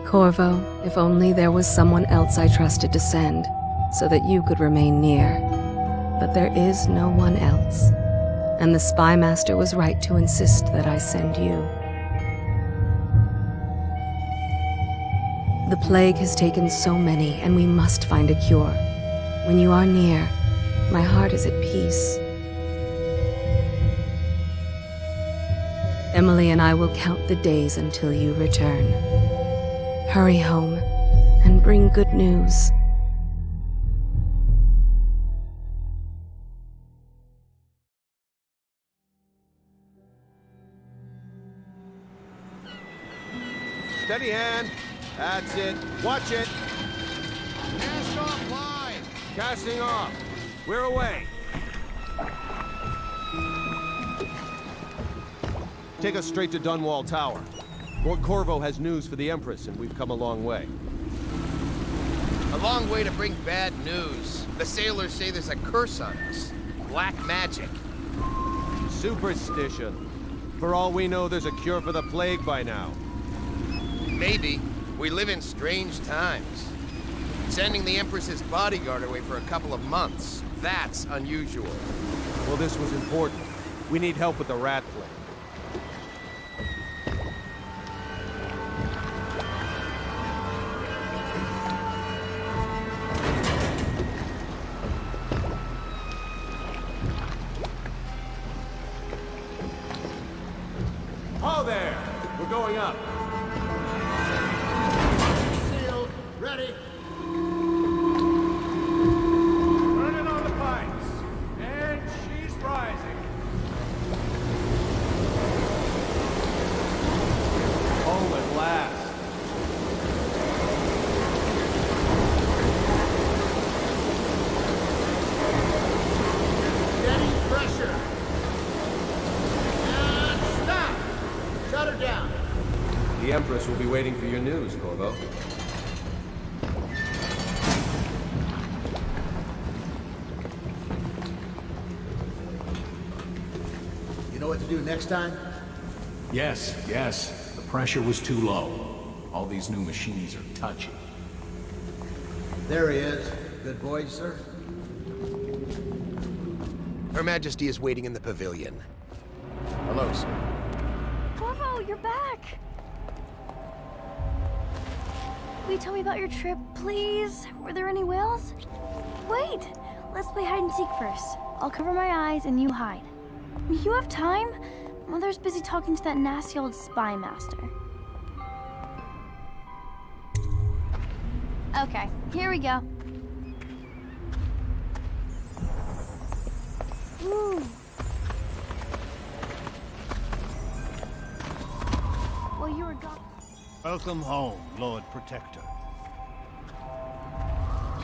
Corvo, if only there was someone else I trusted to send, so that you could remain near. But there is no one else, and the Spy Master was right to insist that I send you. The plague has taken so many, and we must find a cure. When you are near, my heart is at peace. Emily and I will count the days until you return. Hurry home, and bring good news. Steady hand. That's it. Watch it. Cast off line. Casting off. We're away. Take us straight to Dunwall Tower. Lord Corvo has news for the Empress, and we've come a long way. A long way to bring bad news. The sailors say there's a curse on us. Black magic. Superstition. For all we know, there's a cure for the plague by now. Maybe. We live in strange times. Sending the Empress's bodyguard away for a couple of months. That's unusual. Well, this was important. We need help with the rat plague. Oh, there! We're going up. Sealed. Ready. Turning on the pipes. And she's rising. Oh, at last. Getting pressure. And stop. Shut her down. The Empress will be waiting for your news, Corvo. You know what to do next time? Yes, yes. The pressure was too low. All these new machines are touchy. There he is. Good voyage, sir. Her Majesty is waiting in the pavilion. Hello, sir. Corvo, you're back! Will you tell me about your trip, please? Were there any whales? Wait! Let's play hide and seek first. I'll cover my eyes and you hide. You have time? Mother's busy talking to that nasty old spy master. Okay, here we go. Ooh. Well, you were gone. Welcome home, Lord Protector.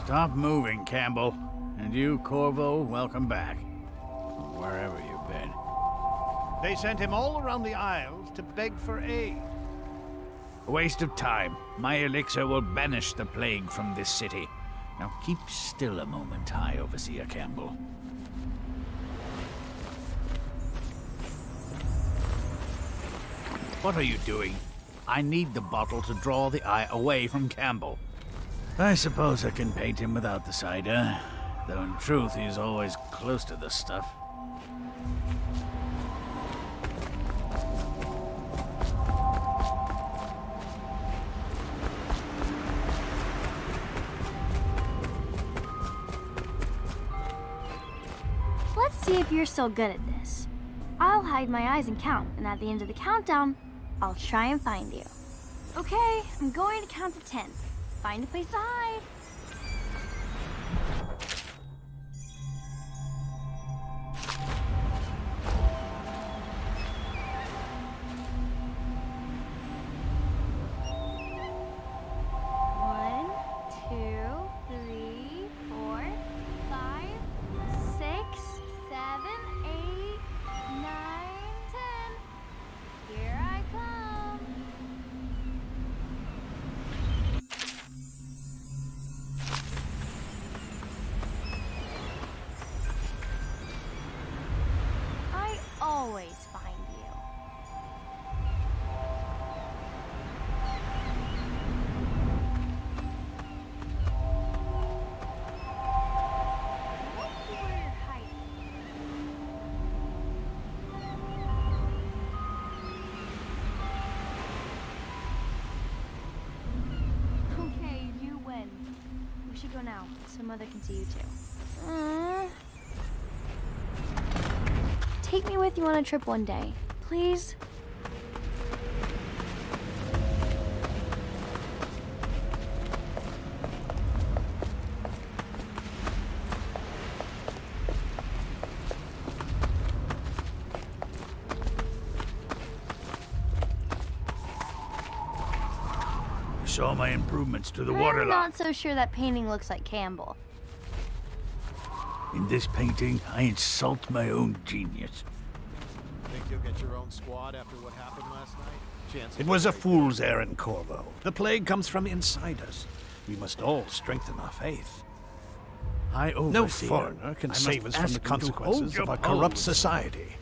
Stop moving, Campbell. And you, Corvo, welcome back. Wherever you've been. They sent him all around the Isles to beg for aid. A waste of time. My elixir will banish the plague from this city. Now keep still a moment, High Overseer Campbell. What are you doing? I need the bottle to draw the eye away from Campbell. I suppose I can paint him without the cider, though in truth he's always close to the stuff. Let's see if you're still good at this. I'll hide my eyes and count, and at the end of the countdown, I'll try and find you. Okay, I'm going to count to 10. Find a place to hide. One, two, three, 4, 5, 6, 7, 8, 9, 10. Here I come. I always find you. Let's see where you're hiding. Okay, you win. We should go now, so Mother can see you too. Take me with you on a trip one day, please. You saw my improvements to the water I'm line. not so sure that painting looks like Campbell. In this painting, I insult my own genius. Think you'll get your own squad after what happened last night? Chances It was are a very fool's errand, Corvo. The plague comes from inside us. We must all strengthen our faith. No foreigner can save us from the consequences of a corrupt society.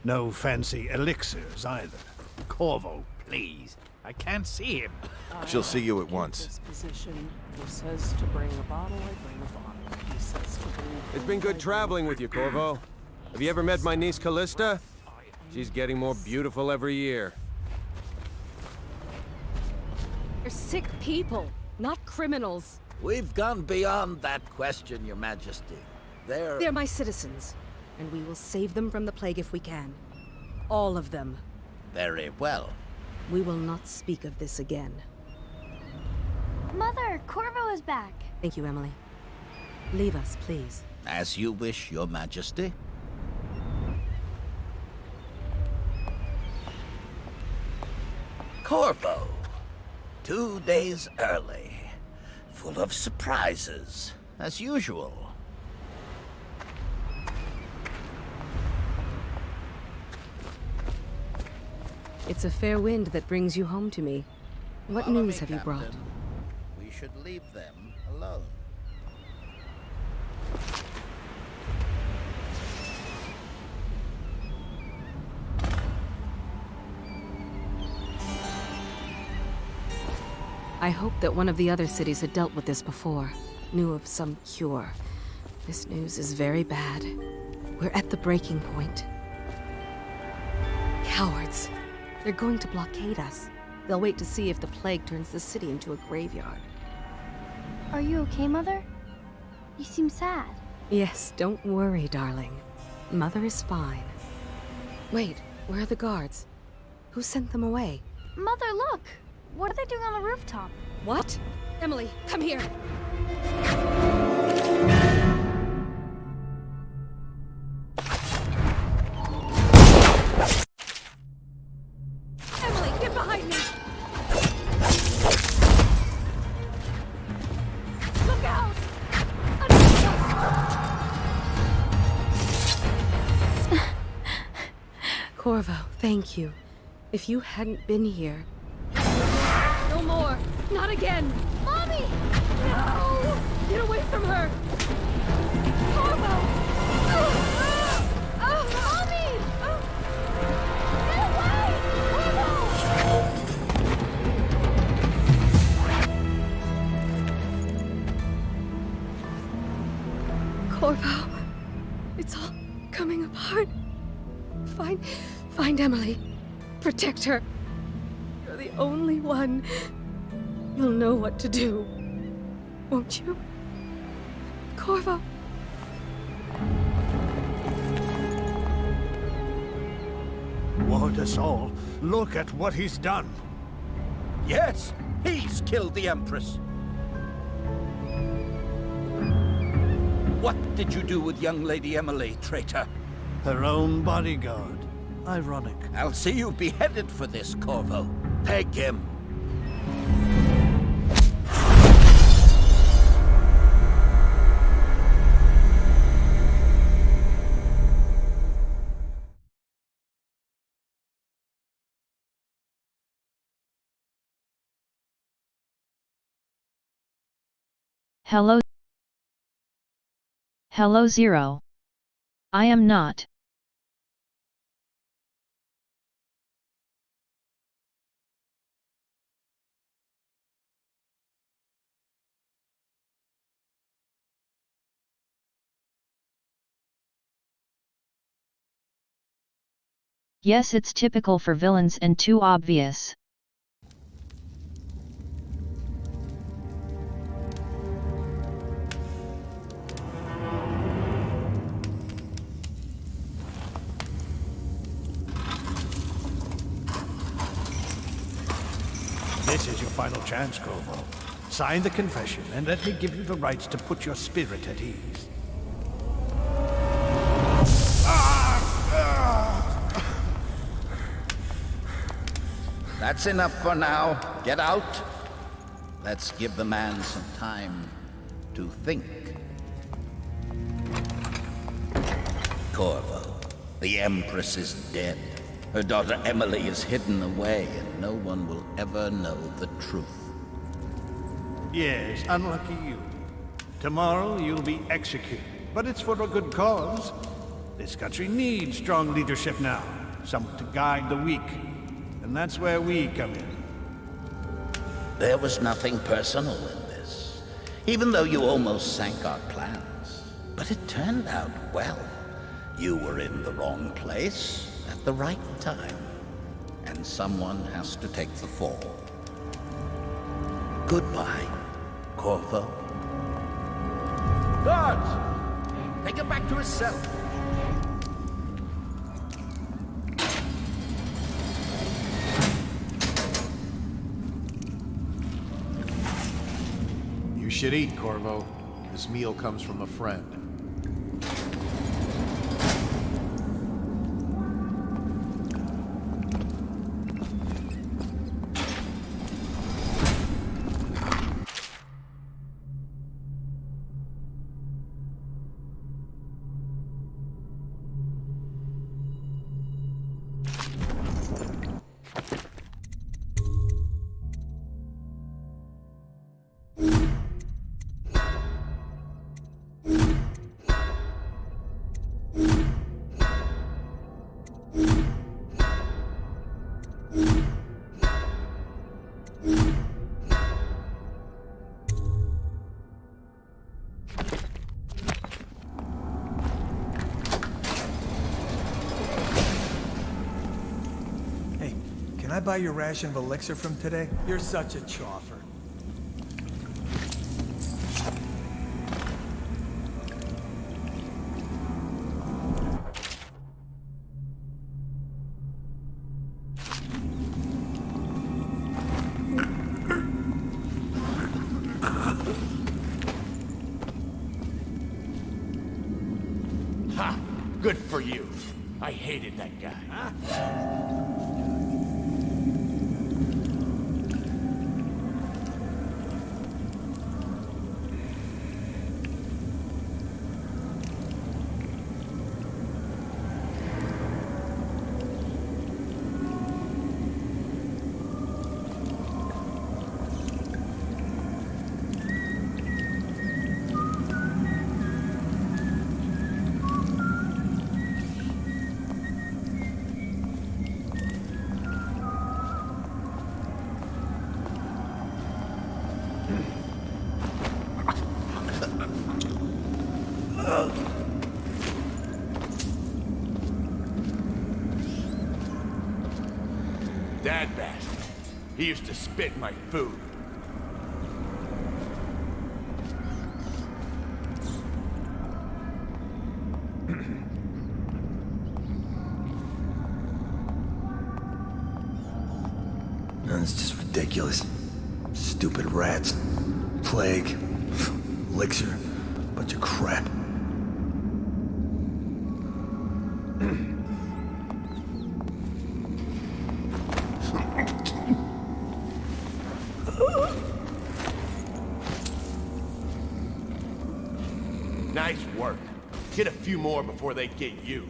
No fancy elixirs either. Corvo, please. I can't see him. She'll see you at once. This position. He says to bring a bottle, I bring a bottle. He says to bring It's been good traveling with you, Corvo. Have you ever met my niece Callista? She's getting more beautiful every year. They're sick people, not criminals. We've gone beyond that question, Your Majesty. They're my citizens, and we will save them from the plague if we can. All of them. Very well. We will not speak of this again. Mother, Corvo is back. Thank you, Emily. Leave us, please. As you wish, Your Majesty. Corvo. 2 days early. Full of surprises, as usual. It's a fair wind that brings you home to me. What Follow news me, have you brought? Captain. We should leave them alone. I hoped that one of the other cities had dealt with this before, knew of some cure. This news is very bad. We're at the breaking point. Cowards. They're going to blockade us. They'll wait to see if the plague turns the city into a graveyard. Are you okay, Mother? You seem sad. Yes, don't worry, darling. Mother is fine. Wait, where are the guards? Who sent them away? Mother, look! What are they doing on the rooftop? What? Emily, come here! Emily, get behind me! Look out! Corvo, thank you. If you hadn't been here... No more! Not again! Mommy! No! Get away from her! Corvo! Mommy! Get away! Corvo, it's all coming apart. Find Emily. Protect her. You're the only one. You'll know what to do. Won't you? Corvo. Ward us all. Look at what he's done. Yes, he's killed the Empress. What did you do with young Lady Emily, traitor? Her own bodyguard. Ironic. I'll see you beheaded for this, Corvo. Peg him. Hello Zero. I am not. Yes, it's typical for villains and too obvious. This is your final chance, Corvo. Sign the confession and let me give you the rights to put your spirit at ease. That's enough for now. Get out. Let's give the man some time to think. Corvo, The Empress is dead. Her daughter Emily is hidden away, and no one will ever know the truth. Yes, unlucky you. Tomorrow you'll be executed, but it's for a good cause. This country needs strong leadership now, someone to guide the weak. And that's where we come in. There was nothing personal in this, even though you almost sank our plans. But it turned out well. You were in the wrong place at the right time, and someone has to take the fall. Goodbye, Corvo. Guards! Take him back to his cell. You should eat, Corvo. This meal comes from a friend. Can I buy your ration of elixir from today? You're such a choffer. Ha! Good for you. I hated that guy. Huh? That bastard. He used to spit my food. It's just ridiculous. Stupid rats. Plague. Elixir. Bunch of crap. Nice work. Get a few more before they get you.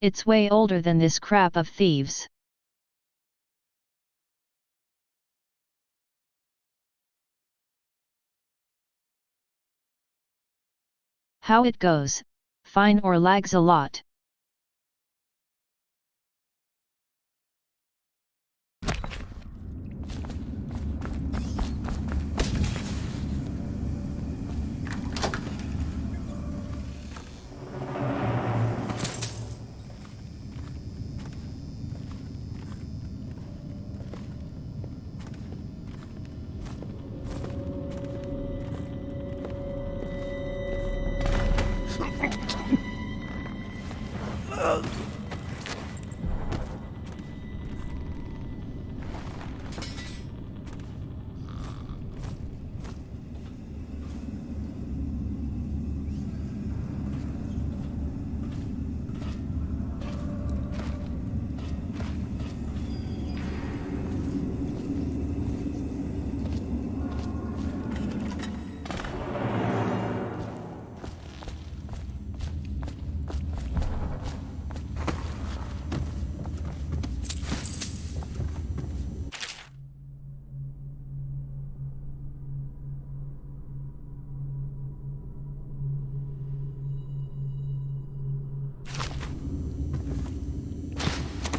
It's way older than this crap of thieves. How it goes? Fine or lags a lot?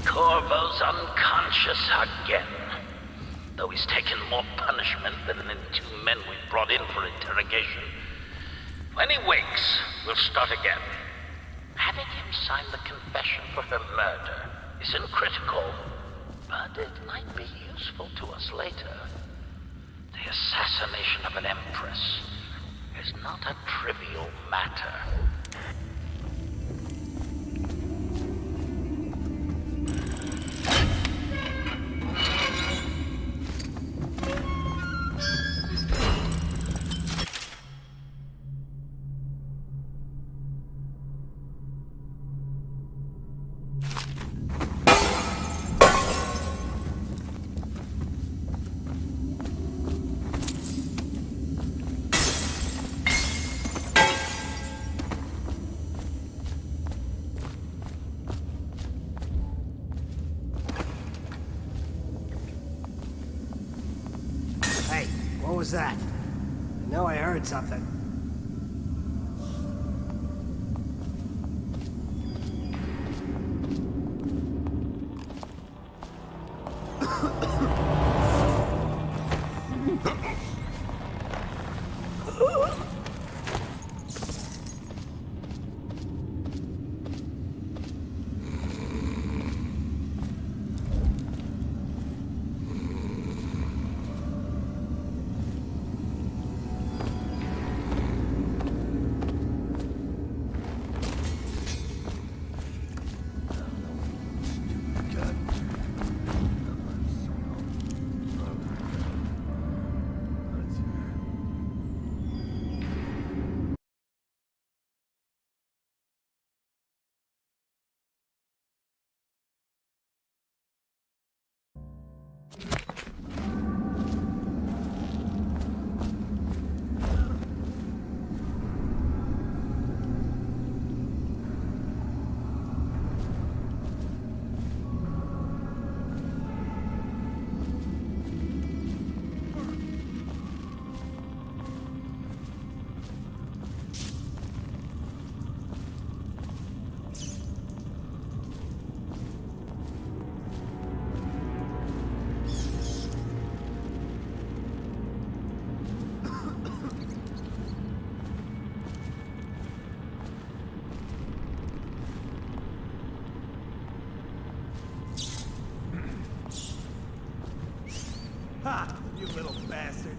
Corvo's unconscious again, though he's taken more punishment than the 2 men we brought in for interrogation. When he wakes, we'll start again. Having him sign the confession for her murder isn't critical, but it might be useful to us later. The assassination of an empress is not a trivial matter. What was that? I know I heard something. Ha! You little bastard.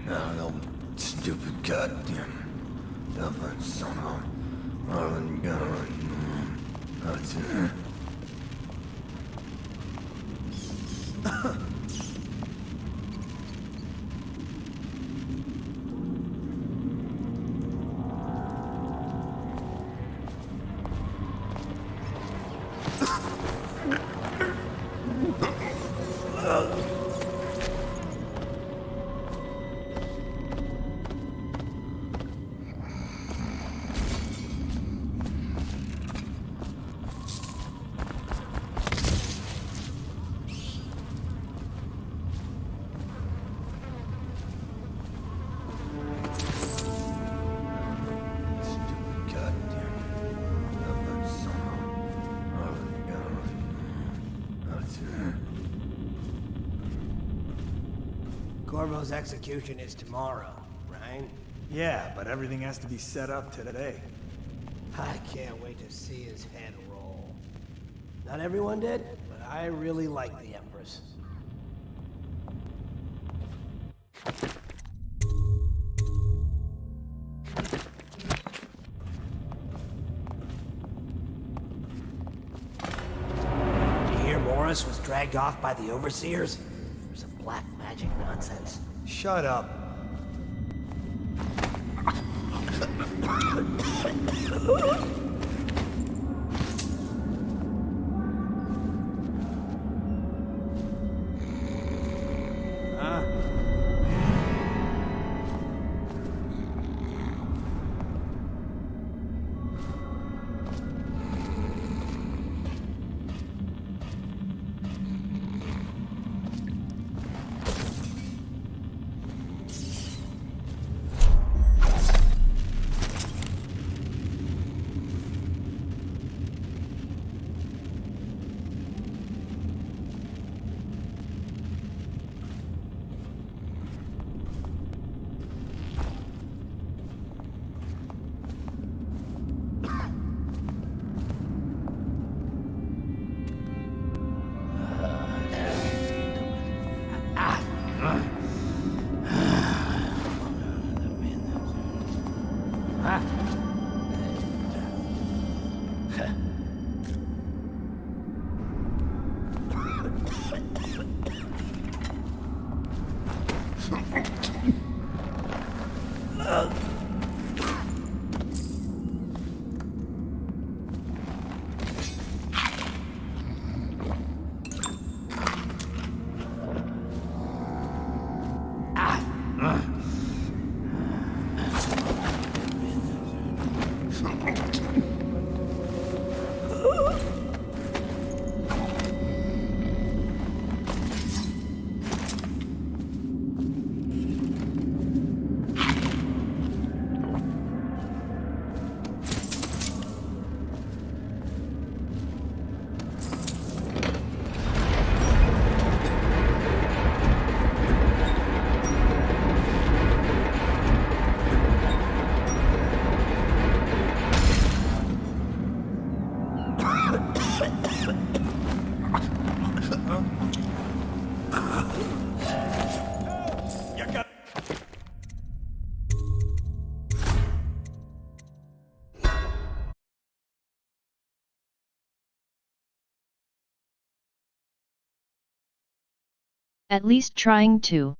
No, stupid goddamn. Stubborn son of Marlon gun. That's it. Corvo's execution is tomorrow, right? Yeah, but everything has to be set up today. I can't wait to see his head roll. Not everyone did, but I really like the Empress. Did you hear Morris was dragged off by the Overseers? For some black magic nonsense. Shut up. At least trying to.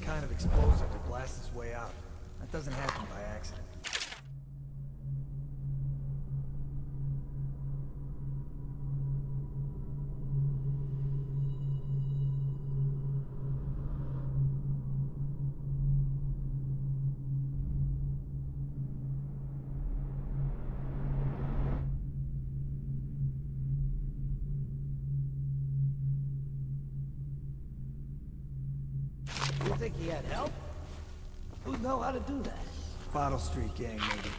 kind of explosive to blast his way out. That doesn't happen by accident. You think he had help? Who'd know how to do that? Bottle Street gang, maybe.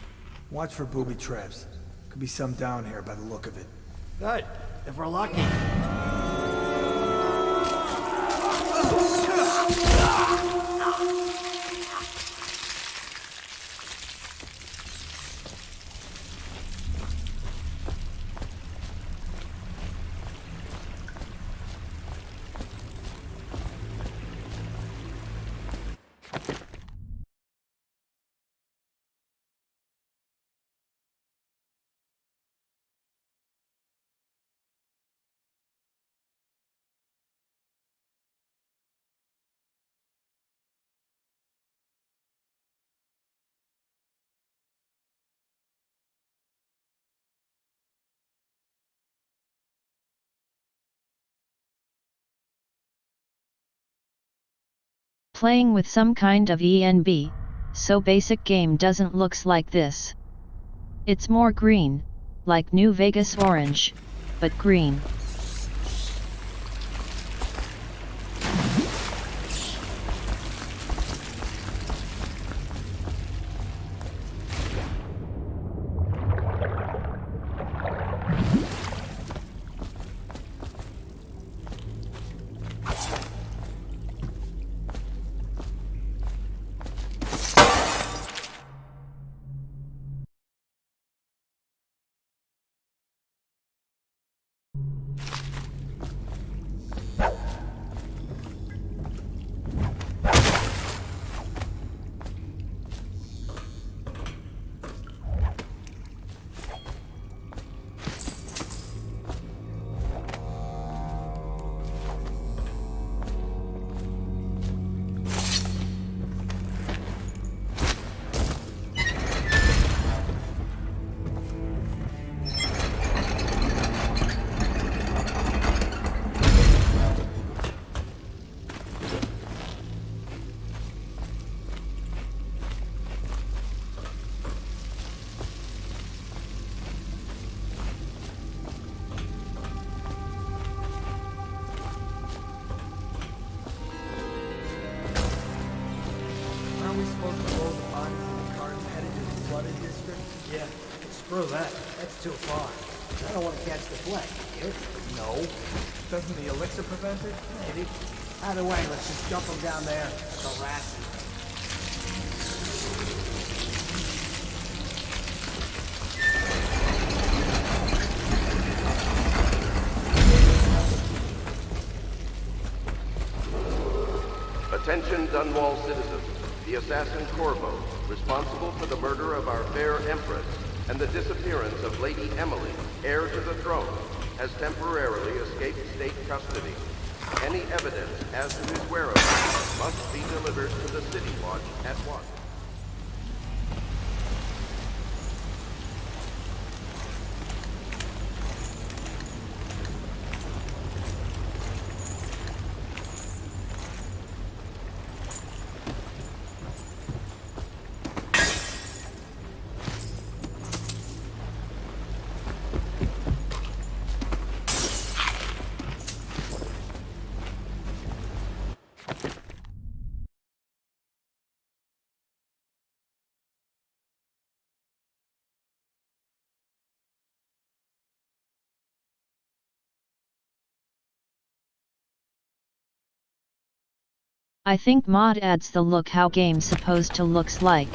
Watch for booby traps. Could be some down here by the look of it. Good. If we're lucky. Playing with some kind of ENB, so basic game doesn't looks like this. It's more green, like New Vegas orange, but green. Aren't we supposed to load the bodies in the cars headed to the flooded district? Yeah, screw that. That's too far. I don't want to catch the flight. You? No. Doesn't the elixir prevent it? Maybe. Either way, let's just dump them down there and harass them. Attention Dunwall citizens. The assassin Corvo, responsible for the murder of our fair Empress and the disappearance of Lady Emily, heir to the throne, has temporarily escaped state custody. Any evidence as to his whereabouts must be delivered to the City Watch at once. I think mod adds the look how game's supposed to looks like.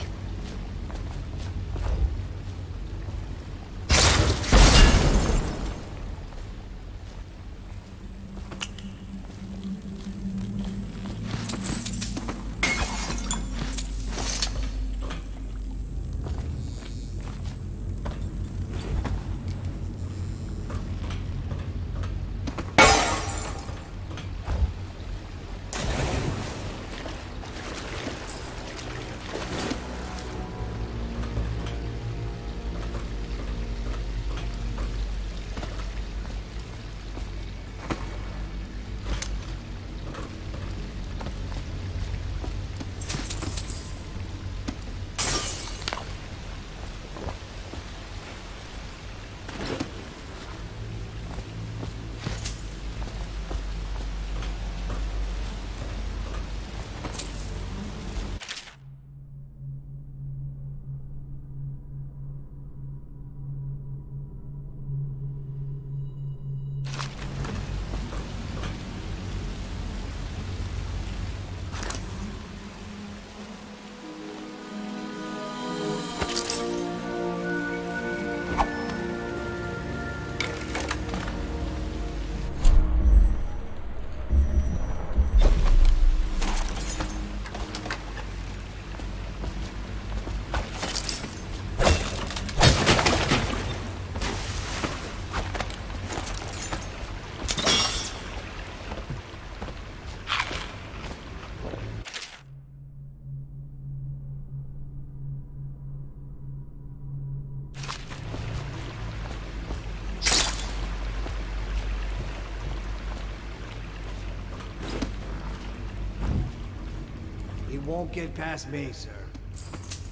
won't get past me, sir.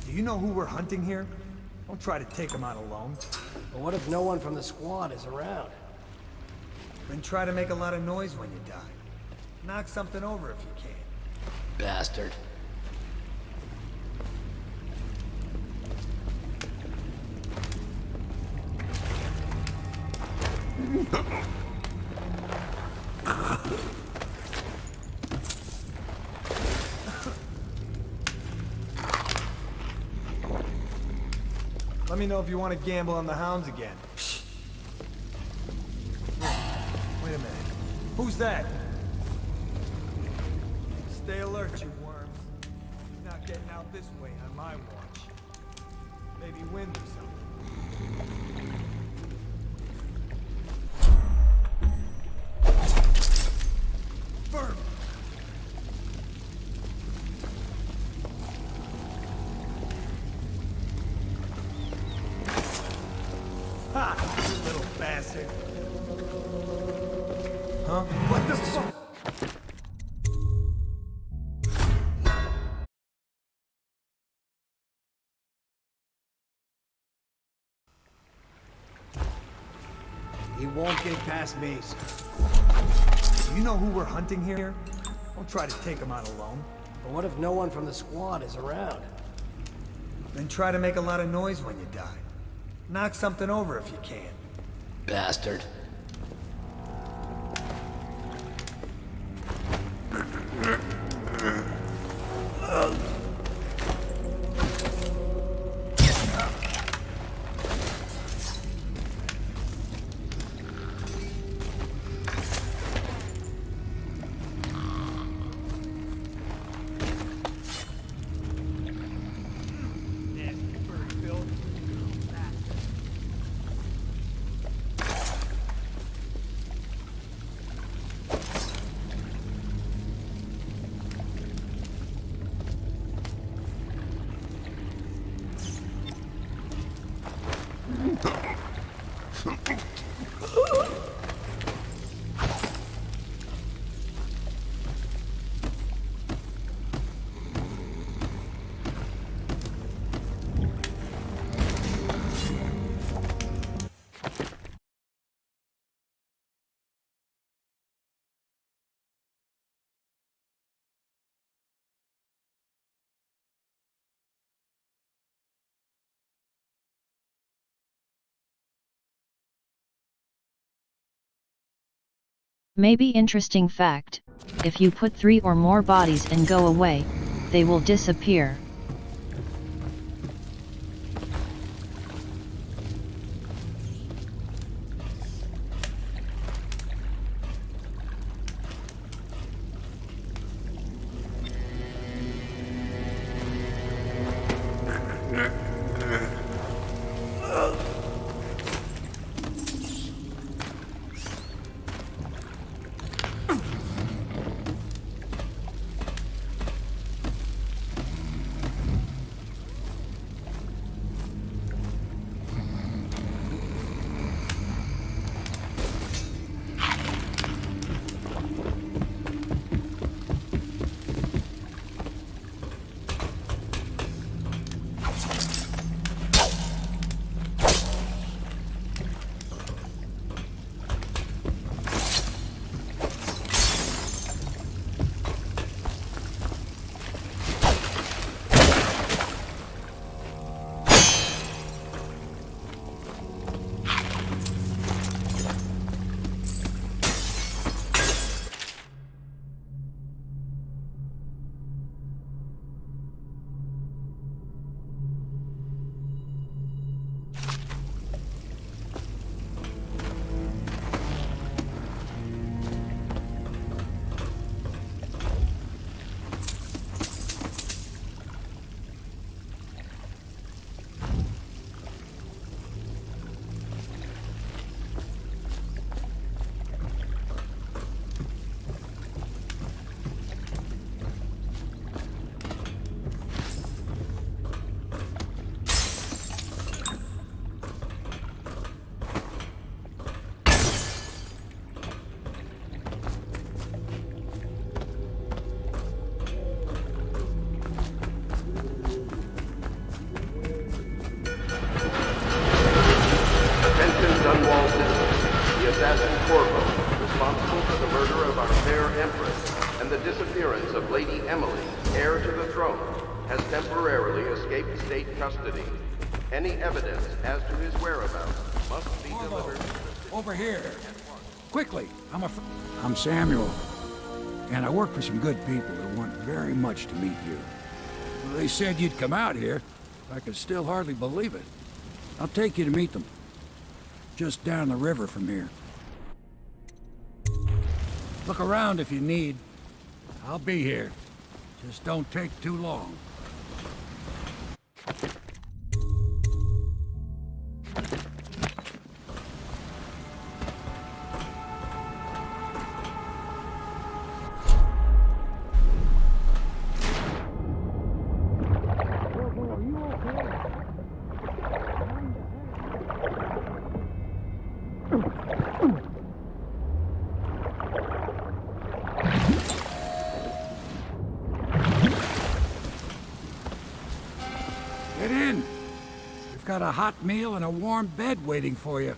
Do you know who we're hunting here? Don't try to take him out alone. But what if no one from the squad is around? Then try to make a lot of noise when you die. Knock something over if you can. Bastard. Let me know if you want to gamble on the hounds again. Wait a minute. Who's that? Stay alert, you worms. You're not getting out this way on my watch. Maybe wind or something. Burn! Ha! You little bastard. Huh? What the fuck? He won't get past me, sir. Do you know who we're hunting here? Don't try to take him out alone. But what if no one from the squad is around? Then try to make a lot of noise when you die. Knock something over if you can. Bastard. Maybe interesting fact, if you put 3 or more bodies and go away, they will disappear. assassin Corvo, responsible for the murder of our fair Empress and the disappearance of Lady Emily, heir to the throne, has temporarily escaped state custody. Any evidence as to his whereabouts must be delivered. Over here. Quickly. I'm Samuel. And I work for some good people who want very much to meet you. They said you'd come out here. I can still hardly believe it. I'll take you to meet them. Just down the river from here. Look around if you need. I'll be here. Just don't take too long. Get in. We've got a hot meal and a warm bed waiting for you.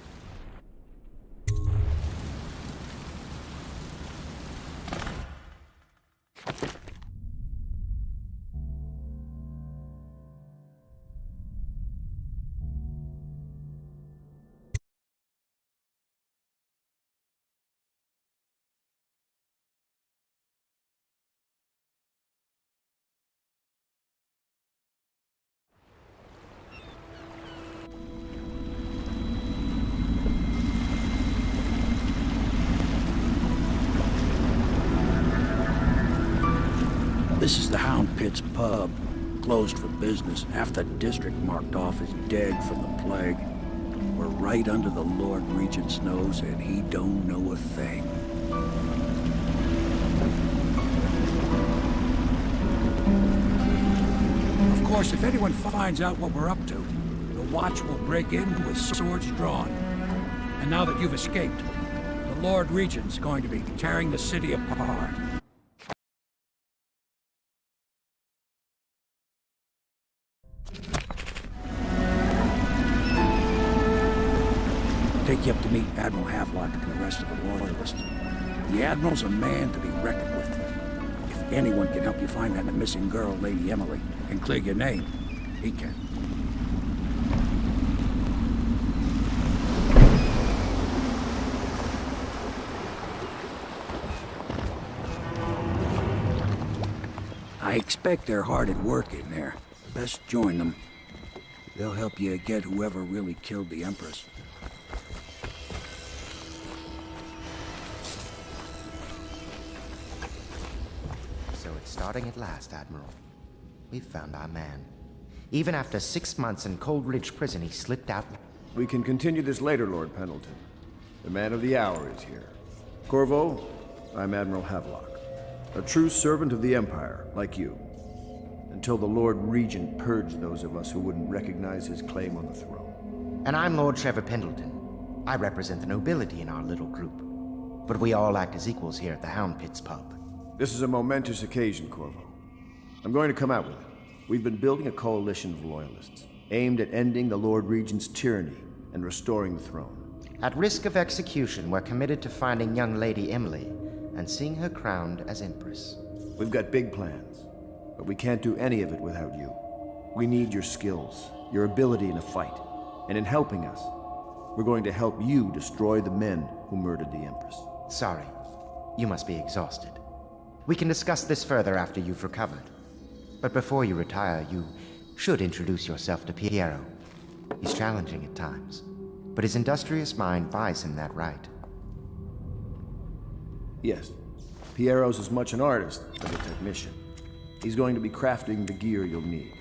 This is the Hound Pit's pub, closed for business. Half the district marked off as dead from the plague. We're right under the Lord Regent's nose, and he don't know a thing. Of course, if anyone finds out what we're up to, the Watch will break in with swords drawn. And now that you've escaped, the Lord Regent's going to be tearing the city apart. Take you up to meet Admiral Havelock and the rest of the Loyalists. The Admiral's a man to be reckoned with. If anyone can help you find that missing girl, Lady Emily, and clear your name, he can. I expect they're hard at work in there. Best join them. They'll help you get whoever really killed the Empress. So it's starting at last, Admiral. We've found our man. Even after 6 months in Cold Ridge Prison, he slipped out. We can continue this later, Lord Pendleton. The man of the hour is here. Corvo, I'm Admiral Havelock. A true servant of the Empire, like you. Until the Lord Regent purged those of us who wouldn't recognize his claim on the throne. And I'm Lord Trevor Pendleton. I represent the nobility in our little group. But we all act as equals here at the Hound Pit's pub. This is a momentous occasion, Corvo. I'm going to come out with it. We've been building a coalition of loyalists, aimed at ending the Lord Regent's tyranny and restoring the throne. At risk of execution, we're committed to finding young Lady Emily and seeing her crowned as Empress. We've got big plans, but we can't do any of it without you. We need your skills, your ability in a fight, and in helping us, we're going to help you destroy the men who murdered the Empress. Sorry, you must be exhausted. We can discuss this further after you've recovered. But before you retire, you should introduce yourself to Piero. He's challenging at times, but his industrious mind buys him that right. Yes, Piero's as much an artist as a technician. He's going to be crafting the gear you'll need.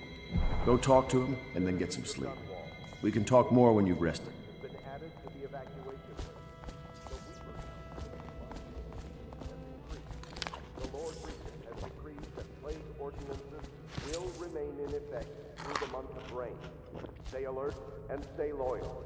Go talk to him, and then get some sleep. We can talk more when you've rested. The Lord Regent has decreed that plague ordinances will remain in effect through the month of rain. Stay alert and stay loyal.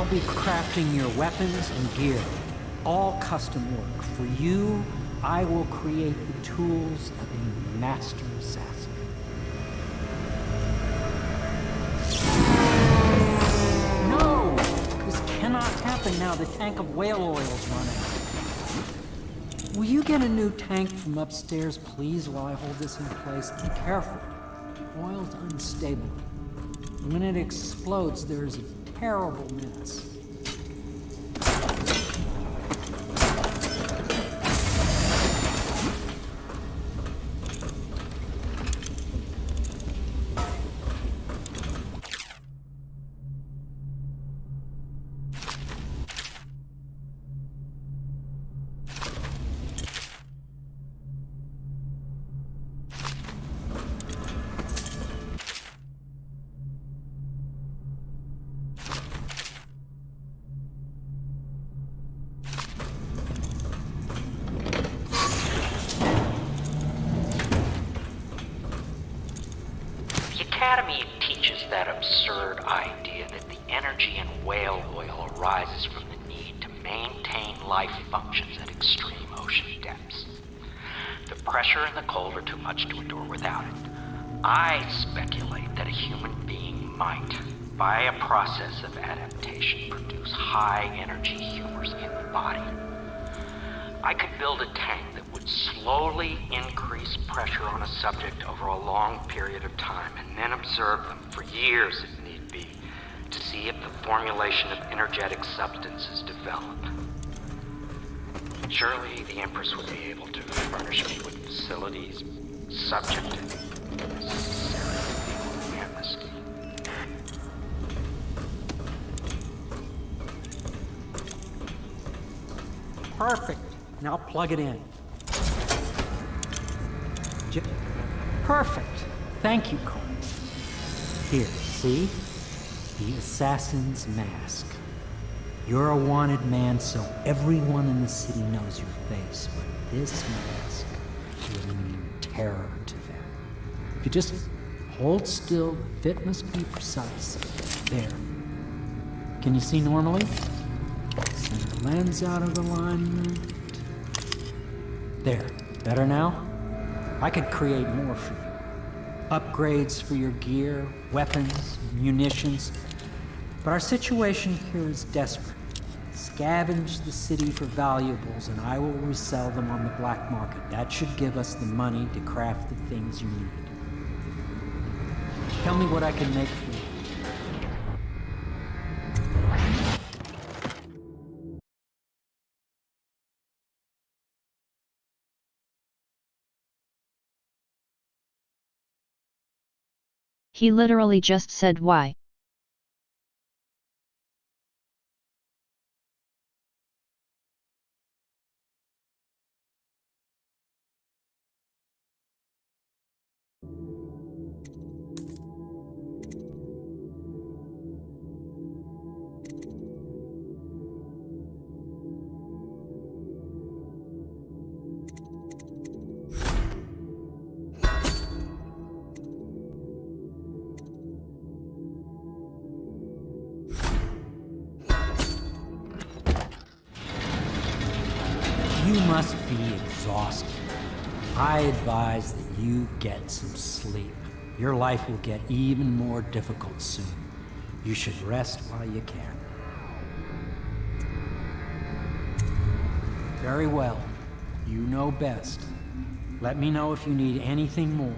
I'll be crafting your weapons and gear. All custom work. For you, I will create the tools of a master assassin. No! This cannot happen now. The tank of whale oil's run out. Will you get a new tank from upstairs, please, while I hold this in place? Be careful. Oil's unstable. When it explodes, there's a terrible mess. Academy teaches that absurd idea that the energy in whale oil arises from the need to maintain life functions at extreme ocean depths. The pressure and the cold are too much to endure without it. I speculate that a human being might, by a process of adaptation, produce high-energy humors in the body. I could build a tank that would slowly increase pressure on a subject over a long period of time and then observe them for years if need be to see if the formulation of energetic substances developed. Surely the Empress would be able to furnish me with facilities subject to necessary amnesty. Perfect. Now plug it in. Perfect. Thank you, Carl. Here, see? The assassin's mask. You're a wanted man, so everyone in the city knows your face, but this mask will mean terror to them. If you just hold still, the fit must be precise. There. Can you see normally? Send the lens out of alignment. There. Better now? I could create more for you. Upgrades for your gear, weapons, munitions. But our situation here is desperate. Scavenge the city for valuables and I will resell them on the black market. That should give us the money to craft the things you need. Tell me what I can make for you. He literally just said why. You must be exhausted. I advise that you get some sleep. Your life will get even more difficult soon. You should rest while you can. Very well. You know best. Let me know if you need anything more.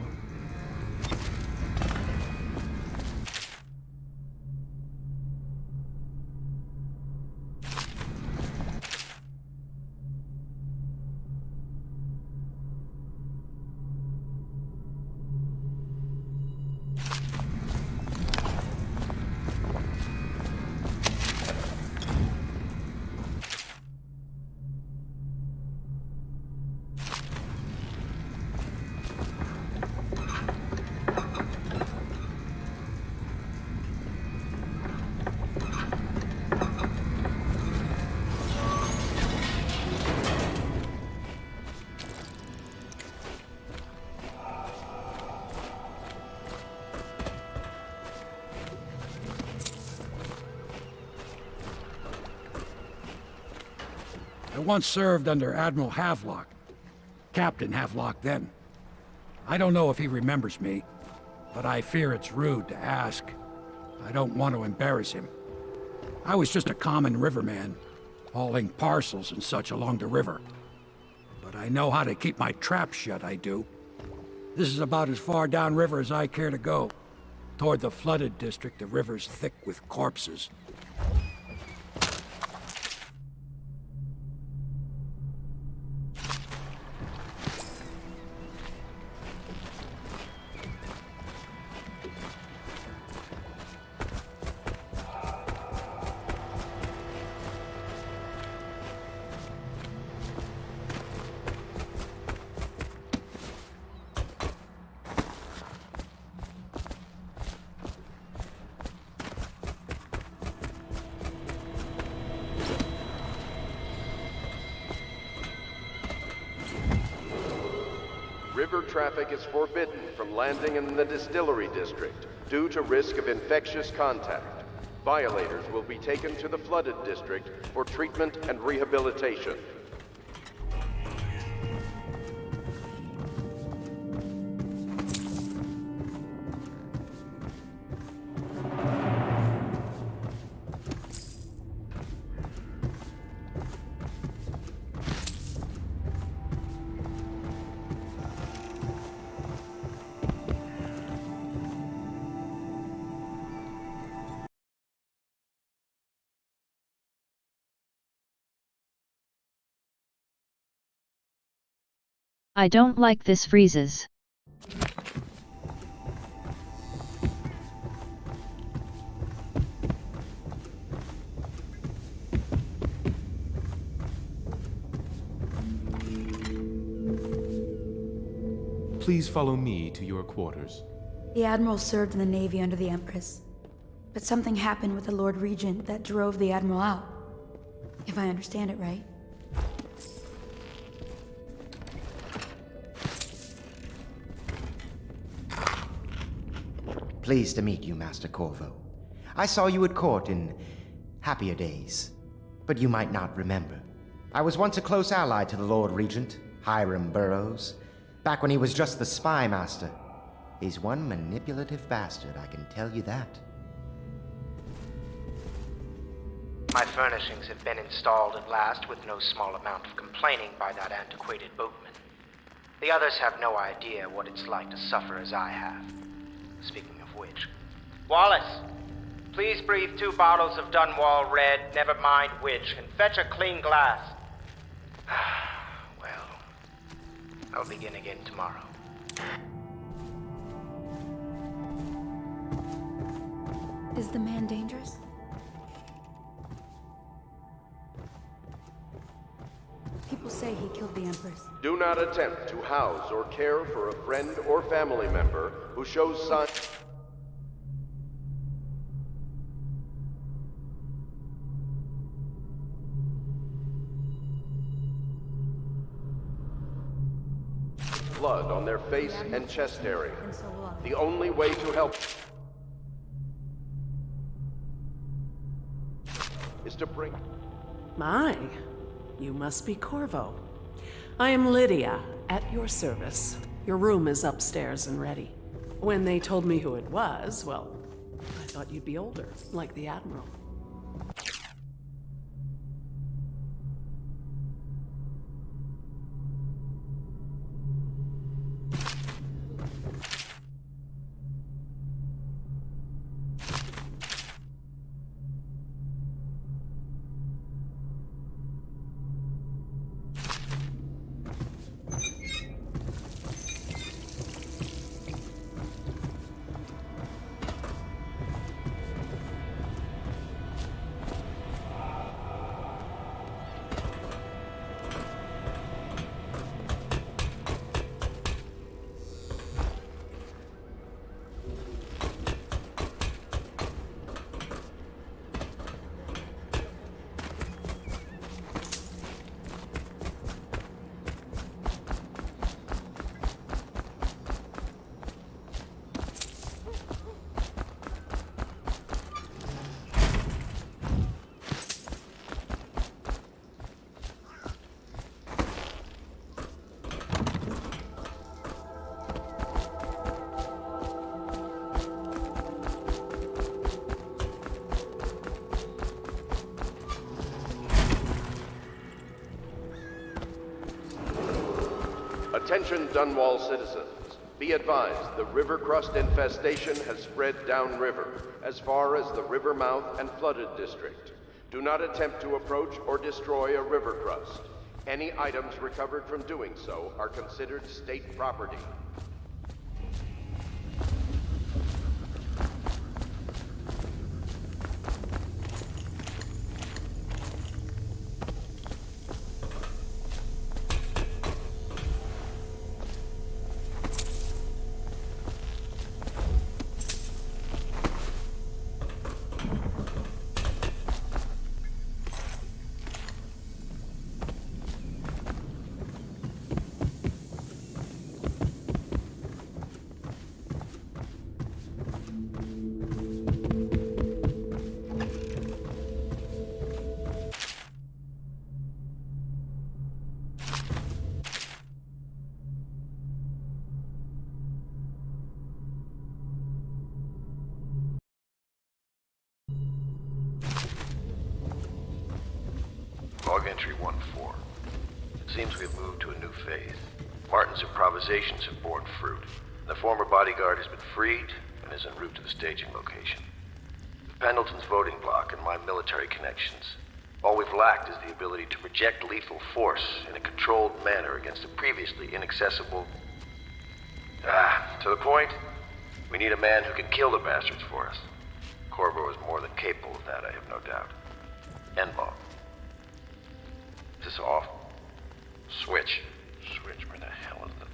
once served under Admiral Havelock. Captain Havelock then. I don't know if he remembers me, but I fear it's rude to ask. I don't want to embarrass him. I was just a common riverman, hauling parcels and such along the river. But I know how to keep my trap shut, I do. This is about as far downriver as I care to go. Toward the flooded district, the river's thick with corpses. River traffic is forbidden from landing in the distillery district due to risk of infectious contact. Violators will be taken to the flooded district for treatment and rehabilitation. I don't like this freezes. Please follow me to your quarters. The Admiral served in the Navy under the Empress. But something happened with the Lord Regent that drove the Admiral out. If I understand it right. Pleased to meet you, Master Corvo. I saw you at court in happier days, but you might not remember. I was once a close ally to the Lord Regent, Hiram Burroughs, back when he was just the spy master. He's one manipulative bastard, I can tell you that. My furnishings have been installed at last with no small amount of complaining by that antiquated boatman. The others have no idea what it's like to suffer as I have. Speaking of which, Wallace, please breathe 2 bottles of Dunwall Red, never mind which, and fetch a clean glass. Well, I'll begin again tomorrow. Is the man dangerous? People say he killed the Empress. Do not attempt to house or care for a friend or family member who shows signs. Blood on their face and chest area. The only way to help is to bring... My, you must be Corvo. I am Lydia, at your service. Your room is upstairs and ready. When they told me who it was, well, I thought you'd be older, like the Admiral. Attention Dunwall citizens. Be advised, the river crust infestation has spread downriver, as far as the river mouth and flooded district. Do not attempt to approach or destroy a river crust. Any items recovered from doing so are considered state property. Log entry 1-4. It seems we've moved to a new phase. Martin's improvisations have borne fruit. The former bodyguard has been freed and is en route to the staging location. With Pendleton's voting block and my military connections, all we've lacked is the ability to project lethal force in a controlled manner against a previously inaccessible... to the point, we need a man who can kill the bastards for us. Corvo is more than capable of that, I have no doubt. N-bomb. Is this off? Switch. Switch, where the hell is it?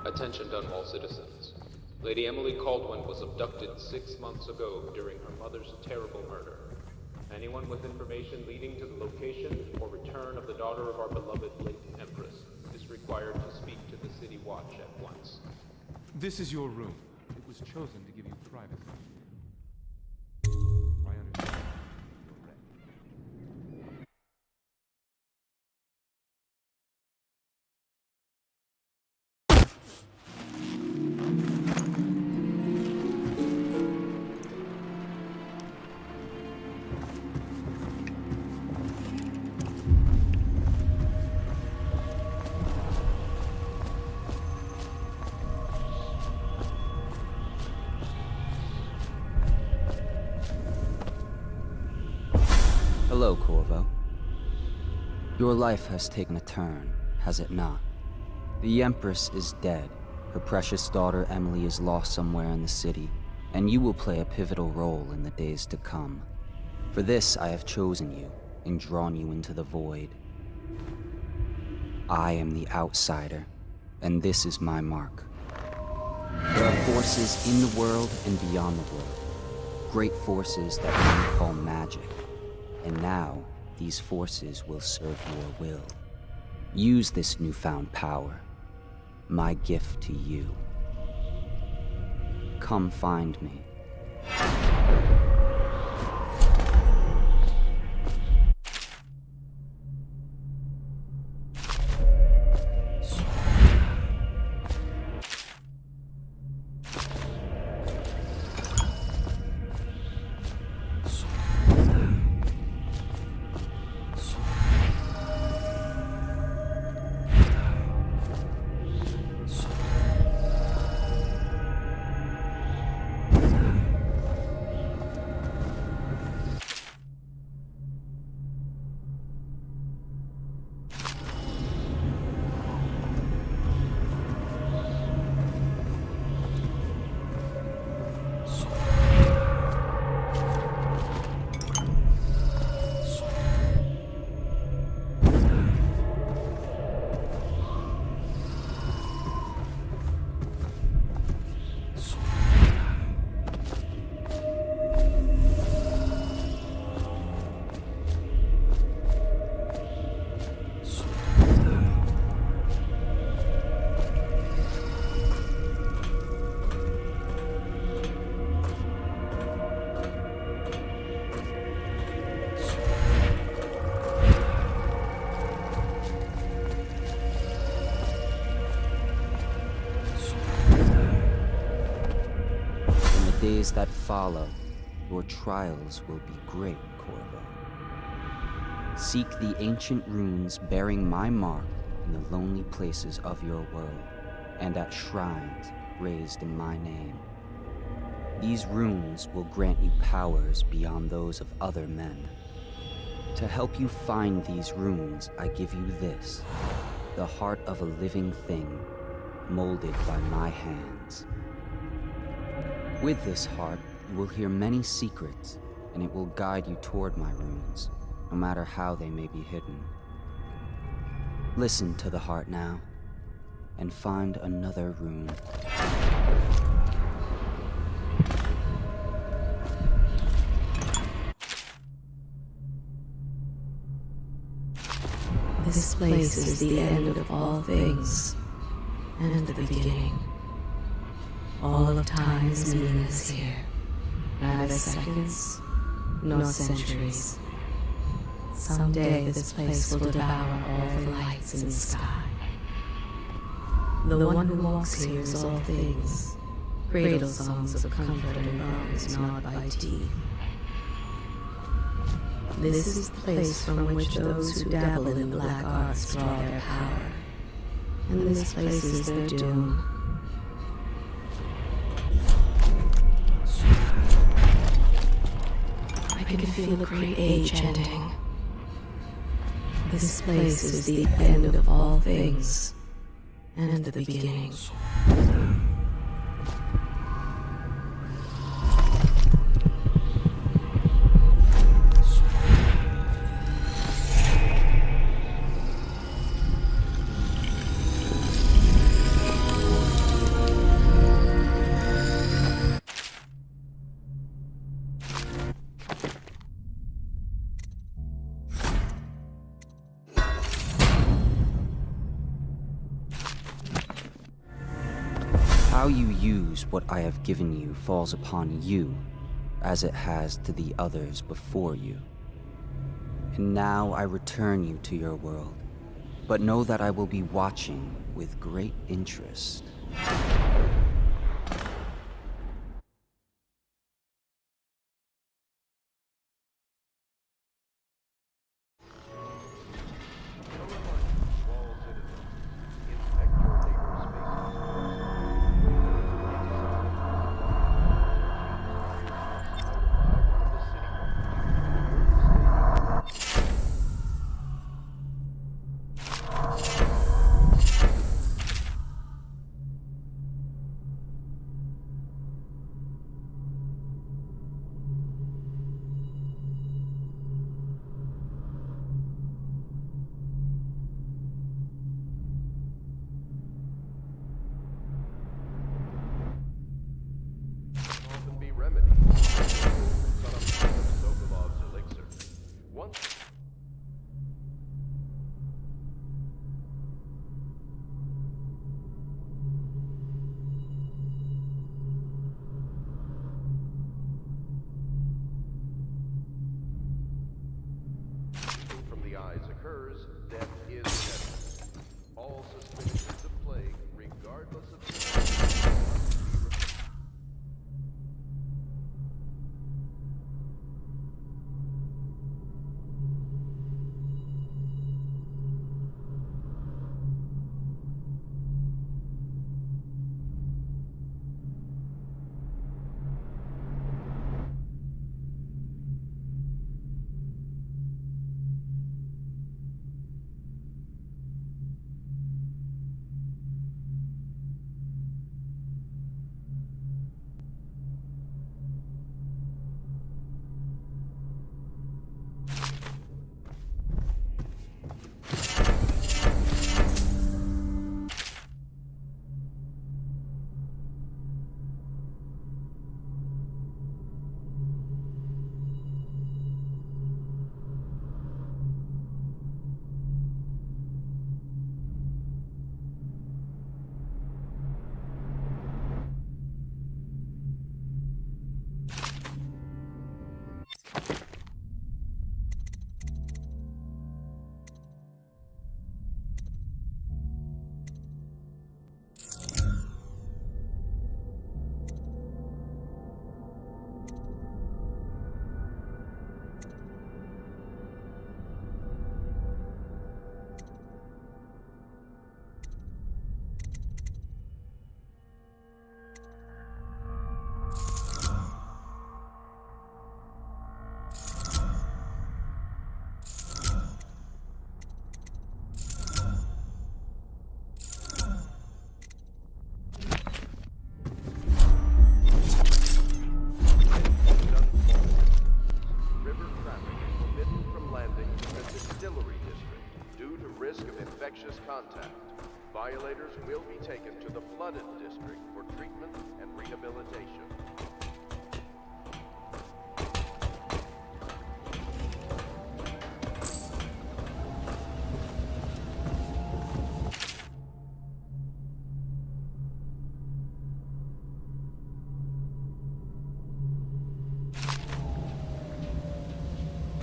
Attention Dunwall citizens. Lady Emily Caldwin was abducted 6 months ago during her mother's terrible murder. Anyone with information leading to the location or return of the daughter of our beloved late Empress is required to speak to the City Watch at once. This is your room. It was chosen to give you privacy. I understand. Hello, Corvo. Your life has taken a turn, has it not? The Empress is dead. Her precious daughter Emily is lost somewhere in the city, and you will play a pivotal role in the days to come. For this, I have chosen you and drawn you into the void. I am the outsider, and this is my mark. There are forces in the world and beyond the world. Great forces that men call magic. And now, these forces will serve your will. Use this newfound power, my gift to you. Come find me. days that follow, your trials will be great, Corvo. Seek the ancient runes bearing my mark in the lonely places of your world, and at shrines raised in my name. These runes will grant you powers beyond those of other men. To help you find these runes, I give you this, the heart of a living thing, molded by my hands. With this heart, you will hear many secrets, and it will guide you toward my runes, no matter how they may be hidden. Listen to the heart now, and find another rune. This place is the end of all things, and the beginning. All of time is meaningless here. Neither seconds, nor centuries. Someday this place will devour all the lights in the sky. The one who walks here is all things. Cradle songs of comfort and bones gnawed by teeth. This is the place from which those who dabble in the black arts draw their power. And this place is their doom. I can feel a great age ending. This place is the end of all things, and the beginning. How you use what I have given you falls upon you, as it has to the others before you. And now I return you to your world, but know that I will be watching with great interest. Often be remedied. Sokolov's elixir. Once from the eyes occurs, death is inevitable. All suspicions of plague, regardless of distillery district due to risk of infectious contact. Violators will be taken to the flooded district for treatment and rehabilitation.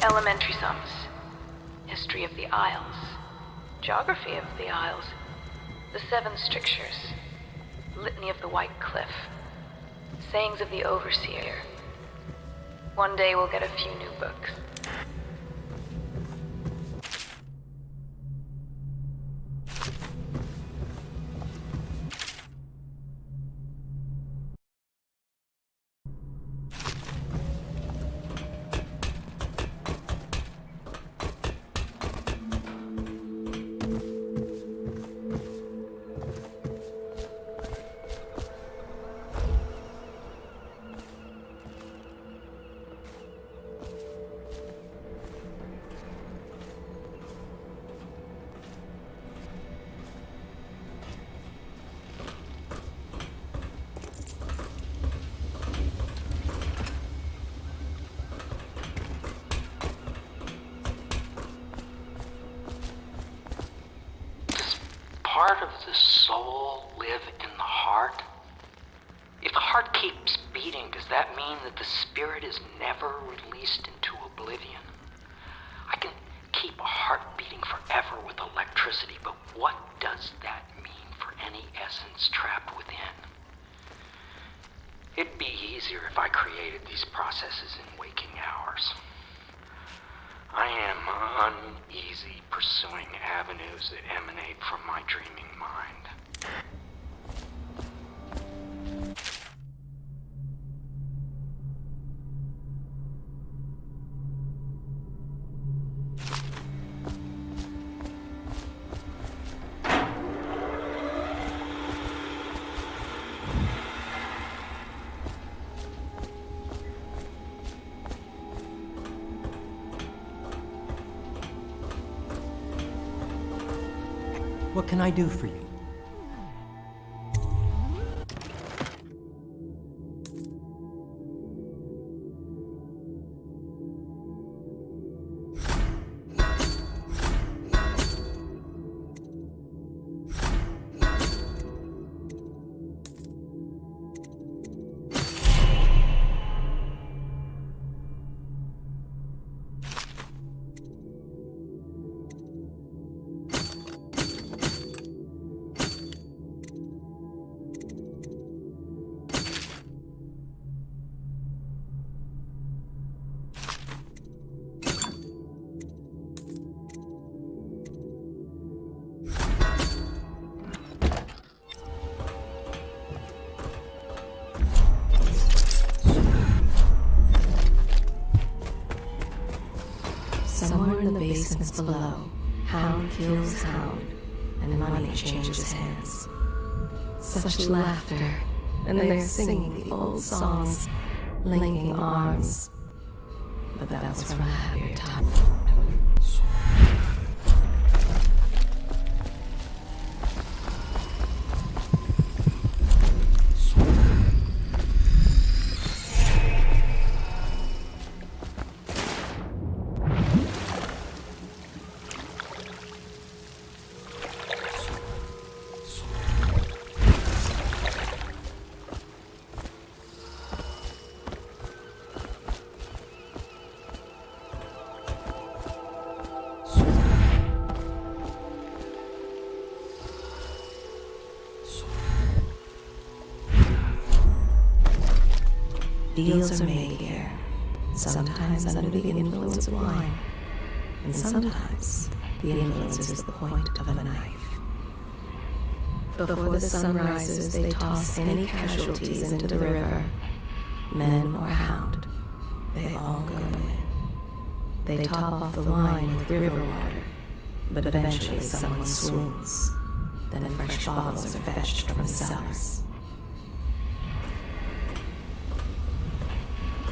Elementary sums. History of the Isles. Geography of the Isles. The Seven Strictures. Litany of the White Cliff. Sayings of the Overseer. One day we'll get a few new books. Part of the soul live in the heart? If the heart keeps beating, does that mean that the spirit is never released into oblivion? I can keep a heart beating forever with electricity, but what does that mean for any essence trapped within? It'd be easier if I created these processes in waking hours. I am uneasy pursuing avenues that emanate from my dreaming mind. What can I do for you? Somewhere in the basements below, hound kills hound, and money changes hands. Such laughter, and they're singing the old songs, linking arms. But that was from a happier time. Deals are made here, sometimes under the influence of wine, and sometimes the influence is the point of a knife. Before the sun rises, they toss any casualties into the river, men or hound. They all go in. They top off the wine with river water, but eventually someone swoons. Then fresh bottles are fetched from the cellars.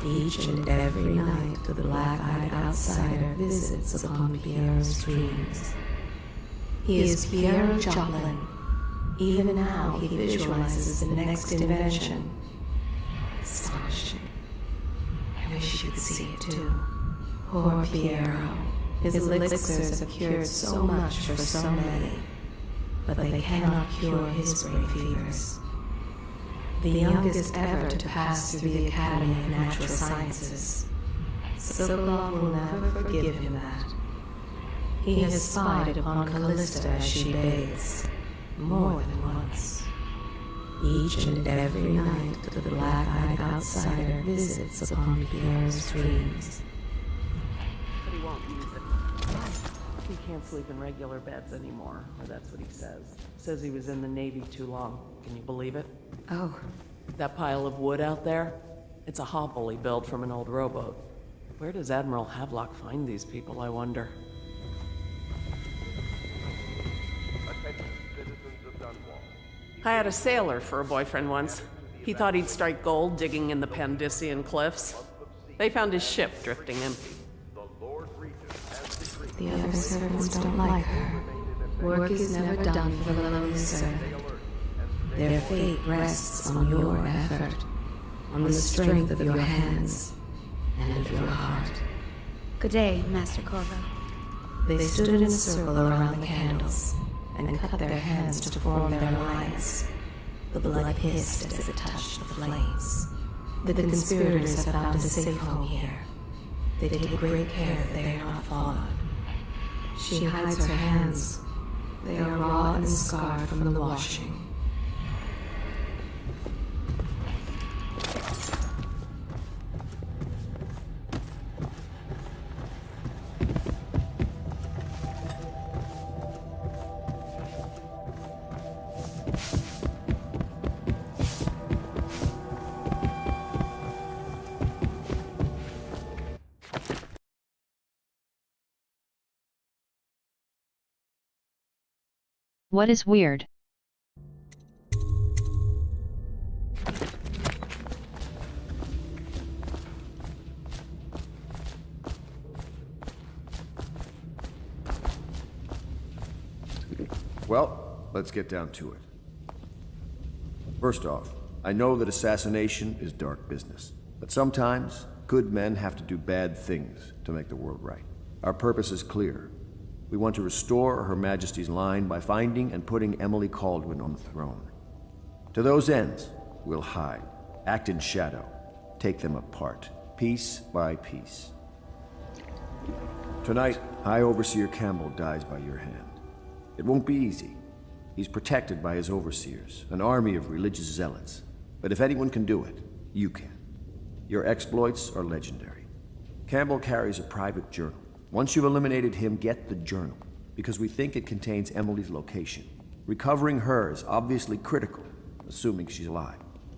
Each and every night the black-eyed outsider visits upon Piero's dreams. He is Piero Joplin. Even now he visualizes the next invention. Astonishing. I wish you could see it too. Poor Piero. His elixirs have cured so much for so many, but they cannot cure his brain fevers. The youngest ever to pass through the Academy of Natural Sciences. Sokolov will never forgive him that. He has spied upon Callista as she bathes, more than once. Each and every night the black-eyed outsider visits upon Pierre's dreams. But he won't use it. He can't sleep in regular beds anymore, or that's what he says. Says he was in the Navy too long. Can you believe it? Oh. That pile of wood out there? It's a hovel he built from an old rowboat. Where does Admiral Havelock find these people, I wonder? Attention, citizens of Dunwall. I had a sailor for a boyfriend once. He thought he'd strike gold digging in the Pandician cliffs. They found his ship drifting empty. The other servants don't like her. Work is never done for the lowly servant. Their fate rests on your effort, on the strength of your hands and of your heart. Good day, Master Corvo. They stood in a circle around the candles and cut their hands to form their alliance. The blood hissed as it touched the flames. The conspirators have found a safe home here. They take great care that they are not followed. She hides her hands. They are raw and scarred from the washing. What is weird? Well, let's get down to it. First off, I know that assassination is dark business, but sometimes good men have to do bad things to make the world right. Our purpose is clear. We want to restore Her Majesty's line by finding and putting Emily Kaldwin on the throne. To those ends, we'll hide, act in shadow, take them apart, piece by piece. Tonight, High Overseer Campbell dies by your hand. It won't be easy. He's protected by his overseers, an army of religious zealots. But if anyone can do it, you can. Your exploits are legendary. Campbell carries a private journal. Once you've eliminated him, get the journal, because we think it contains Emily's location. Recovering her is obviously critical, assuming she's alive.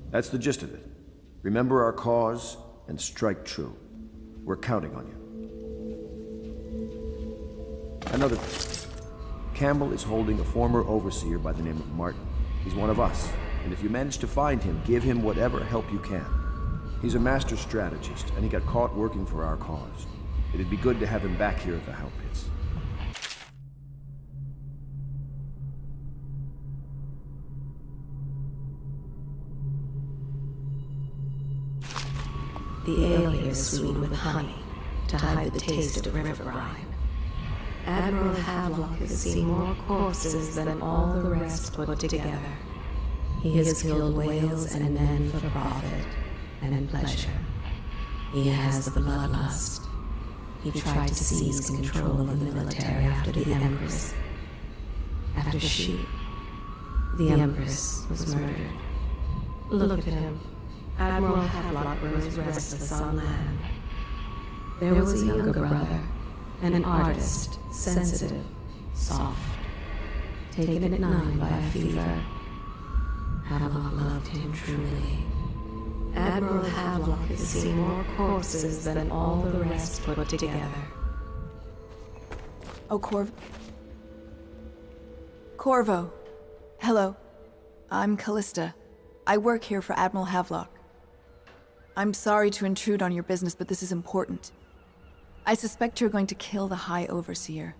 That's the gist of it. Remember our cause and strike true. We're counting on you. Another thing. Campbell is holding a former overseer by the name of Martin. He's one of us, and if you manage to find him, give him whatever help you can. He's a master strategist, and he got caught working for our cause. It'd be good to have him back here at the How Pits. The ale here is sweetened with honey to hide the taste of river brine. Admiral Havelock has seen more corpses than all the rest put together. He has killed whales and men for profit and pleasure. He has the bloodlust. He tried to seize control of the military after the Empress. After the Empress was murdered. Look at him. Admiral Havelock grows restless on land. There was a younger brother, an artist, sensitive, soft, taken at 9 by a fever. Havelock loved him truly. Admiral Havelock has seen more corpses than all the rest put together. Oh, Corvo. Hello. I'm Callista. I work here for Admiral Havelock. I'm sorry to intrude on your business, but this is important. I suspect you're going to kill the High Overseer.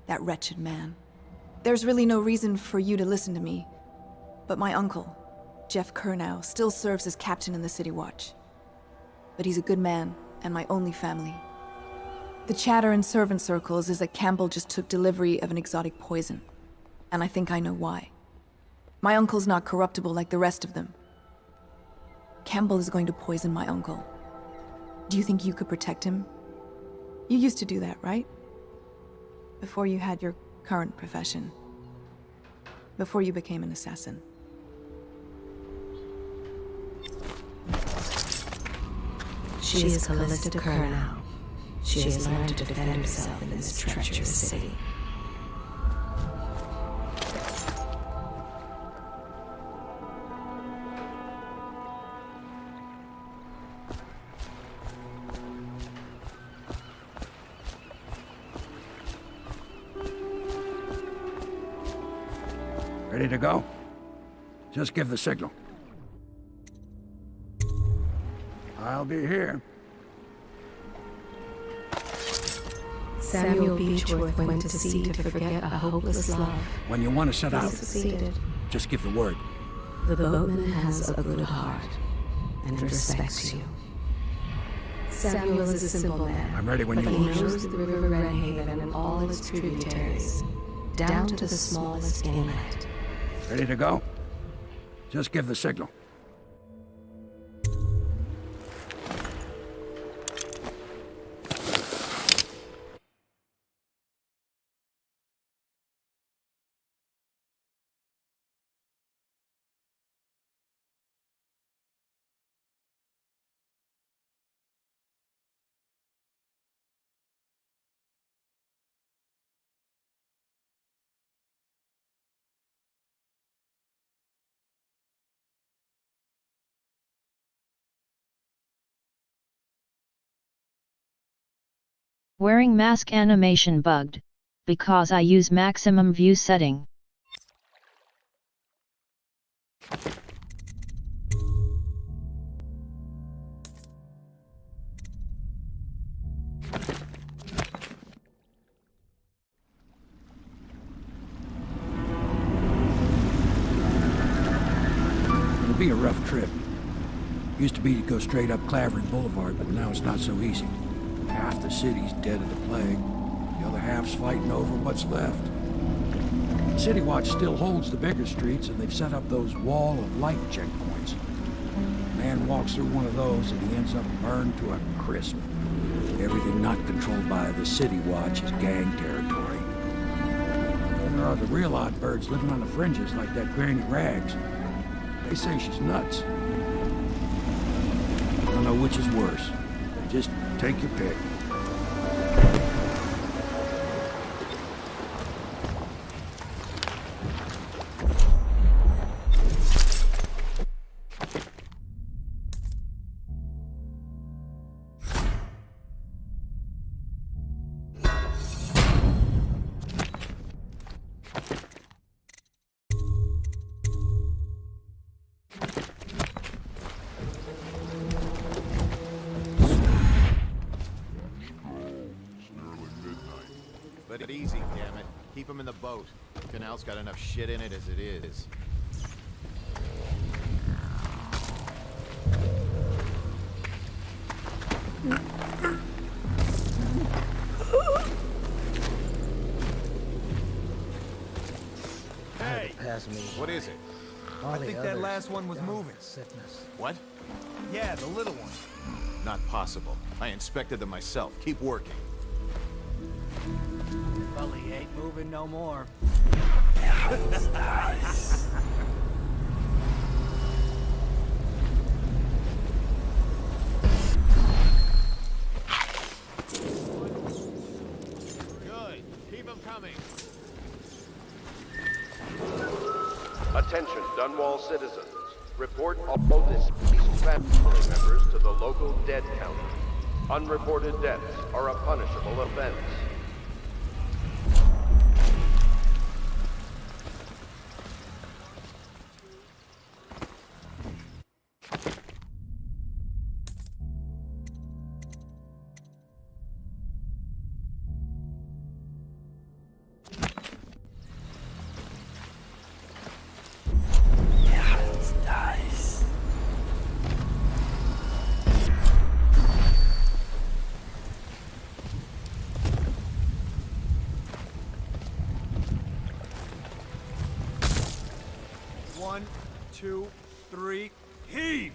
That wretched man. There's really no reason for you to listen to me. But my uncle, Jeff Kernow, still serves as captain in the City Watch. But he's a good man, and my only family. The chatter in servant circles is that Campbell just took delivery of an exotic poison. And I think I know why. My uncle's not corruptible like the rest of them. Campbell is going to poison my uncle. Do you think you could protect him? You used to do that, right? Before you had your current profession. Before you became an assassin. She is Callista Kernow. She has learned to defend herself in this treacherous city. Ready to go? Just give the signal. I'll be here. Samuel Beechworth went to sea to forget a hopeless love. When you want to set He out, succeeded. just give the word. The boatman has a good heart and respects you. Samuel is a simple man. I'm ready when but you he are. knows the River Redhaven and all its tributaries, down to the smallest inlet. Ready to go? Just give the signal. Wearing mask animation bugged, because I use maximum view setting. It'll be a rough trip. Used to be to go straight up Clavering Boulevard, but now it's not so easy. Half the city's dead of the plague. The other half's fighting over what's left. City Watch still holds the bigger streets, and they've set up those wall of light checkpoints. A man walks through one of those, and he ends up burned to a crisp. Everything not controlled by the City Watch is gang territory. Then there are the real odd birds living on the fringes like that Granny Rags. They say she's nuts. I don't know which is worse. Just take your pick. Let it easy, damn it. Keep him in the boat. Canal's got enough shit in it as it is. Hey! What is it? I think that last one was moving. What? Yeah, the little one. Not possible. I inspected them myself. Keep working. Well, he ain't moving no more. Good. Keep them coming. Attention, Dunwall citizens. Report all deceased family members to the local dead counter. Unreported deaths are a punishable offense. 1, 2, 3, heave!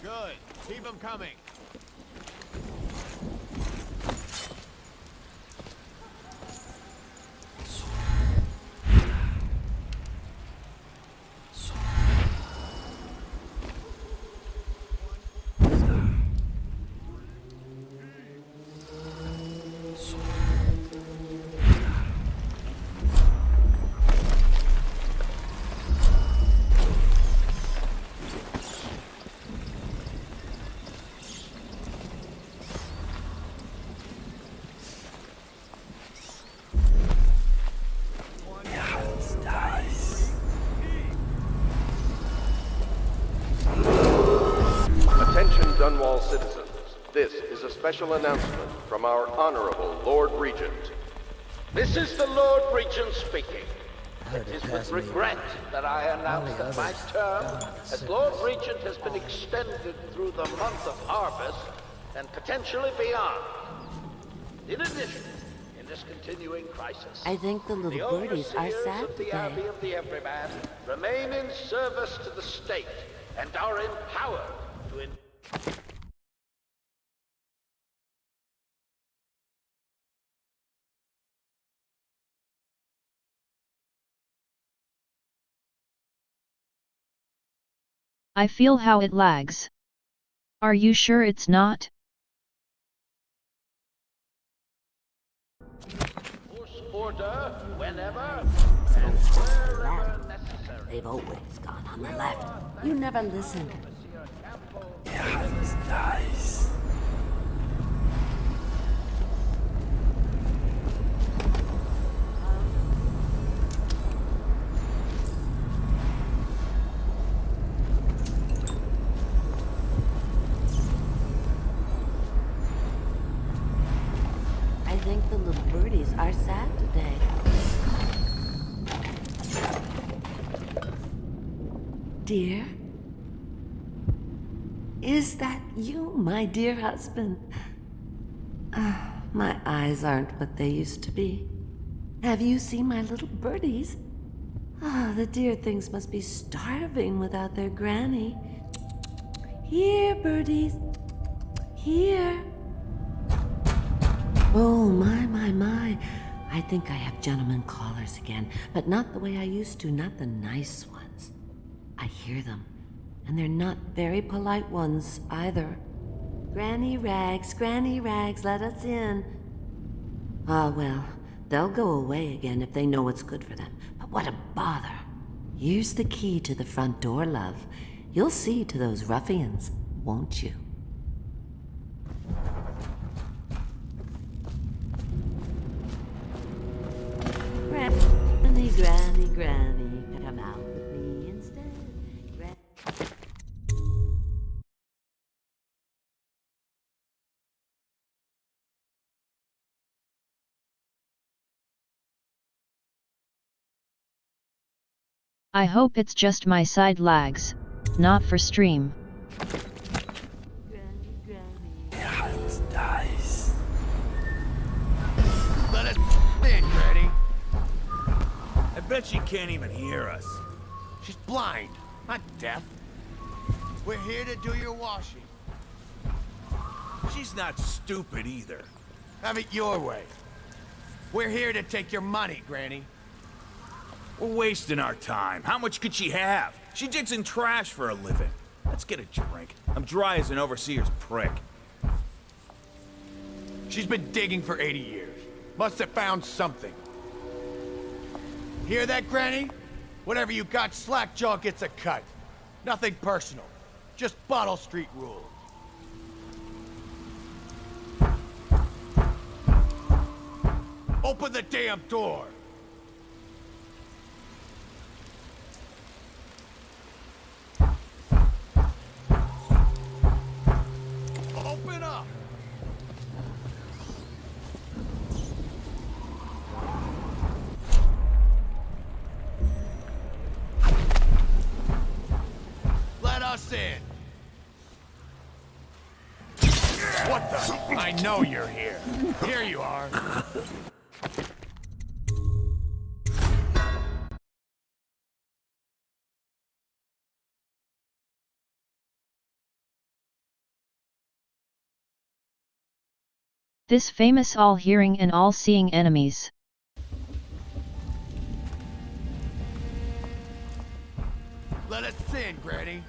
Good. Keep them coming. Attention Dunwall citizens. This is a special announcement from our Honorable Lord Regent. This is the Lord Regent speaking. It is with regret that I announce that my term as Lord Regent has been extended through the month of harvest and potentially beyond. In addition, in this continuing crisis, I think the little birdies are overseers sad of the today. Abbey of the Everyman remain in service to the state and are empowered to I feel how it lags. Are you sure it's not? enforce order whenever and wherever necessary. They've always gone on the left. You never listened. Nice. I think the little birdies are sad today. Dear? Is that you, my dear husband? My eyes aren't what they used to be. Have you seen my little birdies? The dear things must be starving without their granny. Here, birdies. Here. Oh, my. I think I have gentlemen callers again, but not the way I used to, not the nice ones. I hear them, and they're not very polite ones either. Granny Rags, let us in. Ah, well, they'll go away again if they know what's good for them. But what a bother. Here's the key to the front door, love. You'll see to those ruffians, won't you? Granny, come out with me instead. I hope it's just my side lags, not for stream. Nice. Let us in, Granny. I bet she can't even hear us. She's blind, not deaf. We're here to do your washing. She's not stupid either. Have it your way. We're here to take your money, Granny. We're wasting our time. How much could she have? She digs in trash for a living. Let's get a drink. I'm dry as an overseer's prick. She's been digging for 80 years. Must have found something. Hear that, Granny? Whatever you got, Slackjaw gets a cut. Nothing personal. Just Bottle Street rules. Open the damn door! Open up! Let us in! What the? I know you're here. Here you are. This famous all-hearing and all-seeing enemies. Let us in, Granny.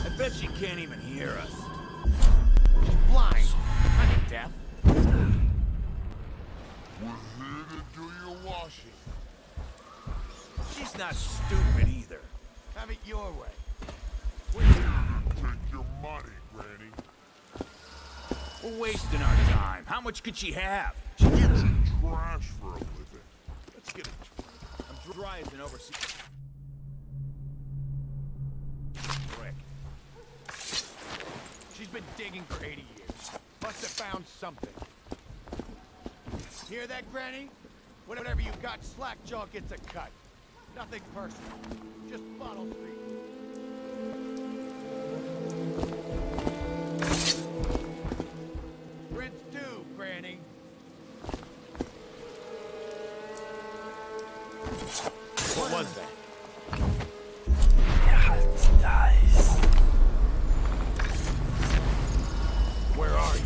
I bet she can't even hear us. She's blind, not deaf. We're here to do your washing. She's not stupid either. Have it your way. We're here to take your money, Granny. We're wasting our time. How much could she have? She gets in trash for a living. Let's get a drink. I'm dry as an overseer. Prick. She's been digging for 80 years. Must have found something. Hear that, Granny? Whatever you got, Slackjaw gets a cut. Nothing personal. Just Bottle Street. Rinse two, Granny. What was that? Where are you?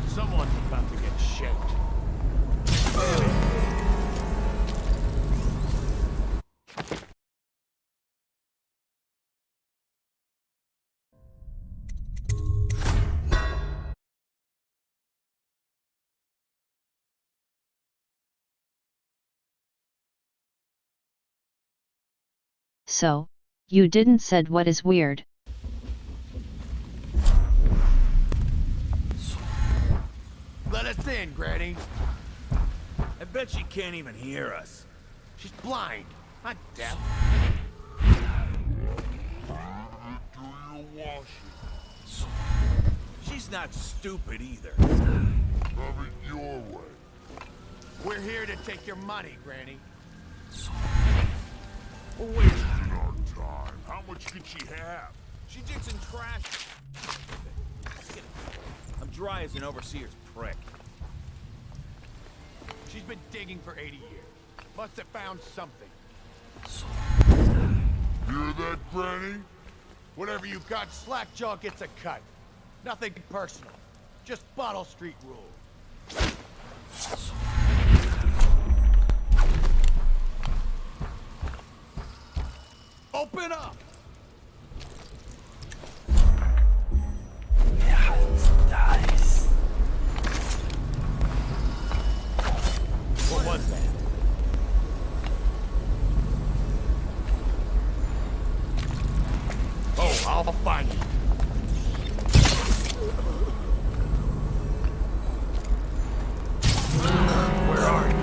Someone's about to get shaped. So, you didn't said what is weird. Let us in, Granny. I bet she can't even hear us. She's blind, not deaf. Do your washing. She's not stupid either. Have it your way. We're here to take your money, Granny. We're wasting our time. How much could she have? She digs in trash. I'm dry as an overseer's prick. She's been digging for 80 years. Must have found something. Hear that, Granny? Whatever you got, Slackjaw gets a cut. Nothing personal. Just Bottle Street rules. Open up! What was that? Oh, I'll find you. Where are you?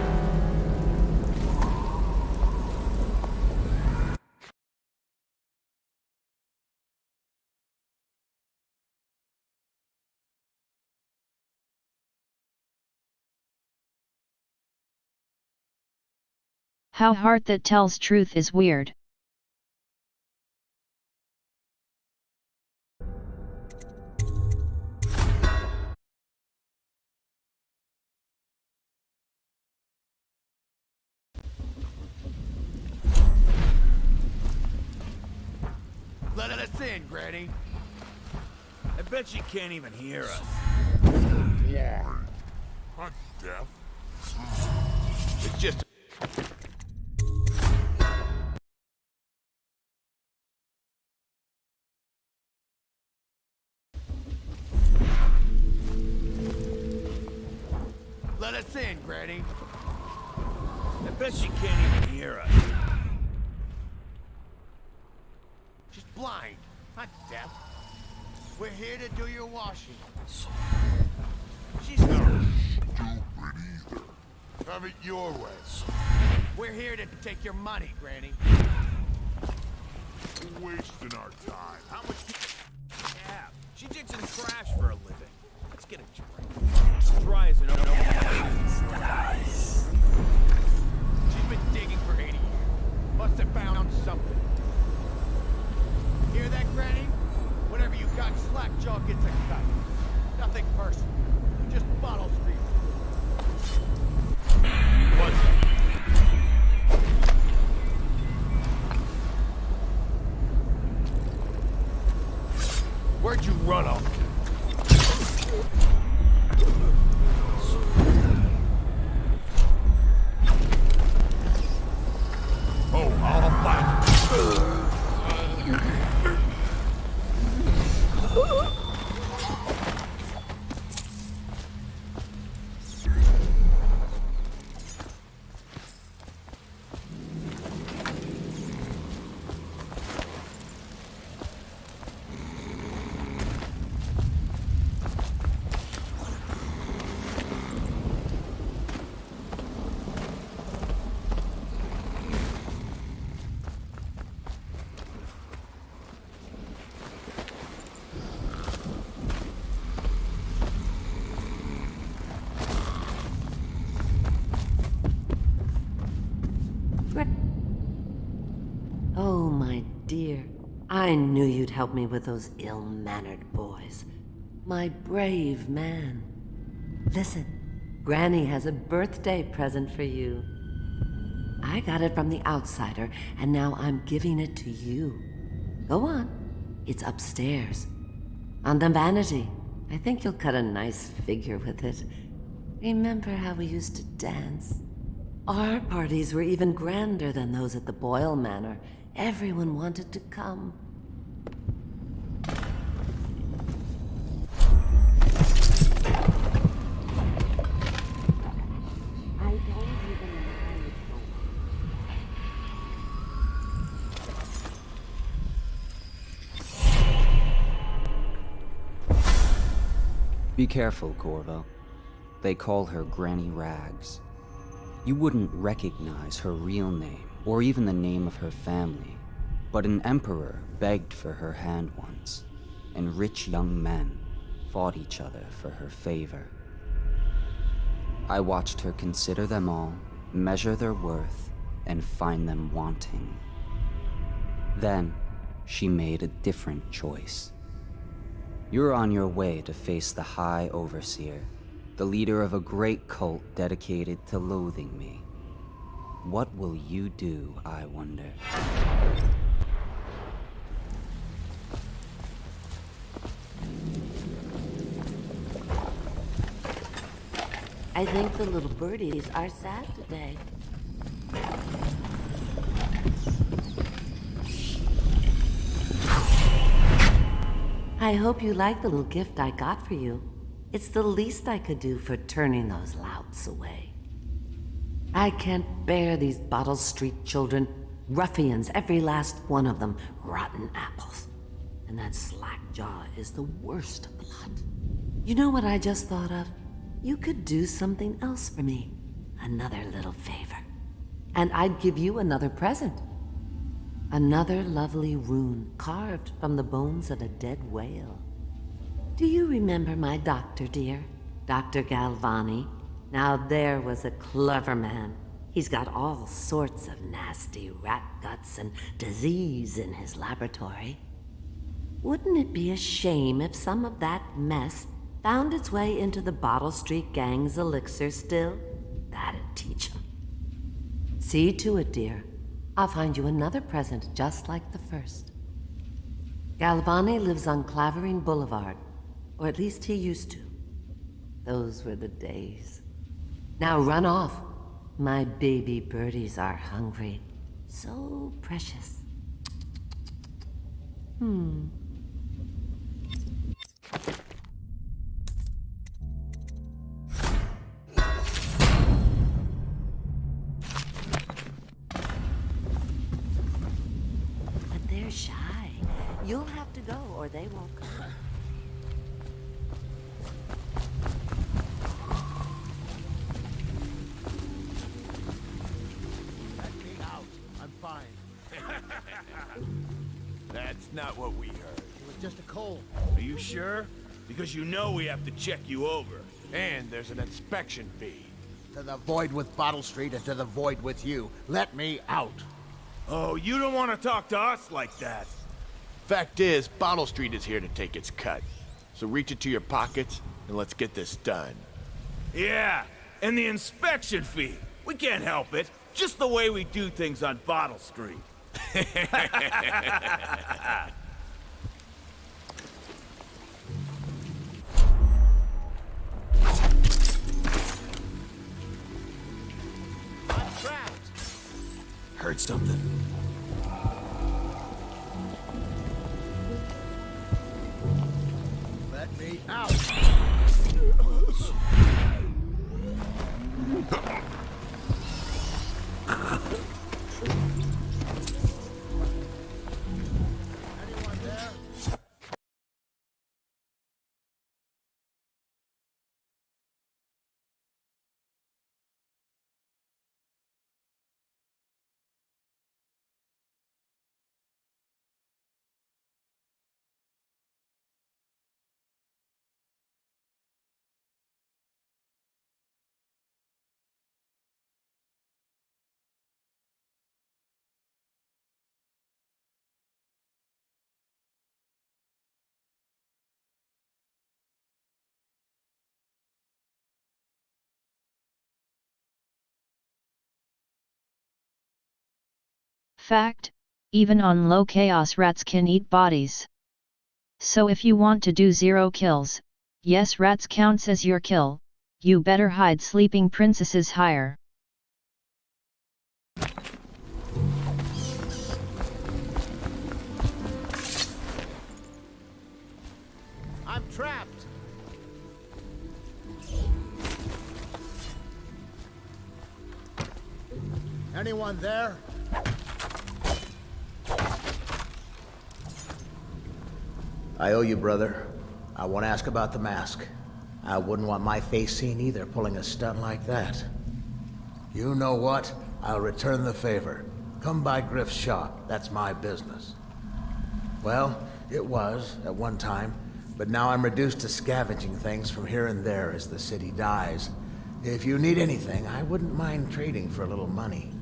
How heart that tells truth is weird. Let us in, Granny. I bet she can't even hear us. Blind. Not deaf. It's just... Let us in, Granny. I bet she can't even hear us. She's blind, not deaf. We're here to do your washing. She's not Stupid either. Have it your way. We're here to take your money, Granny. We're wasting our time. How much do you have? She digs in trash for a living. Let's get a drink. Dry as an oak. She's been digging for 80 years. Must have found something. Hear that, Granny? Whatever you got, Slackjaw gets a cut. Nothing personal. Just bottle street. What's that? Where'd you run off to? Oh, I'll find you. Oh, my dear. I knew you'd help me with those ill-mannered boys. My brave man. Listen, Granny has a birthday present for you. I got it from the outsider, and now I'm giving it to you. Go on. It's upstairs. On the vanity. I think you'll cut a nice figure with it. Remember how we used to dance? Our parties were even grander than those at the Boyle Manor. Everyone wanted to come. I don't even mind. Be careful, Corvo. They call her Granny Rags. You wouldn't recognize her real name, or even the name of her family, but an emperor begged for her hand once, and rich young men fought each other for her favor. I watched her consider them all, measure their worth, and find them wanting. Then, she made a different choice. You're on your way to face the High Overseer, the leader of a great cult dedicated to loathing me. What will you do, I wonder? I think the little birdies are sad today. I hope you like the little gift I got for you. It's the least I could do for turning those louts away. I can't bear these Bottle Street children. Ruffians, every last one of them. Rotten apples. And that Slackjaw is the worst lot. You know what I just thought of? You could do something else for me. Another little favor. And I'd give you another present. Another lovely rune carved from the bones of a dead whale. Do you remember my doctor, dear? Dr. Galvani? Now there was a clever man. He's got all sorts of nasty rat guts and disease in his laboratory. Wouldn't it be a shame if some of that mess found its way into the Bottle Street Gang's elixir still? That'd teach 'em. See to it, dear. I'll find you another present just like the first. Galvani lives on Clavering Boulevard, or at least he used to. Those were the days. Now run off. My baby birdies are hungry. So precious. But they're shy. You'll have to go or they won't come. Let me out. I'm fine. That's not what we heard. It was just a cold. Are you sure? Because you know we have to check you over. And there's an inspection fee. To the void with Bottle Street and to the void with you. Let me out. Oh, you don't want to talk to us like that. Fact is, Bottle Street is here to take its cut. So reach into your pockets and let's get this done. Yeah, and the inspection fee. We can't help it. Just the way we do things on Bottle Street. I'm trapped. Heard something. Let me out. Anyone there? Fact, even on low chaos rats can eat bodies. So if you want to do 0 kills, yes, rats counts as your kill, you better hide sleeping princesses higher. I'm trapped. Anyone there? I owe you, brother. I want to ask about the mask. I wouldn't want my face seen either, pulling a stunt like that. You know what? I'll return the favor. Come by Griff's shop. That's my business. Well, it was, at one time, but now I'm reduced to scavenging things from here and there as the city dies. If you need anything, I wouldn't mind trading for a little money.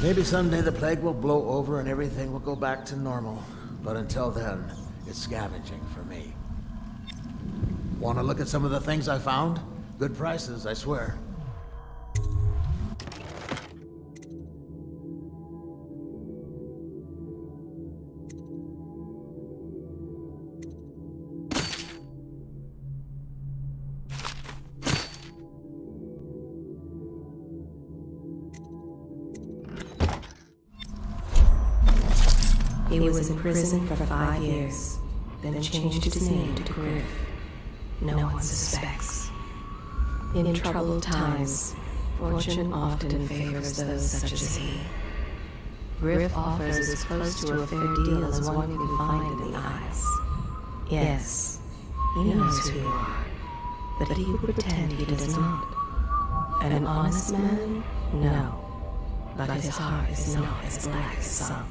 Maybe someday the plague will blow over and everything will go back to normal. But until then, it's scavenging for me. Want to look at some of the things I found? Good prices, I swear. He was in prison for 5 years, then changed his name to Griff. No one suspects. In troubled times, fortune often favors those such as he. Griff offers as close to a fair deal as one can find in the eyes. Yes, he knows who you are, but he would pretend he does not. An honest man? No. But his heart is not as black as some.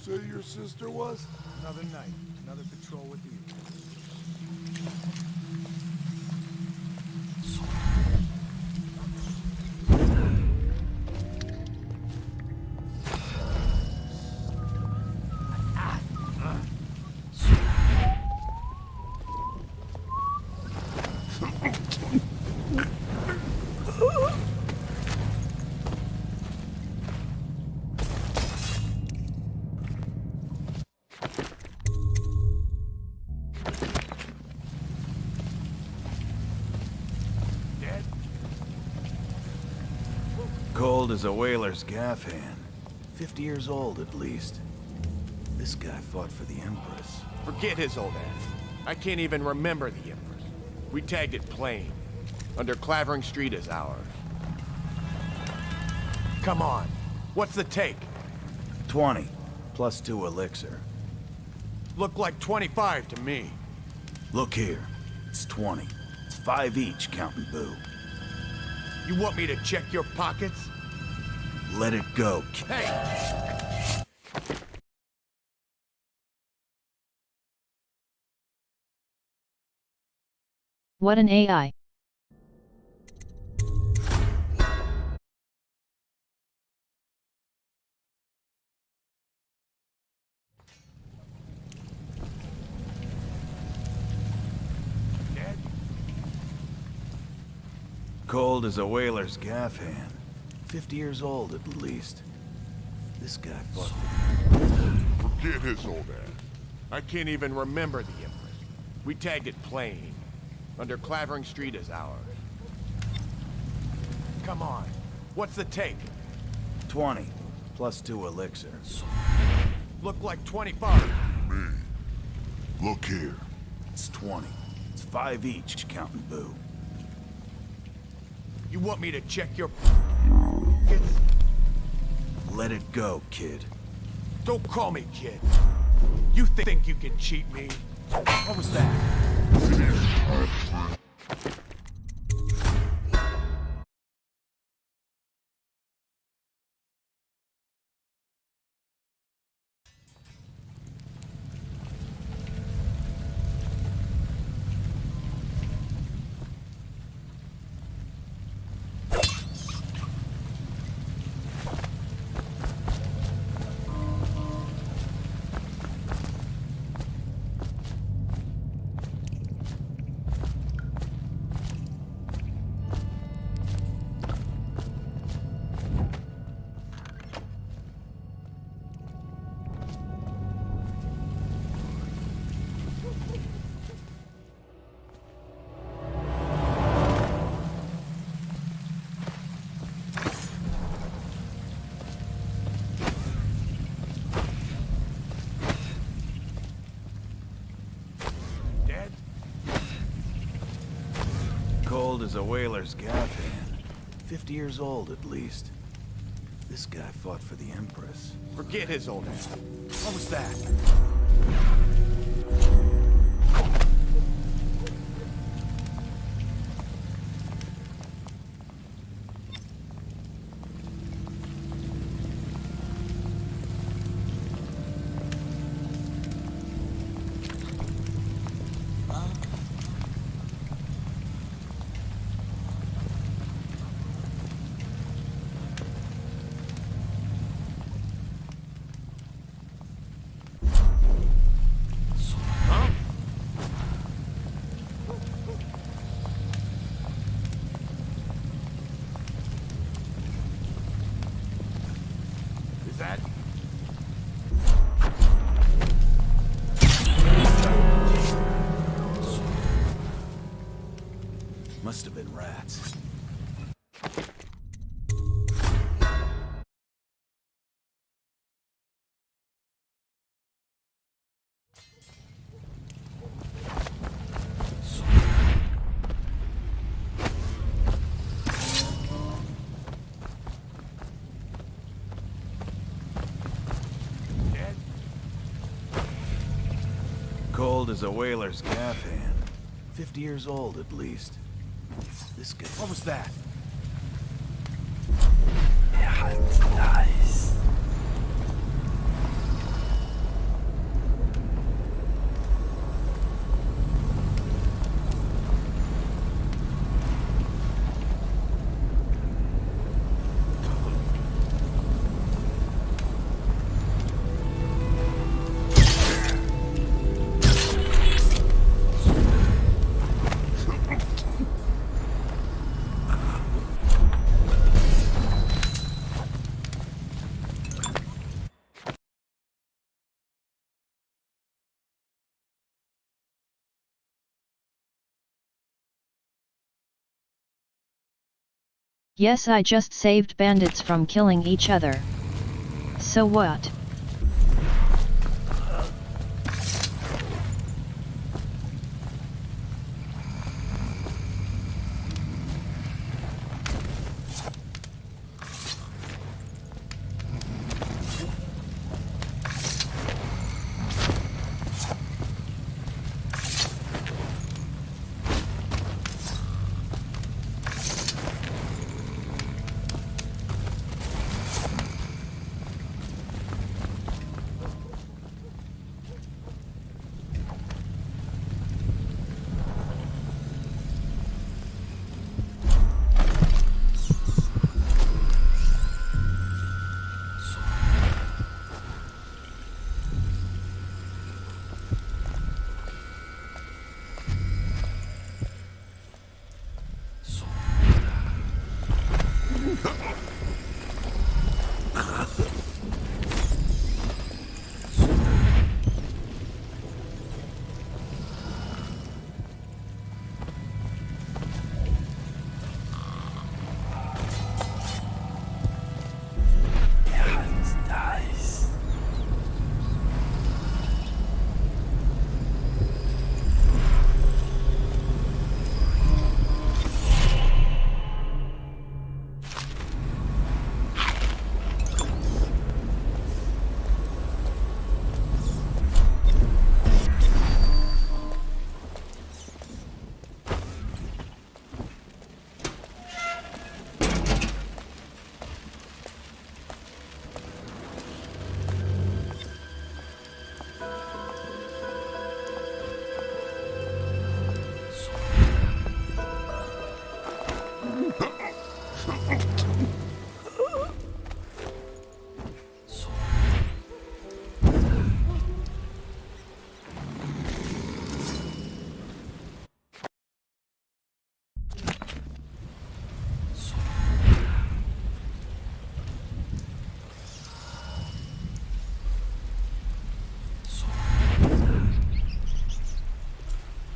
say your sister was? Another night, another patrol with you. Cold as a whaler's gaff hand. 50 years old, at least. This guy fought for the Empress. Forget his old ass. I can't even remember the Empress. We tagged it plain. Under Clavering Street is ours. Come on. What's the take? 20, plus 2 elixir. Look like 25 to me. Look here. It's 20. It's 5 each, counting Boo. You want me to check your pockets? Let it go. Hey! What an AI. Cold as a whaler's gaff hand. 50 years old, at least. This guy fought for... Forget his old ass. I can't even remember the Empress. We tagged it plain. Under Clavering Street is ours. Come on. What's the take? 20, plus 2 elixir. Look like 25. Me. Look here. It's 20. It's 5 each, counting Boo. You want me to check your... Let it go, kid. Don't call me kid. You think you can cheat me? What was that? Cold as a whaler's gaff hand. 50 years old, at least. This guy fought for the Empress. Forget his old ass. What was that? Must have been rats. Cold as a whaler's gaff hand. 50 years old, at least. This guy... What was that? Nice. Yes, I just saved bandits from killing each other. So what?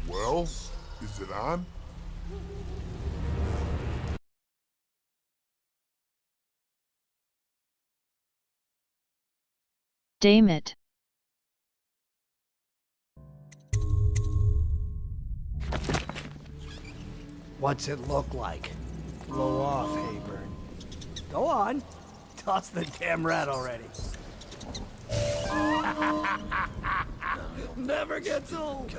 Well, is it on? Damn it. What's it look like? Blow off, Hayburn. Go on. Toss the damn rat already. Never gets old.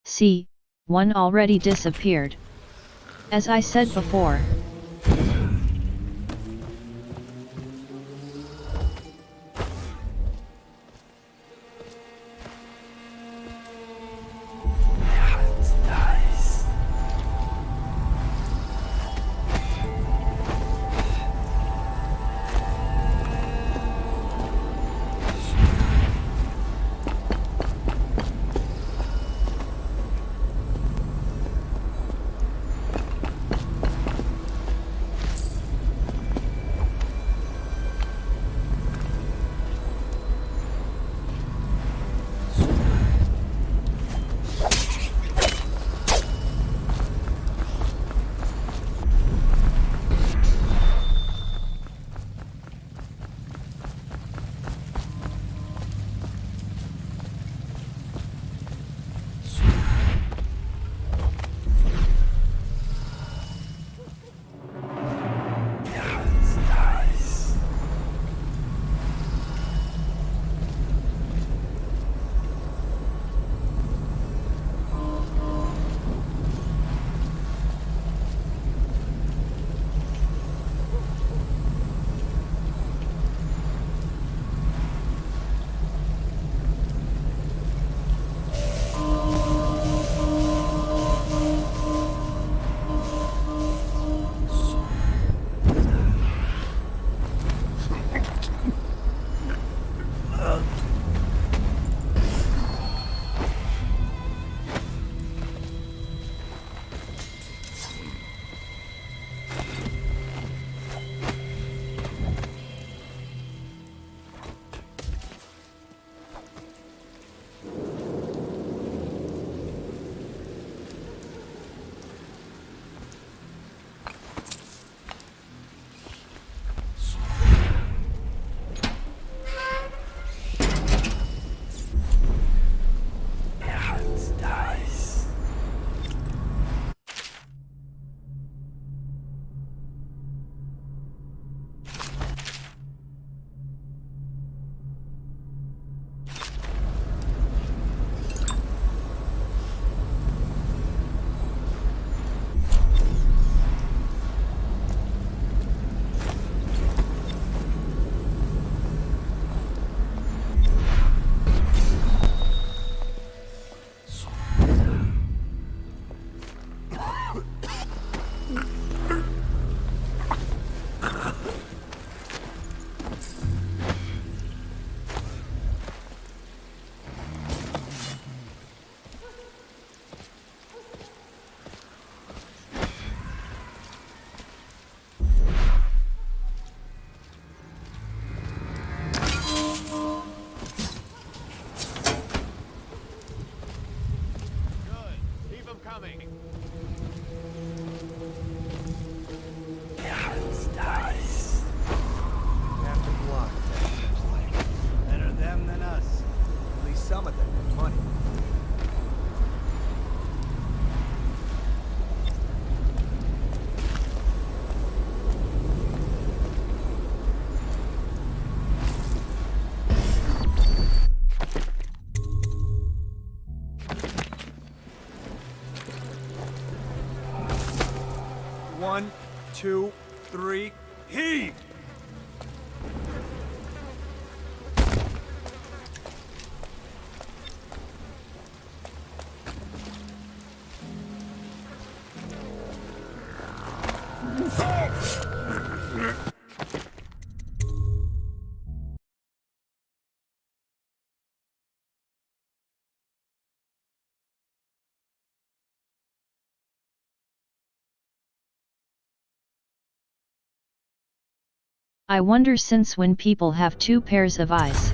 See, one already disappeared. As I said before. 1, 2, 3, heave! I wonder since when people have two pairs of eyes.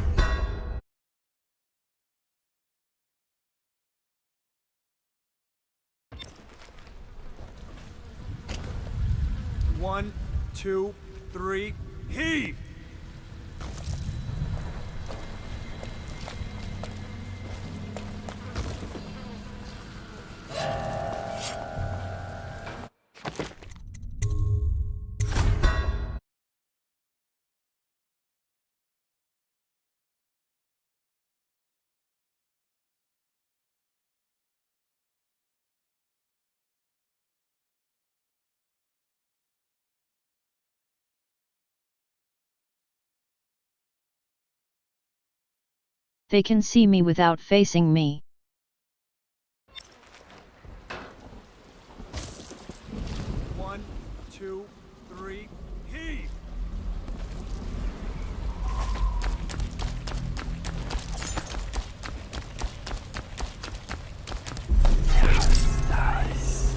One, two, three, heave! They can see me without facing me. One, two, three, heave! Nice.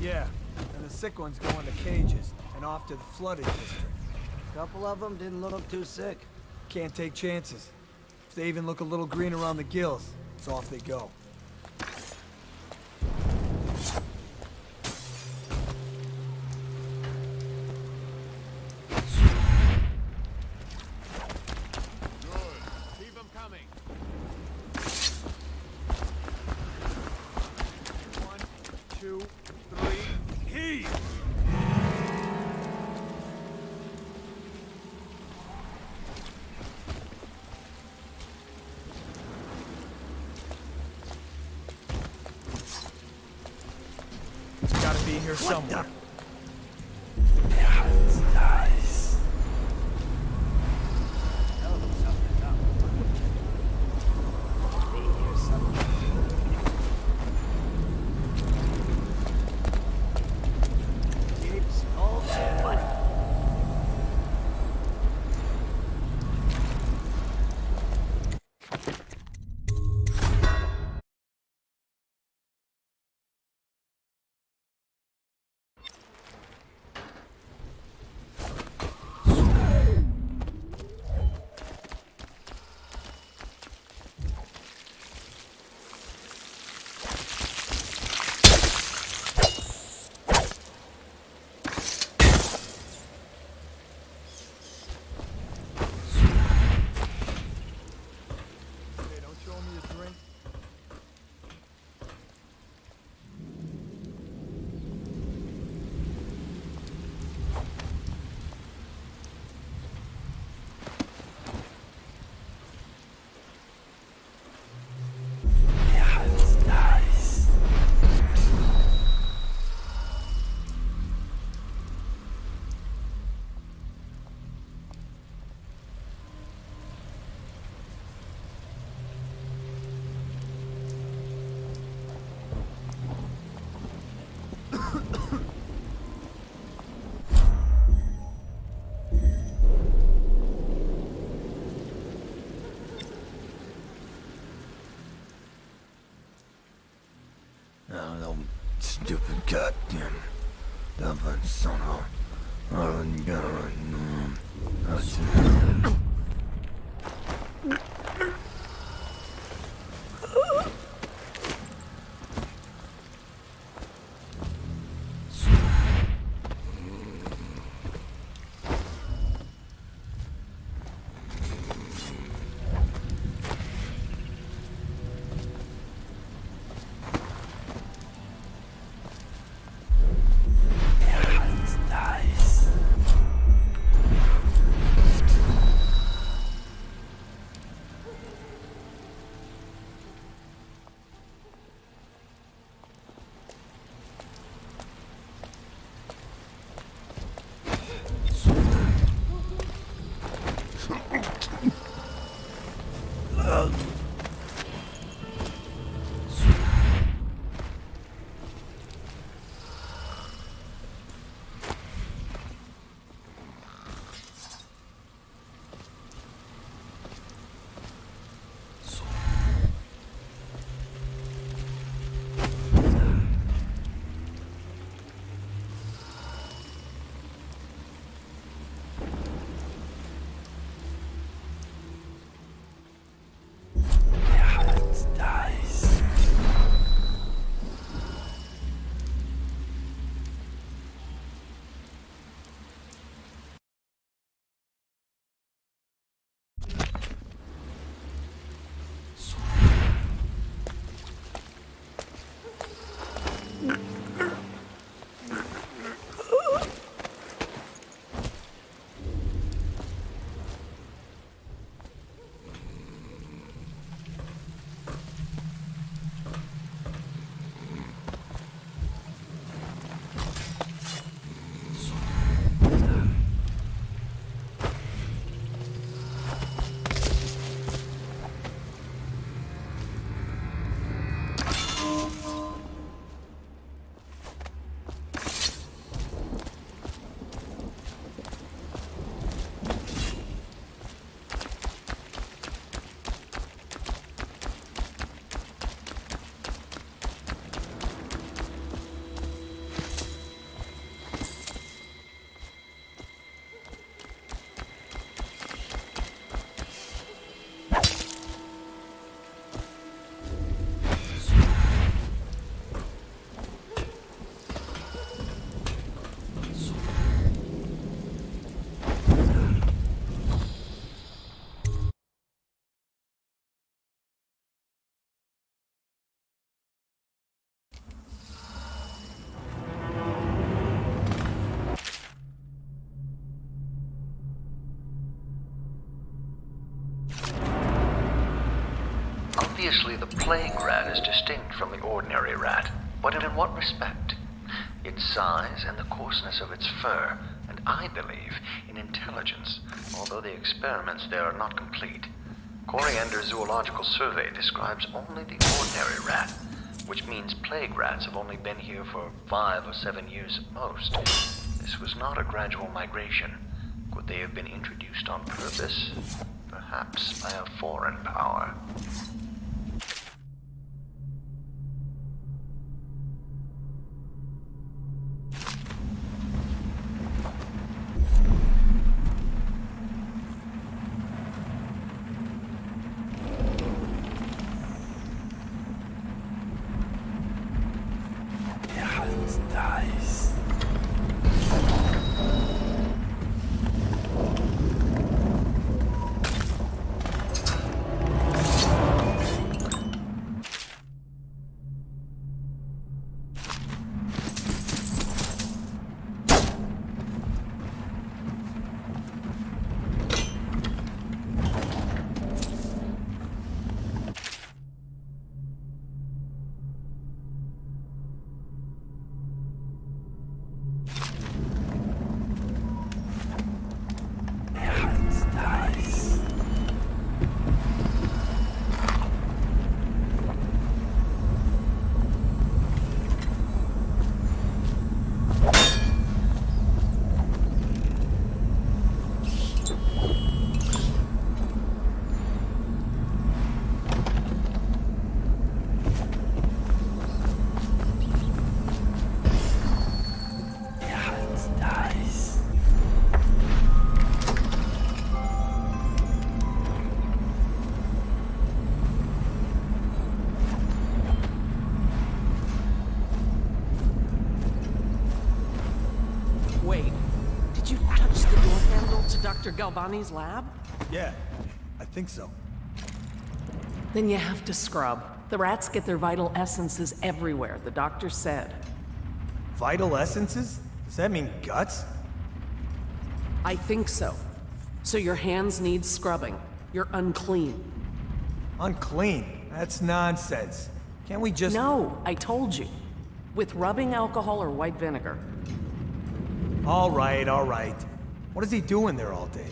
Yeah, and the sick ones go into cages and off to the flooded district. A couple of them didn't look too sick. Can't take chances. If they even look a little green around the gills, it's off they go. Keep them coming. One, two, three, heave! Gotta be here somewhere. Nice. Keeps all their money. Hey, don't show me a drink. Nice. Oh, stupid goddamn dumb son of plague rat is distinct from the ordinary rat, but in what respect? Its size and the coarseness of its fur, and I believe in intelligence, although the experiments there are not complete. Coriander's zoological survey describes only the ordinary rat, which means plague rats have only been here for 5 or 7 years at most. This was not a gradual migration. Could they have been introduced on purpose? Perhaps by a foreign power. Dr. Galvani's lab? Yeah, I think so. Then you have to scrub. The rats get their vital essences everywhere, the doctor said. Vital essences? Does that mean guts? I think so. So your hands need scrubbing. You're unclean. Unclean? That's nonsense. Can't we just... No, I told you. With rubbing alcohol or white vinegar. All right, all right. What is he doing there all day?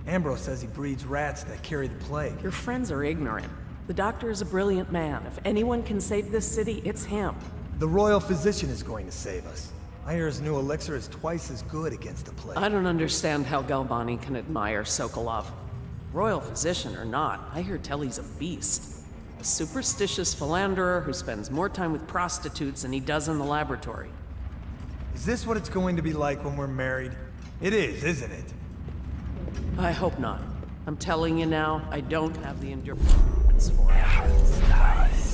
Ambrose says he breeds rats that carry the plague. Your friends are ignorant. The doctor is a brilliant man. If anyone can save this city, it's him. The royal physician is going to save us. I hear his new elixir is twice as good against the plague. I don't understand how Galvani can admire Sokolov. Royal physician or not, I hear tell he's a beast. A superstitious philanderer who spends more time with prostitutes than he does in the laboratory. Is this what it's going to be like when we're married? It is, isn't it? I hope not. I'm telling you now, I don't have the endurance for it. Nice.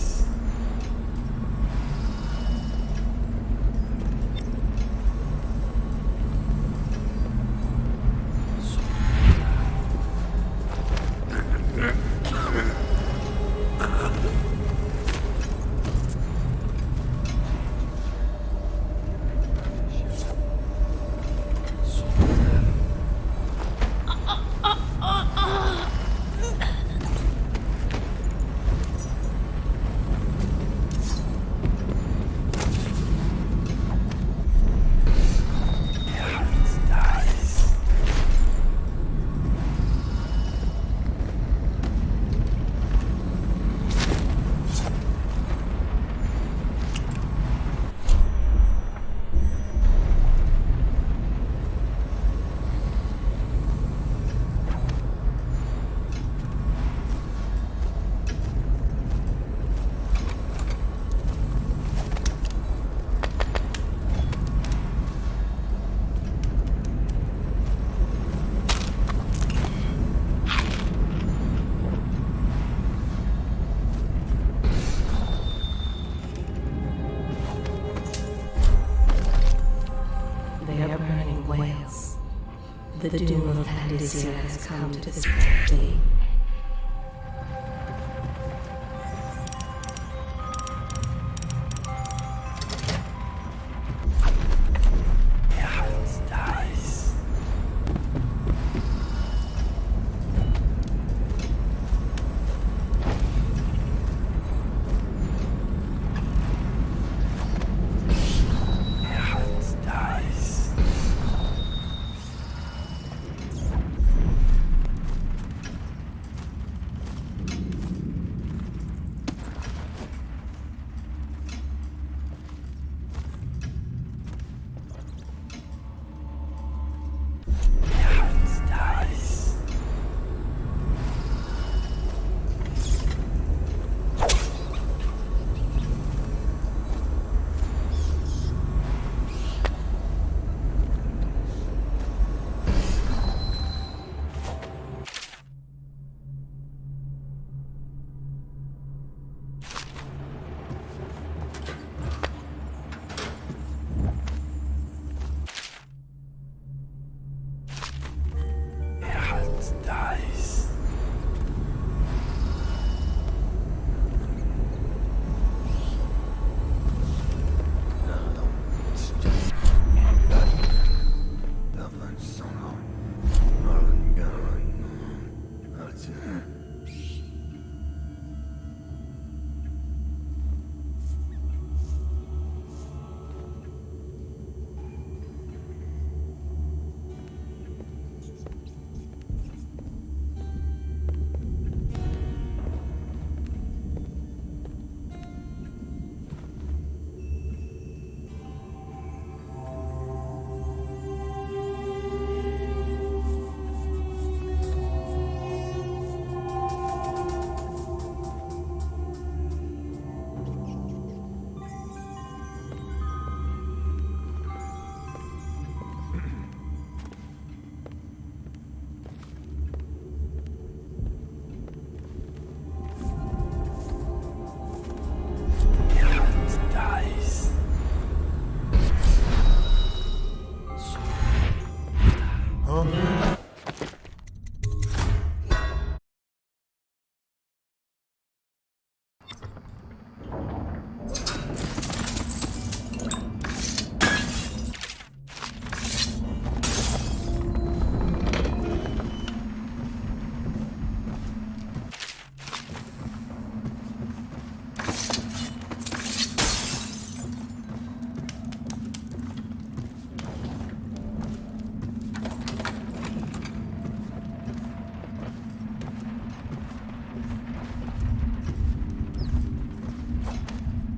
The doom of Pandacia has come to this city.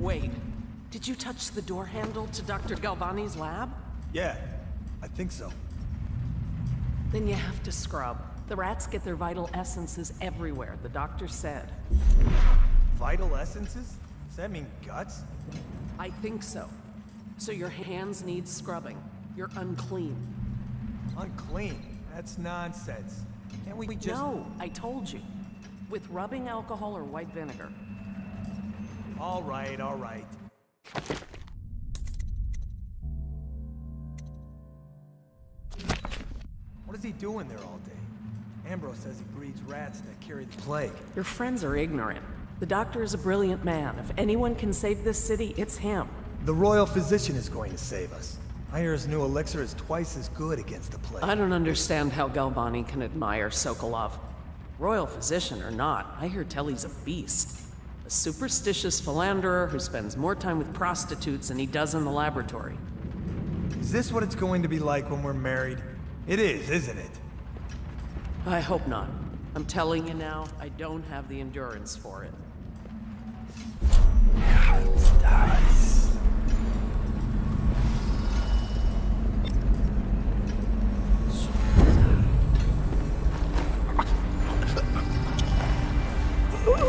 Wait, did you touch the door handle to Dr. Galvani's lab? Yeah, I think so. Then you have to scrub. The rats get their vital essences everywhere, the doctor said. Vital essences? Does that mean guts? I think so. So your hands need scrubbing. You're unclean. Unclean? That's nonsense. Can't we just... No, I told you. With rubbing alcohol or white vinegar. All right, all right. What is he doing there all day? Ambrose says he breeds rats that carry the plague. Your friends are ignorant. The doctor is a brilliant man. If anyone can save this city, it's him. The royal physician is going to save us. I hear his new elixir is twice as good against the plague. I don't understand how Galvani can admire Sokolov. Royal physician or not, I hear tell he's a beast. A superstitious philanderer who spends more time with prostitutes than he does in the laboratory. Is this what it's going to be like when we're married? It is, isn't it? I hope not. I'm telling you now, I don't have the endurance for it.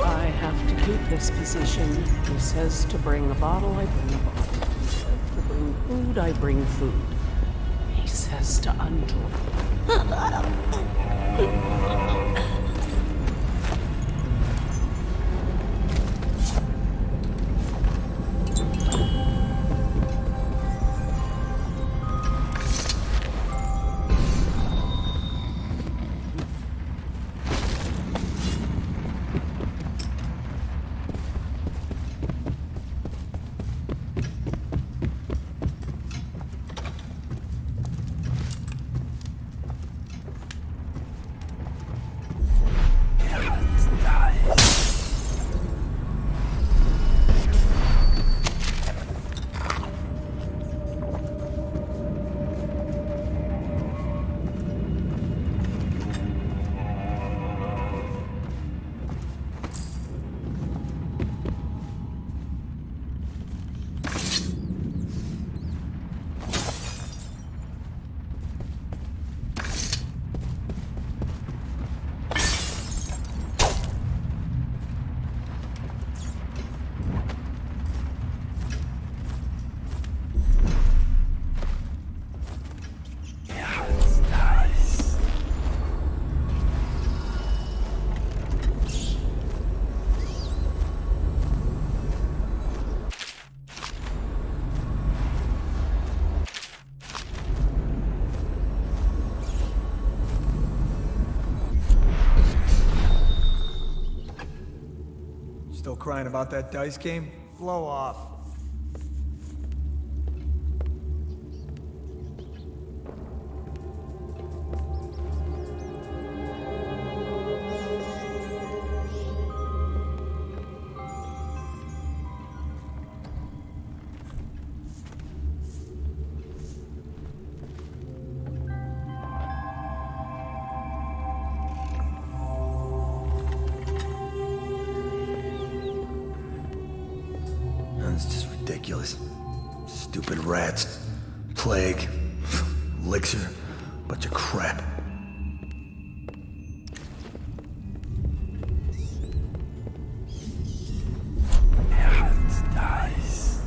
I have to keep this position. He says to bring a bottle, I bring a bottle. He said to bring food, I bring food. He says to undrink. Still crying about that dice game? Blow off. It's just ridiculous. Stupid rats. Plague. Elixir. Bunch of crap. Dice.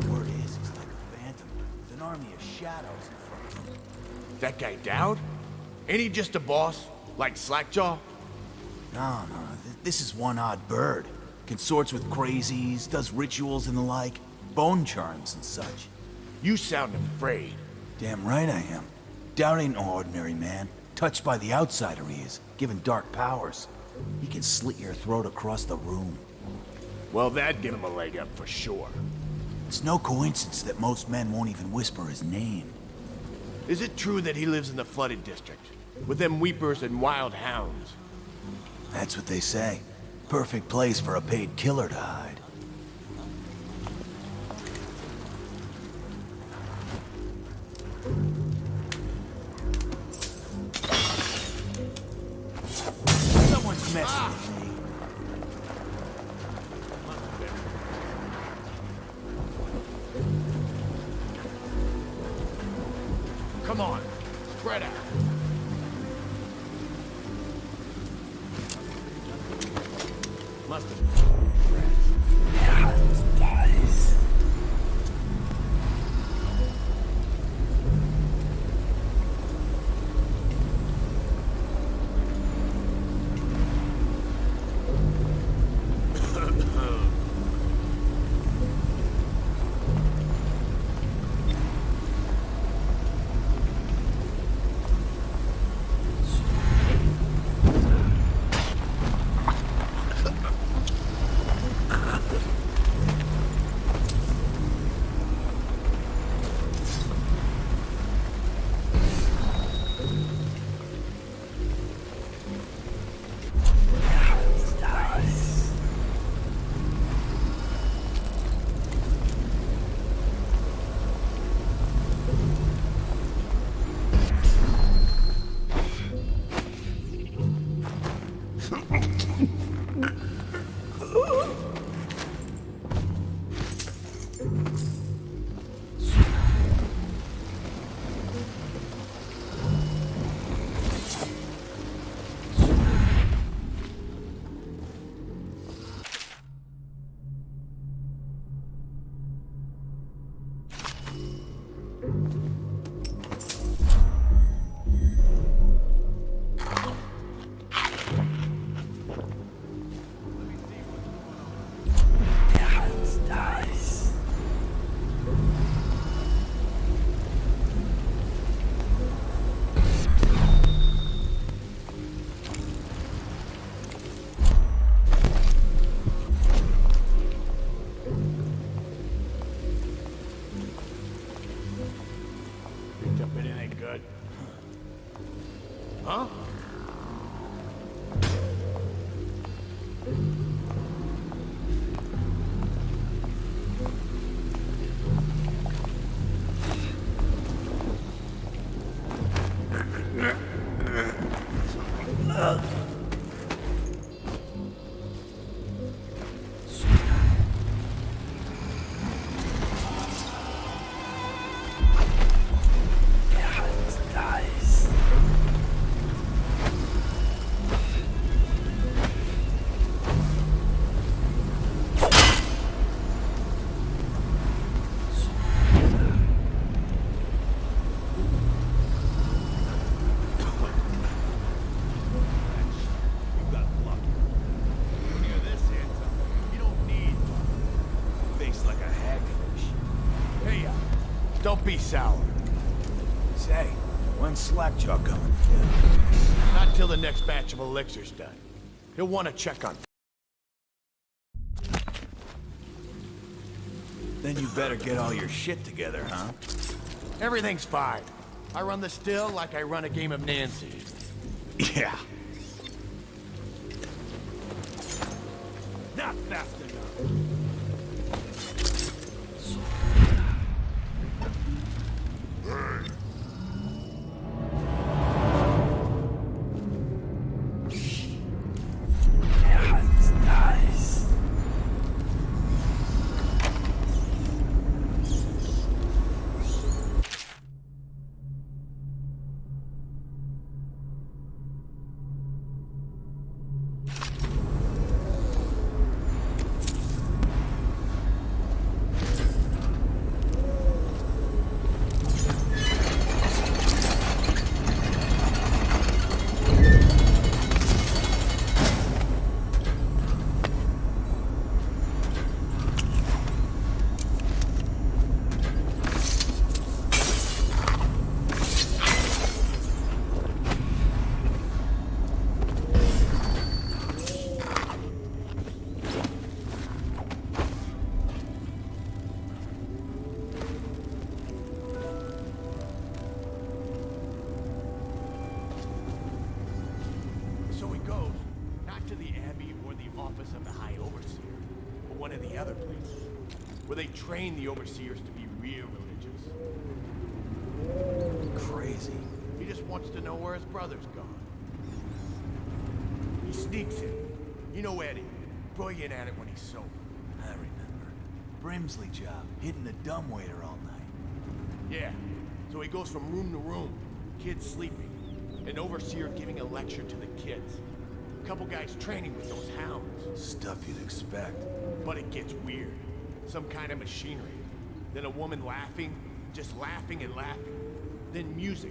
Word is, he's like a phantom, with an army of shadows in front of him. That guy Dowd? Ain't he just a boss? Like Slackjaw? No, this is one odd bird. Consorts with crazies, does rituals and the like, bone charms and such. You sound afraid. Damn right I am. Dowd ain't no ordinary man. Touched by the outsider he is, given dark powers. He can slit your throat across the room. Well, that'd give him a leg up for sure. It's no coincidence that most men won't even whisper his name. Is it true that he lives in the flooded district? With them weepers and wild hounds? That's what they say. Perfect place for a paid killer to hide. Someone's messing with me. Come on, spread out. Must have Huh? Don't be sour. Say, when's Slackjaw coming? Not till the next batch of elixirs done. He'll want to check on. Then you better get all your shit together, huh? Everything's fine. I run the still like I run a game of Nancy. Yeah. Not fast enough. So he goes, not to the Abbey or the office of the High Overseer, but one of the other places, where they train the Overseers to be real religious. Crazy. He just wants to know where his brother's gone. He sneaks in. You know Eddie, brilliant at it when he's sober. I remember. Brimsley job, hitting a dumbwaiter all night. Yeah, so he goes from room to room, kids sleeping, an overseer giving a lecture to the kids. A couple guys training with those hounds. Stuff you'd expect. But it gets weird. Some kind of machinery. Then a woman laughing, just laughing and laughing. Then music,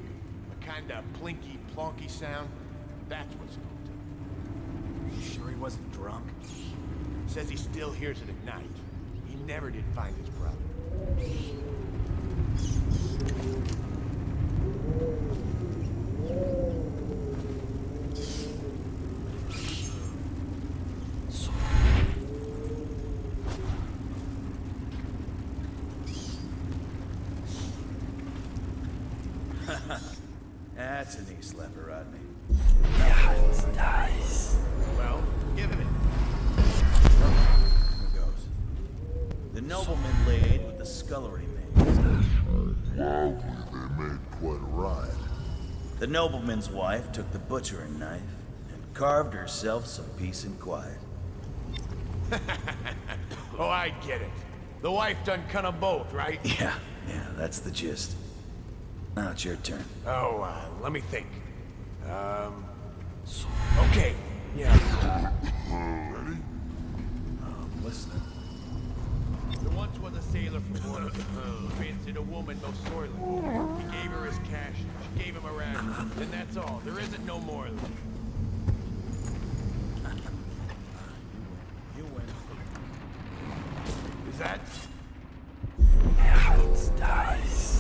a kind of plinky, plonky sound. That's what spooked him. You sure he wasn't drunk? Says he still hears it at night. He never did find his brother. That's an knee slapper, Rodney. Nice. Well, give him it. Here goes. The nobleman laid with the scullery maid. Wildly, they made quite a ride. The nobleman's wife took the butchering knife and carved herself some peace and quiet. Oh, I get it. The wife done kind of both, right? Yeah, that's the gist. Now it's your turn. Oh, let me think. Okay, yeah. Ready? I'm listening. There once was a sailor from one who fancied a woman most sorely. He gave her his cash, she gave him a ration, and that's all. There isn't no more of it. You win. Is that? Nice.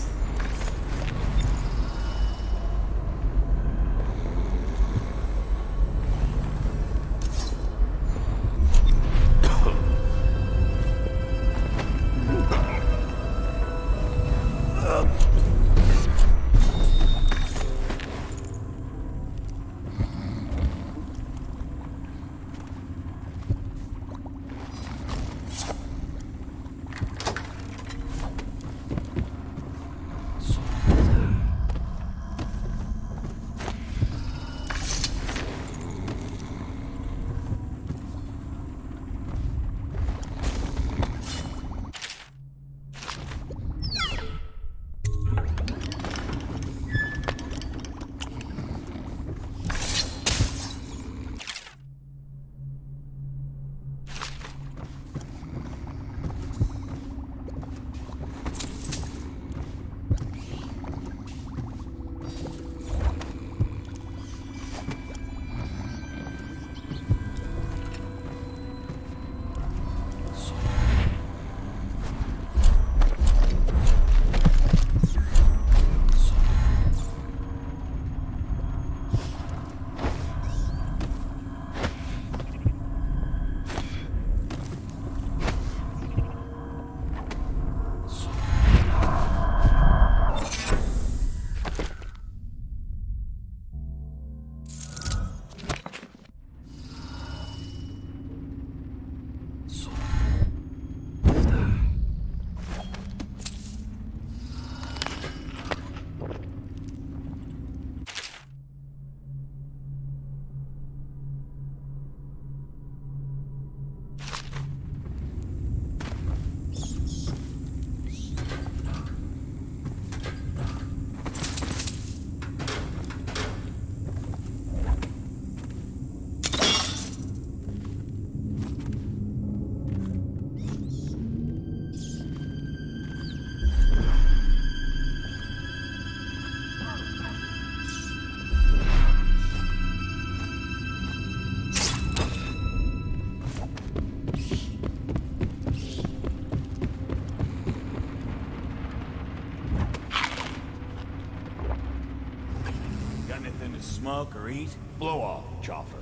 Something to smoke or eat? Blow off, Chopper.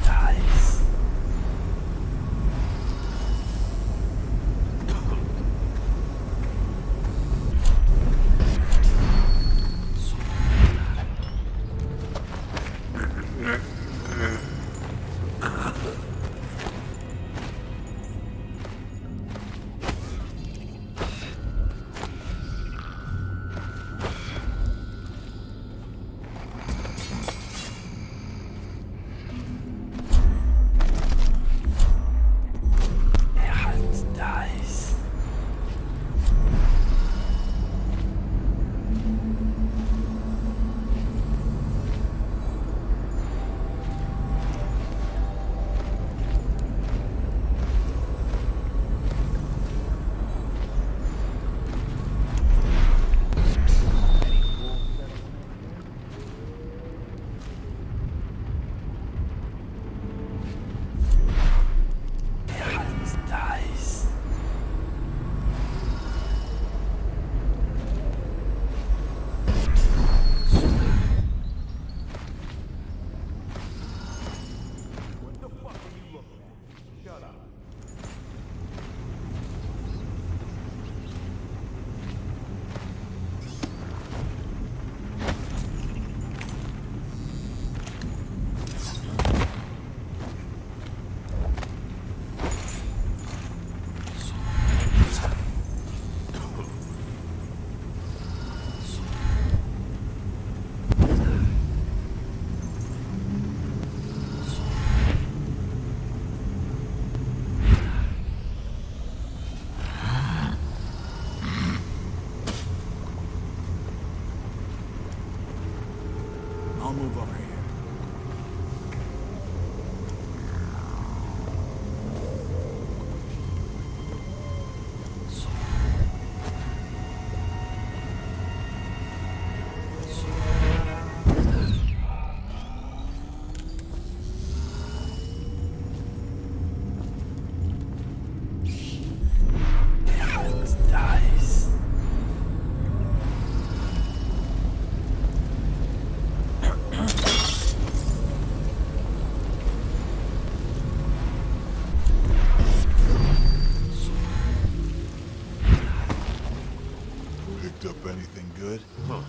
Nice. I'll move over here. Picked up anything good? Huh.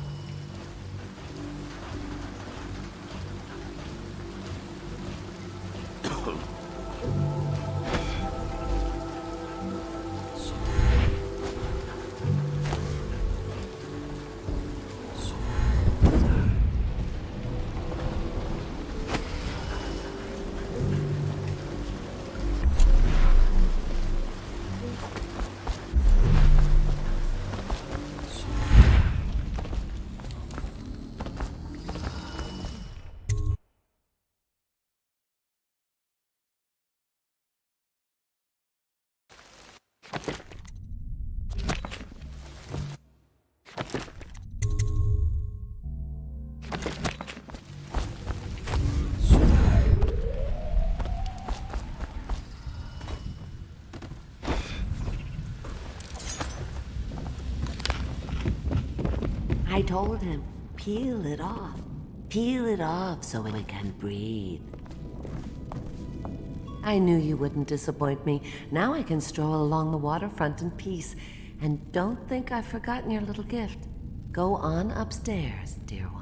I told him, peel it off. Peel it off so we can breathe. I knew you wouldn't disappoint me. Now I can stroll along the waterfront in peace. And don't think I've forgotten your little gift. Go on upstairs, dear one.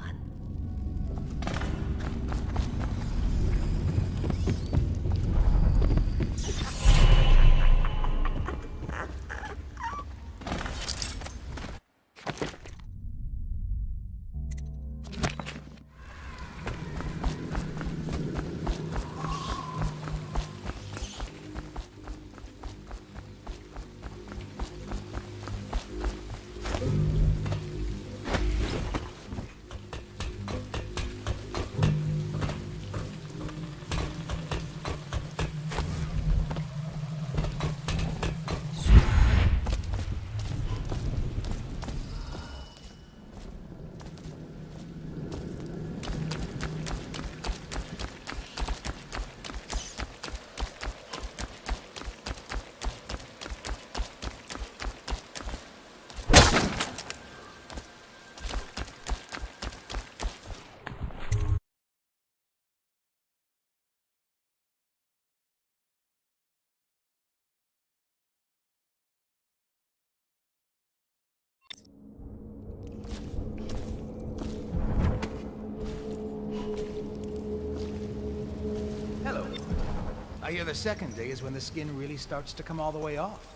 hear the second day is when the skin really starts to come all the way off.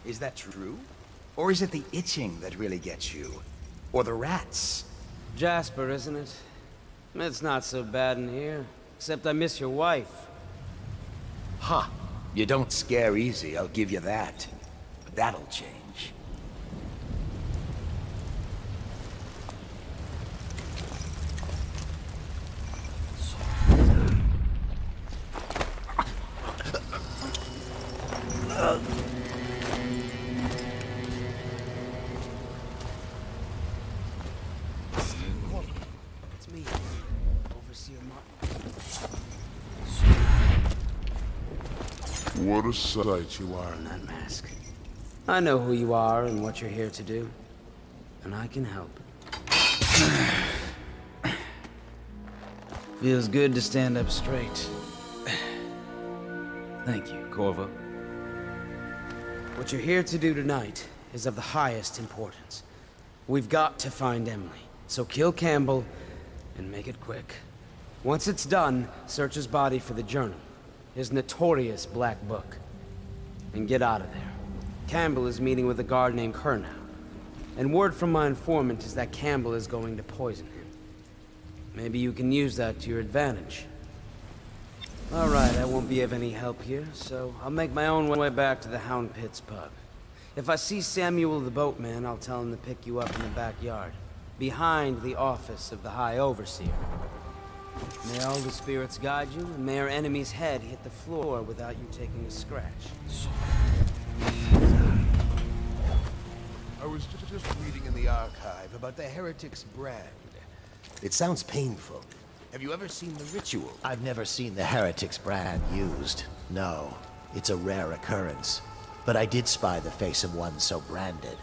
Is that true? Or is it the itching that really gets you? Or the rats? Jasper, isn't it? It's not so bad in here. Except I miss your wife. Ha! You don't scare easy, I'll give you that. But that'll change. It's me, Overseer Martin. What a sight you are. In that mask. I know who you are and what you're here to do. And I can help. Feels good to stand up straight. Thank you, Corvo. What you're here to do tonight is of the highest importance. We've got to find Emily, so kill Campbell and make it quick. Once it's done, search his body for the journal, his notorious black book, and get out of there. Campbell is meeting with a guard named Kernow, and word from my informant is that Campbell is going to poison him. Maybe you can use that to your advantage. All right, I won't be of any help here, so I'll make my own way back to the Hound Pits pub. If I see Samuel the boatman, I'll tell him to pick you up in the backyard, behind the office of the High Overseer. May all the spirits guide you, and may our enemy's head hit the floor without you taking a scratch. I was just reading in the archive about the heretic's brand. It sounds painful. Have you ever seen the ritual? I've never seen the heretic's brand used. No, it's a rare occurrence. But I did spy the face of one so branded.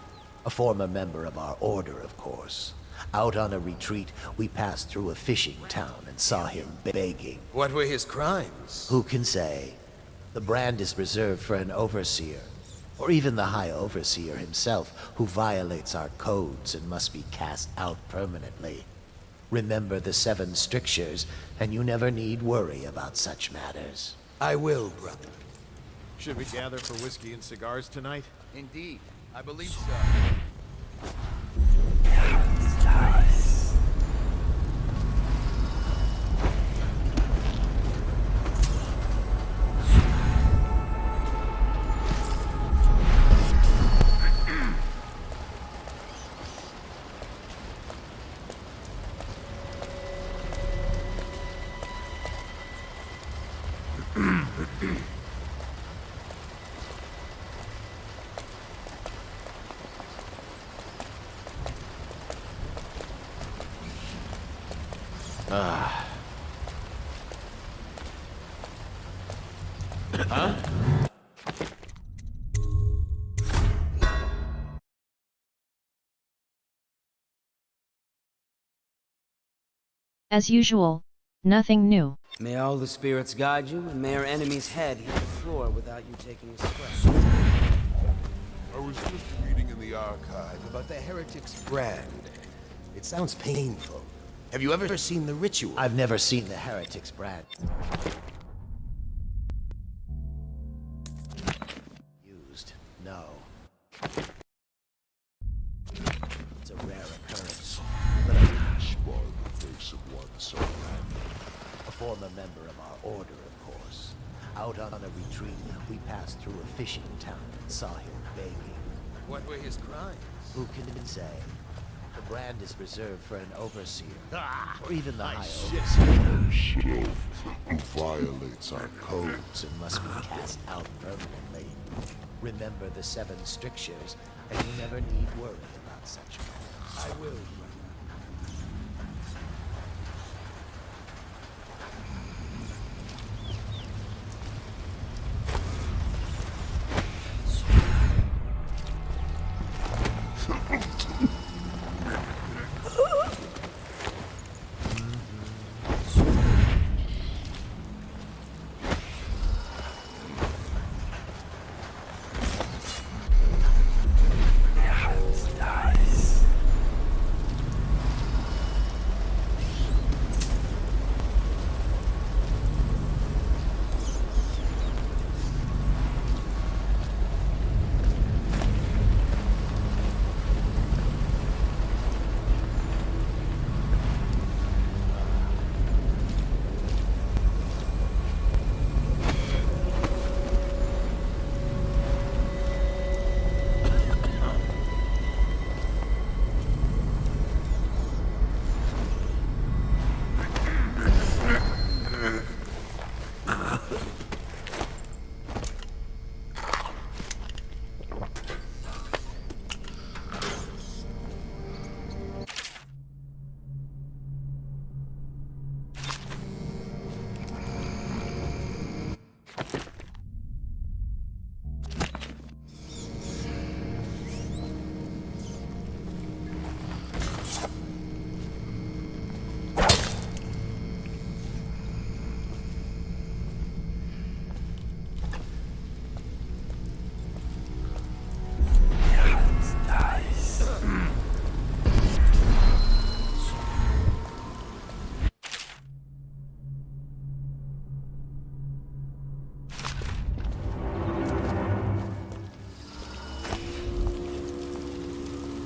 A former member of our order, of course. Out on a retreat, we passed through a fishing town and saw him begging. What were his crimes? Who can say? The brand is reserved for an overseer, or even the High Overseer himself, who violates our codes and must be cast out permanently. Remember the 7 strictures, and you never need worry about such matters. I will, brother. Should we gather for whiskey and cigars tonight? Indeed. I believe so. Huh? As usual, nothing new. May all the spirits guide you, and may our enemy's head hit the floor without you taking a scratch. I was just reading in the archive about the heretic's brand. It sounds painful. Have you ever seen the ritual? I've never seen the heretic's brand used. No. It's a rare occurrence. But I spoil the face of one so random. a former member of our order, of course. Out on a retreat, we passed through a fishing town and saw him begging. What were his crimes? Who can say? The brand is reserved for an overseer, or even the High Overseer. Who violates our Codes and must be cast out permanently. Remember the 7 strictures, and you never need worry about such matters. I will.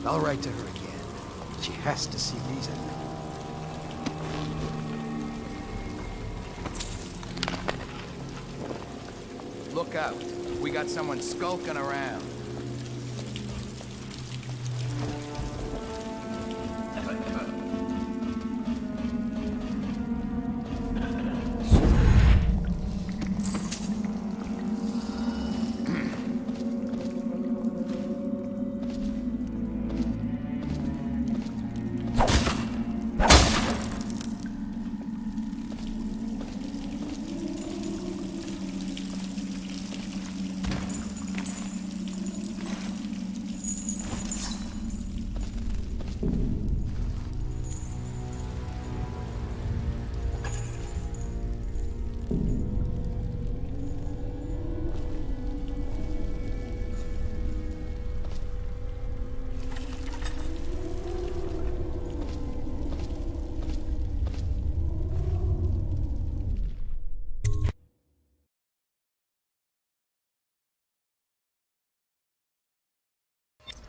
I'll write to her again. She has to see reason. Look out. We got someone skulking around.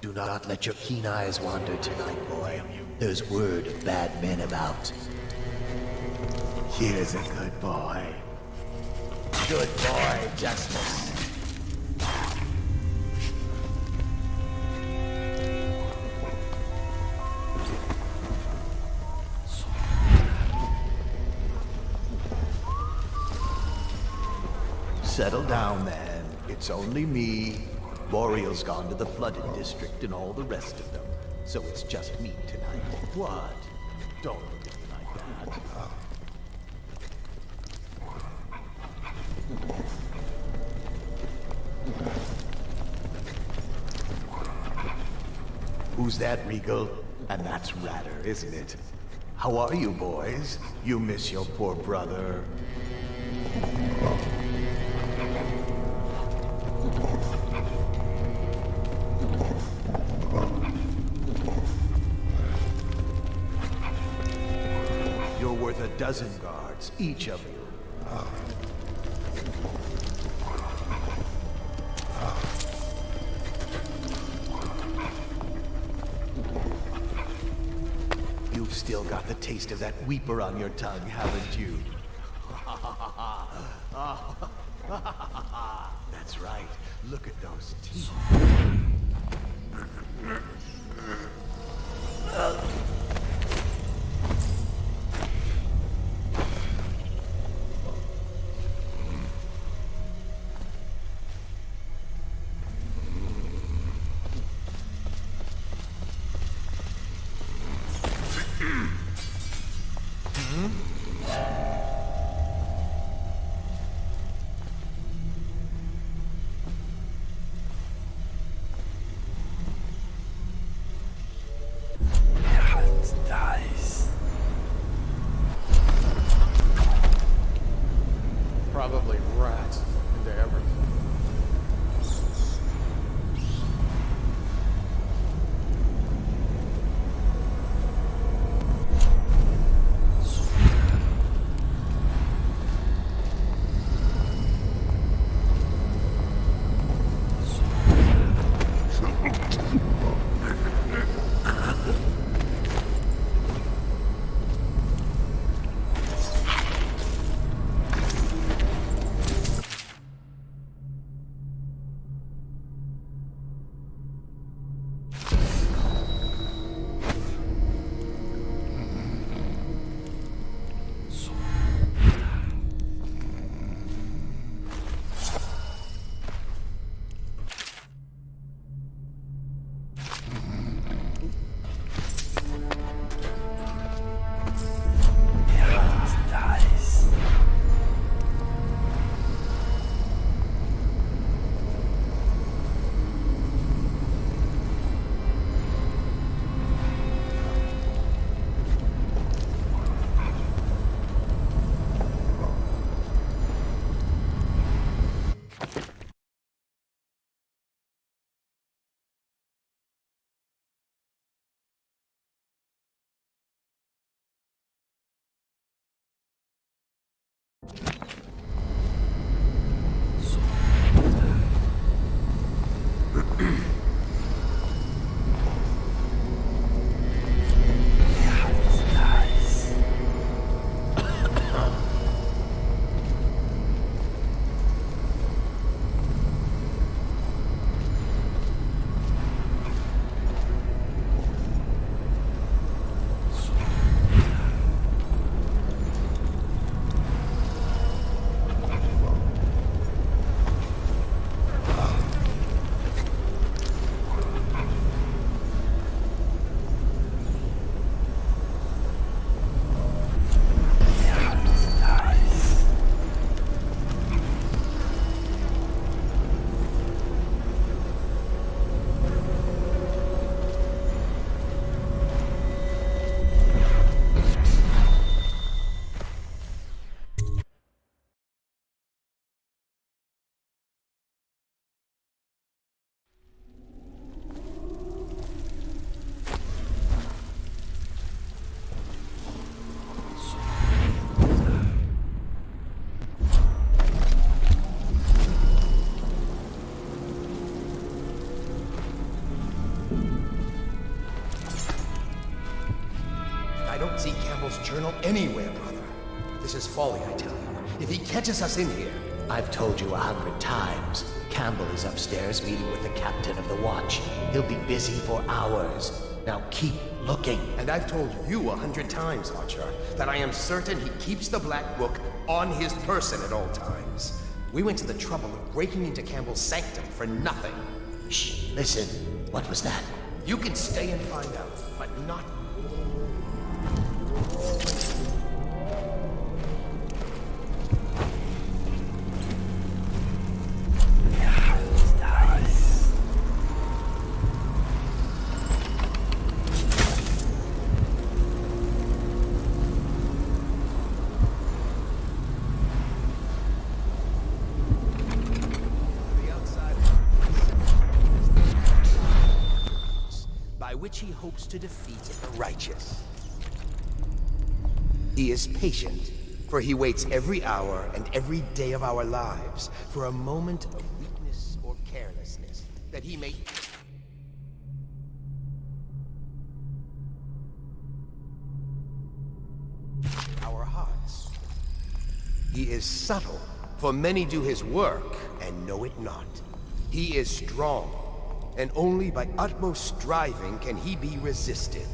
Do not let your keen eyes wander tonight, boy. There's word of bad men about. Here's a good boy. Good boy, Justice. Settle down, man. It's only me. Boreal's gone to the flooded district and all the rest of them. So it's just me tonight. What? Don't look at me like that. Who's that, Regal? And that's Ratter, isn't it? How are you, boys? You miss your poor brother? You're worth a dozen guards, each of you. You've still got the taste of that weeper on your tongue, haven't you? That's right. Look at those teeth. I don't see Campbell's journal anywhere, brother. This is folly, I tell you. If he catches us in here... I've told you 100 times. Campbell is upstairs meeting with the captain of the watch. He'll be busy for hours. Now keep looking. And I've told you 100 times, Archer, that I am certain he keeps the Black Book on his person at all times. We went to the trouble of breaking into Campbell's sanctum for nothing. Shh, listen. What was that? You can stay and find out, but not... which he hopes to defeat the righteous. He is patient, for he waits every hour and every day of our lives for a moment of weakness or carelessness, that he may... our hearts. He is subtle, for many do his work and know it not. He is strong, and only by utmost striving can he be resisted.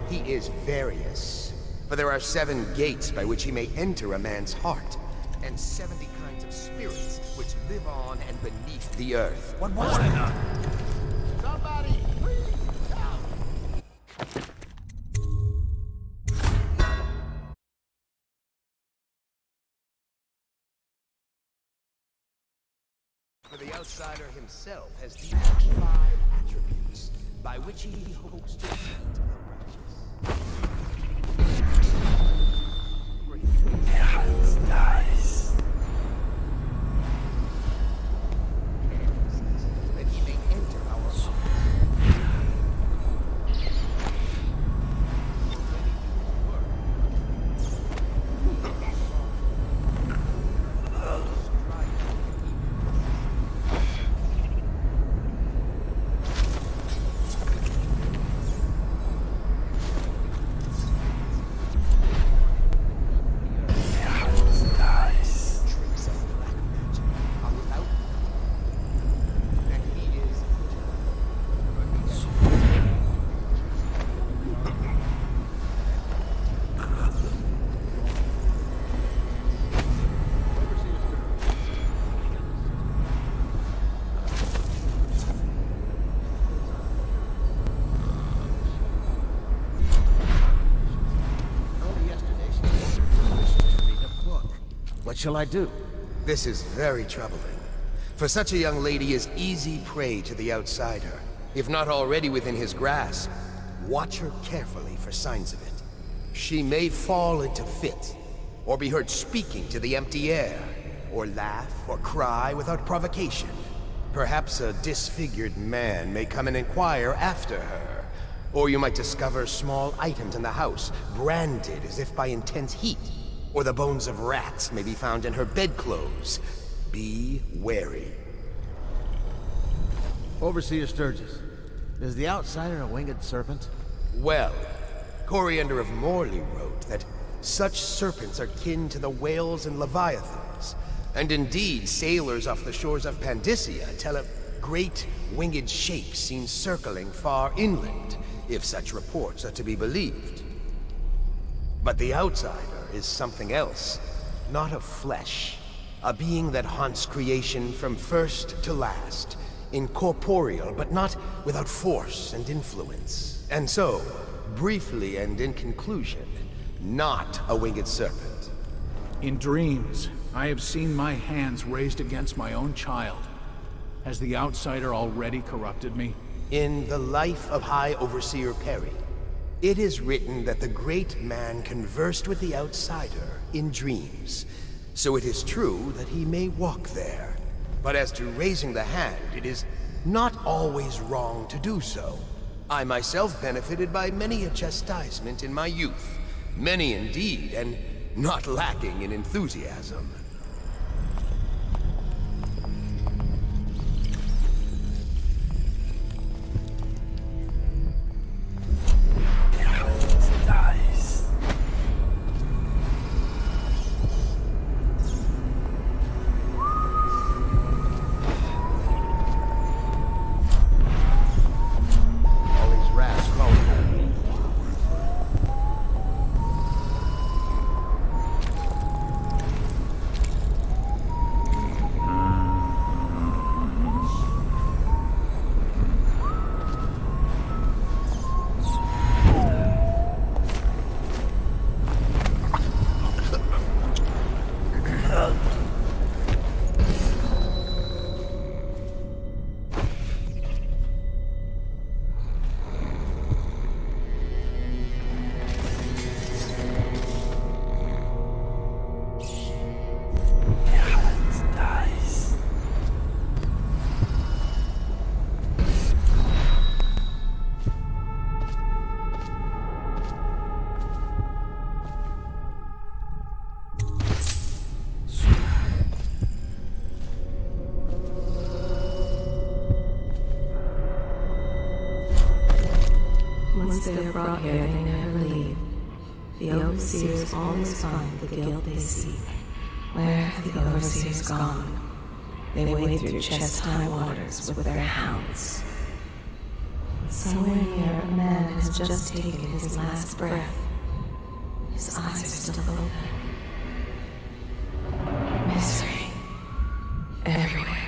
He is various, for there are 7 gates by which he may enter a man's heart, and 70 kinds of spirits which live on and beneath the earth. What was that? Somebody, please help! For the outsider himself has these 5 attributes by which he hopes to defeat the righteous. Nice. That he may enter our soul. What shall I do? This is very troubling. For such a young lady is easy prey to the outsider. If not already within his grasp, watch her carefully for signs of it. She may fall into fit, or be heard speaking to the empty air, or laugh or cry without provocation. Perhaps a disfigured man may come and inquire after her, or you might discover small items in the house, branded as if by intense heat. Or the bones of rats may be found in her bedclothes. Be wary. Overseer Sturgis, is the outsider a winged serpent? Well, Coriander of Morley wrote that such serpents are kin to the whales and leviathans. And indeed, sailors off the shores of Pandysia tell of great winged shapes seen circling far inland, if such reports are to be believed. But the outsider is something else, not of flesh. A being that haunts creation from first to last, incorporeal, but not without force and influence. And so, briefly and in conclusion, not a winged serpent. In dreams, I have seen my hands raised against my own child. Has the outsider already corrupted me? In the life of High Overseer Perry, it is written that the great man conversed with the outsider in dreams. So it is true that he may walk there. But as to raising the hand, it is not always wrong to do so. I myself benefited by many a chastisement in my youth. Many indeed, and not lacking in enthusiasm. Once they are brought here, they never leave. The overseers always find the guilt they seek. Where have the overseers gone? They wade through chest-high waters with their hounds. Somewhere near, a man has just taken his last breath. His eyes are still open. Misery everywhere.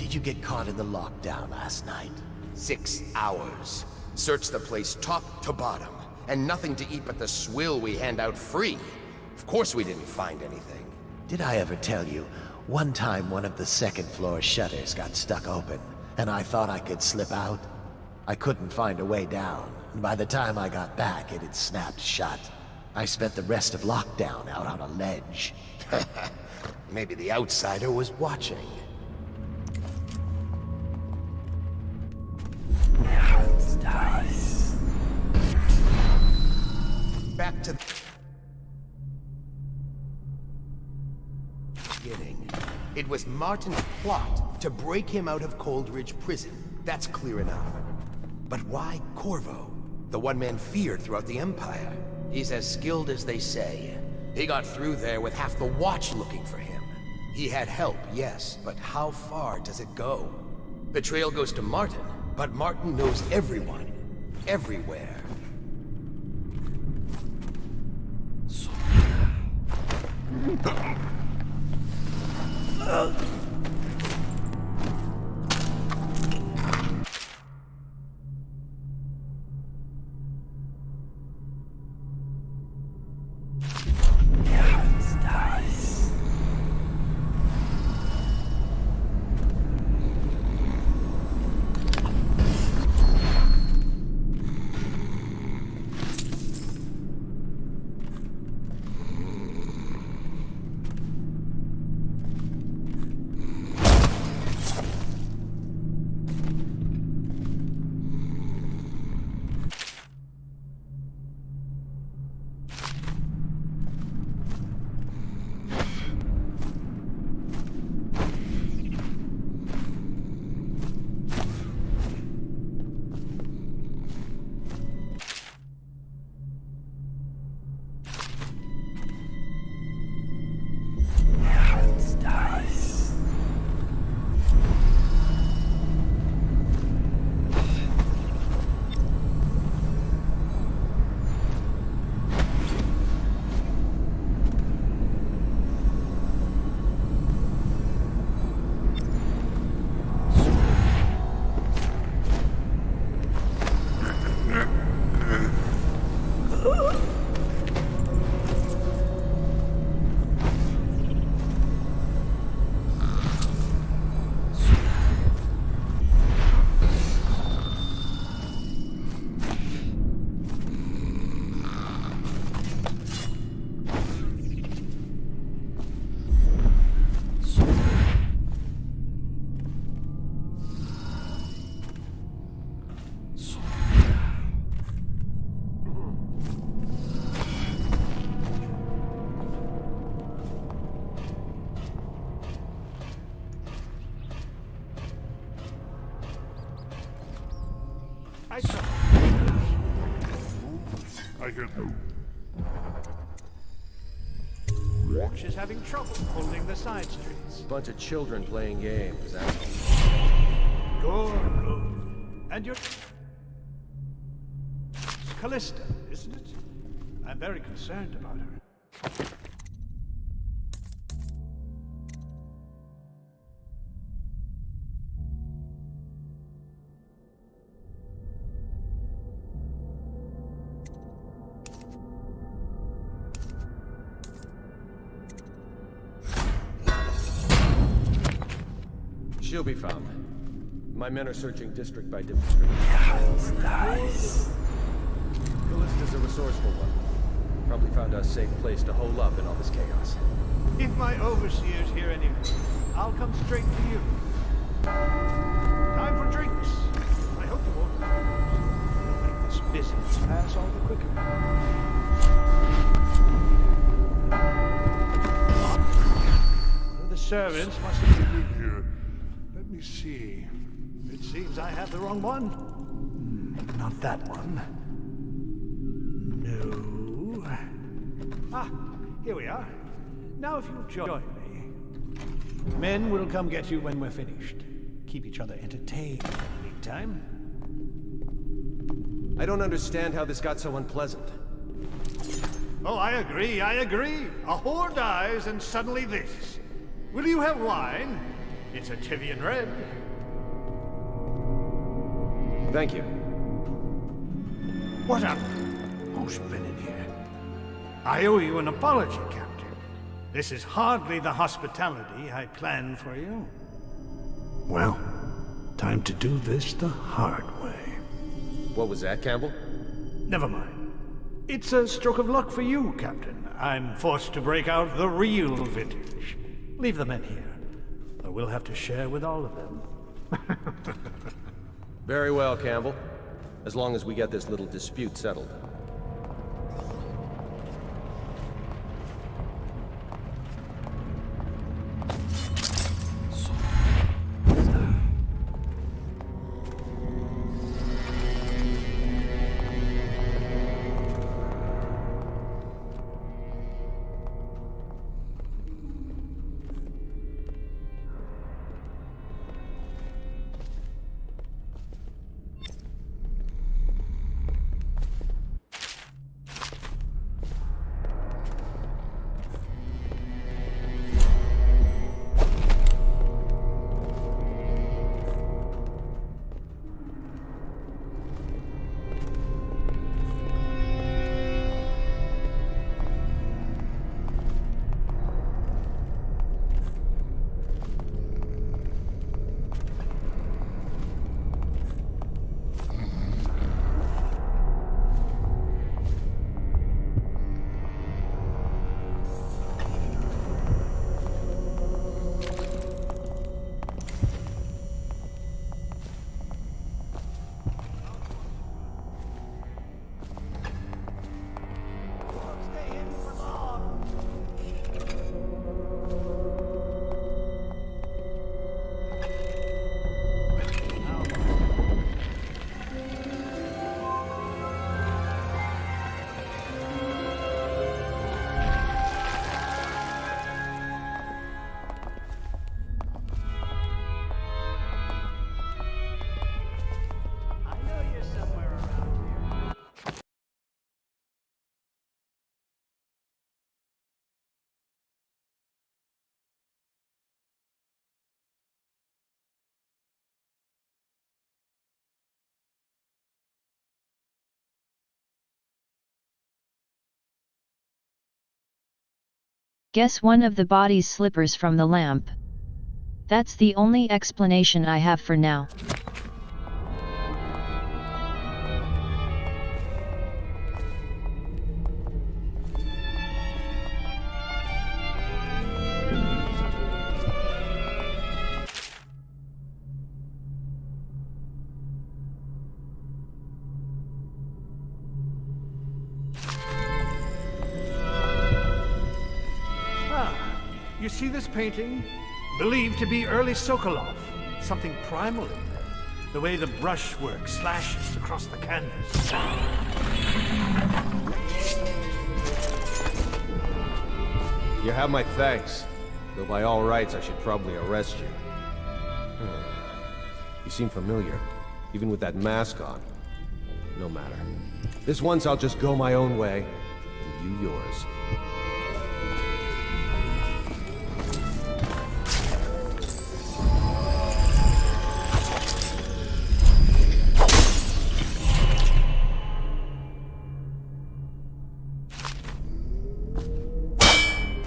You get caught in the lockdown last night. 6 hours. Searched the place top to bottom, and nothing to eat but the swill we hand out free. Of course we didn't find anything. Did I ever tell you, one time one of the second floor shutters got stuck open, and I thought I could slip out? I couldn't find a way down, and by the time I got back, it had snapped shut. I spent the rest of lockdown out on a ledge. Maybe the outsider was watching. Back to the beginning. It was Martin's plot to break him out of Coldridge Prison. That's clear enough. But why Corvo? The one man feared throughout the Empire. He's as skilled as they say. He got through there with half the Watch looking for him. He had help, yes, but how far does it go? The trail goes to Martin, but Martin knows everyone. Everywhere. I saw. I can. She's having trouble holding the side streets. Bunch of children playing games, that's Good. And you're... Callista, isn't it? I'm very concerned about her. She'll be found. My men are searching district by district. Nice. Callista's a resourceful one. Probably found a safe place to hole up in all this chaos. If my overseer's here anyway, I'll come straight to you. Time for drinks. I hope you won't. It'll make this business pass all the quicker. The servants must have been Here, let me see. It seems I have the wrong one. Not that one. No. Ah, here we are. Now if you'll join me. Men will come get you when we're finished. Keep each other entertained in the meantime. I don't understand how this got so unpleasant. Oh, I agree. A whore dies and suddenly this. Will you have wine? It's a Tivian Red. Thank you. What up? Who's been in here? I owe you an apology, Captain. This is hardly the hospitality I planned for you. Well, time to do this the hard way. What was that, Campbell? Never mind. It's a stroke of luck for you, Captain. I'm forced to break out the real vintage. Leave the men here, or we'll have to share with all of them. Very well, Campbell. As long as we get this little dispute settled. Guess one of the body's slippers from the lamp. That's the only explanation I have for now. You see this painting? Believed to be early Sokolov. Something primal in there. The way the brushwork slashes across the canvas. You have my thanks. Though by all rights, I should probably arrest you. You seem familiar, even with that mask on. No matter. This once I'll just go my own way, and you yours.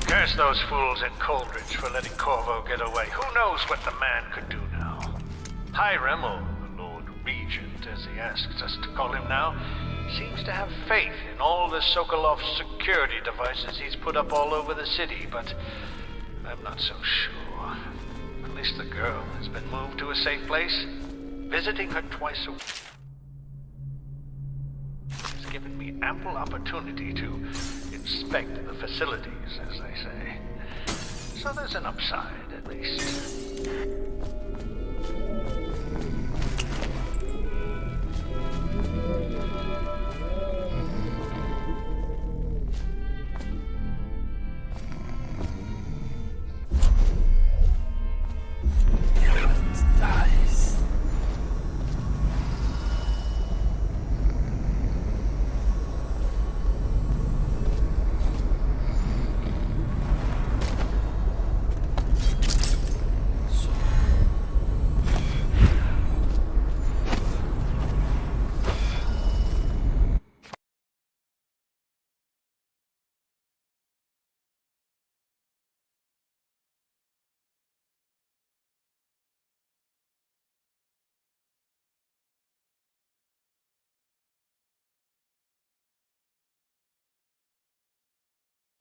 Curse those fools at Coldridge for letting Corvo get away. Who knows what the man could do now? Hiram, or the Lord Regent, as he asks us to call him now, seems to have faith in all the Sokolov security devices he's put up all over the city, but I'm not so sure. At least the girl has been moved to a safe place. Visiting her twice a week has given me ample opportunity to inspect the facilities, as they say. So there's an upside, at least.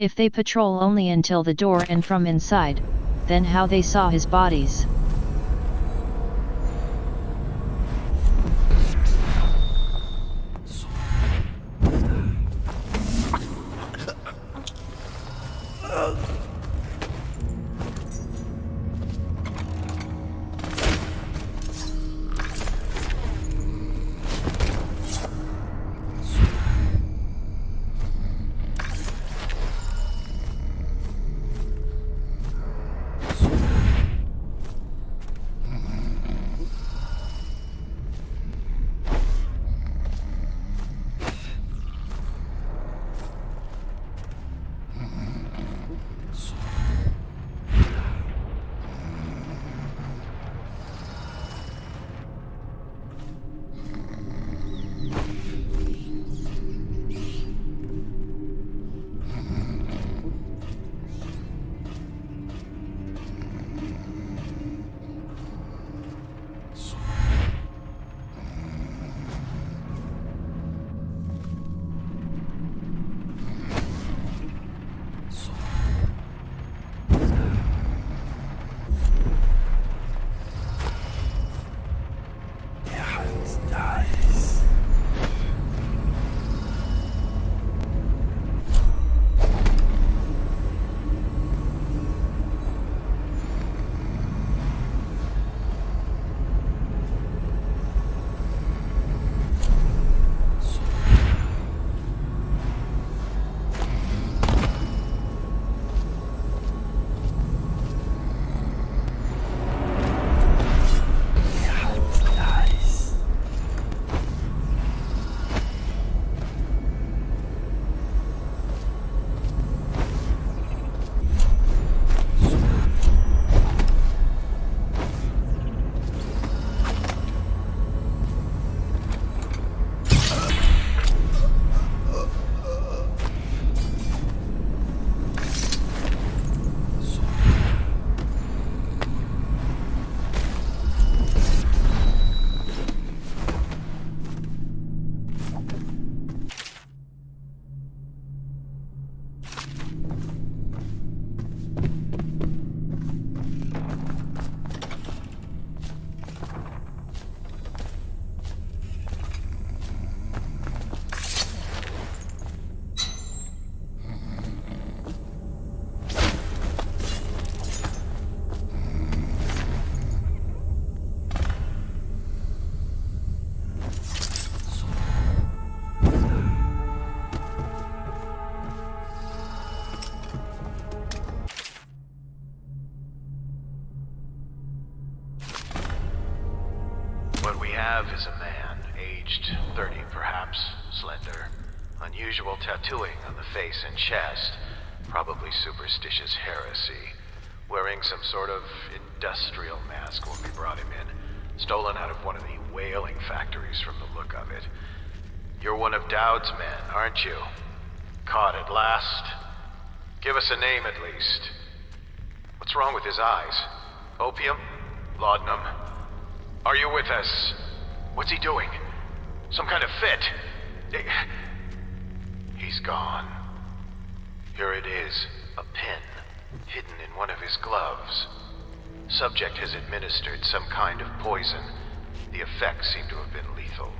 If they patrol only until the door and from inside, then how they saw his bodies? What we have is a man, aged 30 perhaps, slender. Unusual tattooing on the face and chest, probably superstitious heresy. Wearing some sort of industrial mask when we brought him in. Stolen out of one of the whaling factories from the look of it. You're one of Dowd's men, aren't you? Caught at last? Give us a name at least. What's wrong with his eyes? Opium? Laudanum? Are you with us? What's he doing? Some kind of fit? He's gone. Here it is, a pin, hidden in one of his gloves. Subject has administered some kind of poison. The effects seem to have been lethal.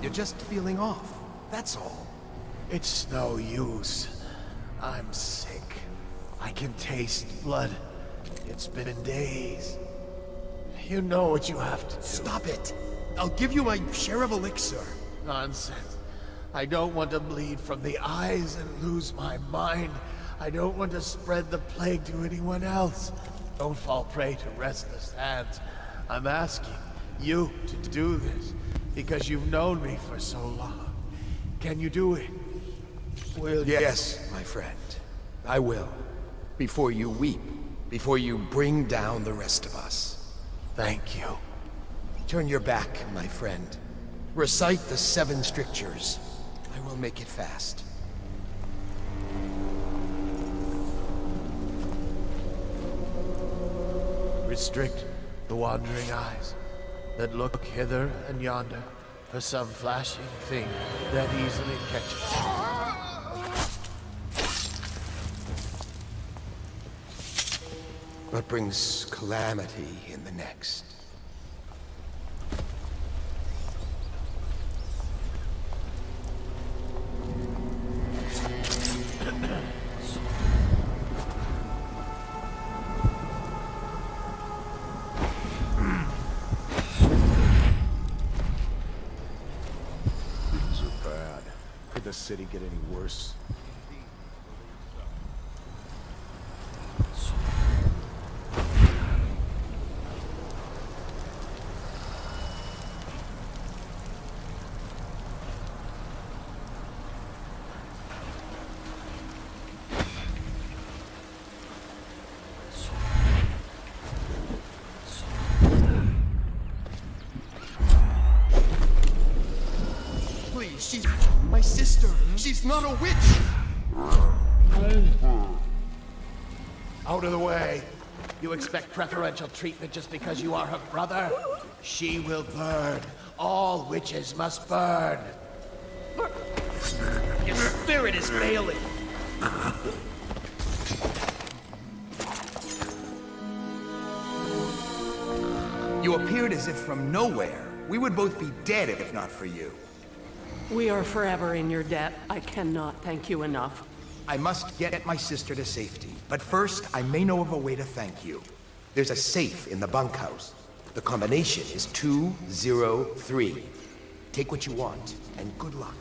You're just feeling off, that's all. It's no use. I'm sick. I can taste blood. It's been days. You know what you have to do. Stop it! I'll give you my share of elixir. Nonsense. I don't want to bleed from the eyes and lose my mind. I don't want to spread the plague to anyone else. Don't fall prey to restless hands. I'm asking you to do this because you've known me for so long. Can you do it? Will you? Yes, my friend. I will. Before you weep. Before you bring down the rest of us. Thank you. Turn your back, my friend. Recite the 7 strictures. I will make it fast. Restrict the wandering eyes that look hither and yonder for some flashing thing that easily catches. What brings calamity in the next? Could the city get any worse? Please, she's my sister. She's not a witch. Out of the way. You expect preferential treatment just because you are her brother? She will burn. All witches must burn. Your spirit is failing. You appeared as if from nowhere. We would both be dead if not for you. We are forever in your debt. I cannot thank you enough. I must get my sister to safety, but first I may know of a way to thank you. There's a safe in the bunkhouse. The combination is 203. Take what you want, and good luck.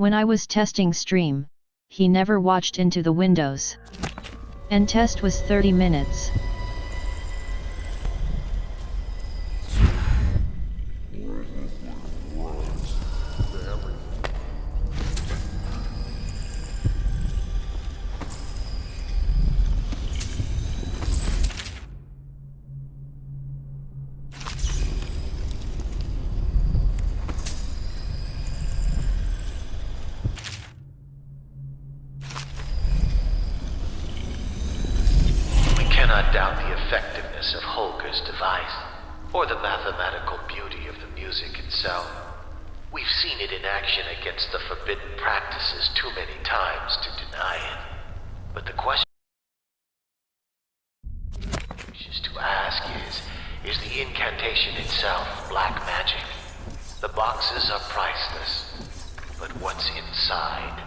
When I was testing stream, he never watched into the windows. And test was 30 minutes. Cannot doubt the effectiveness of Holger's device, or the mathematical beauty of the music itself. We've seen it in action against the forbidden practices too many times to deny it. But the question to ask is the incantation itself black magic? The boxes are priceless, but what's inside?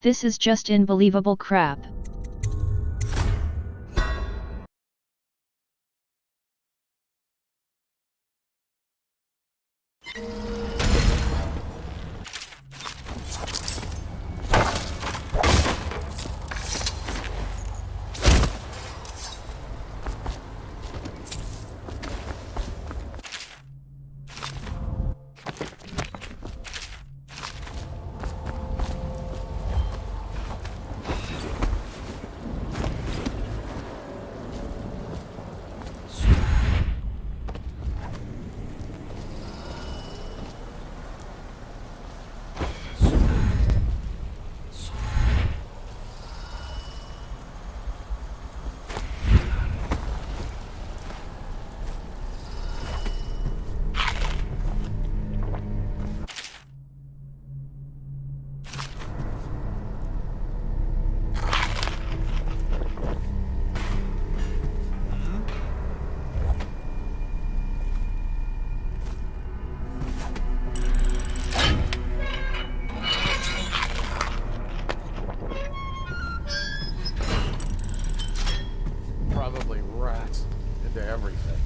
This is just unbelievable crap. Probably rats into everything.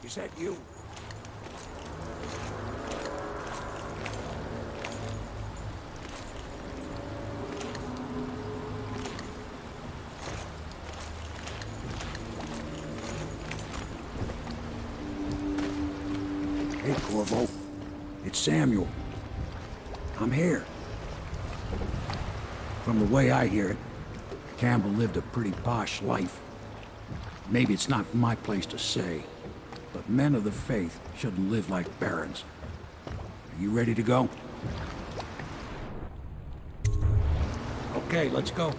Is that you? Hey, Corvo. It's Samuel. I'm here. From the way I hear it, Campbell lived a pretty posh life. Maybe it's not my place to say, but men of the faith shouldn't live like barons. Are you ready to go? Okay, let's go.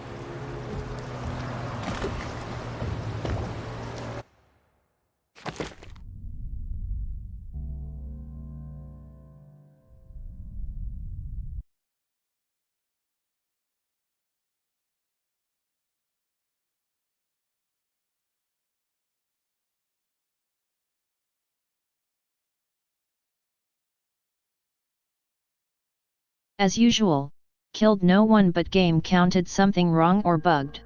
As usual, killed no one but game counted something wrong or bugged.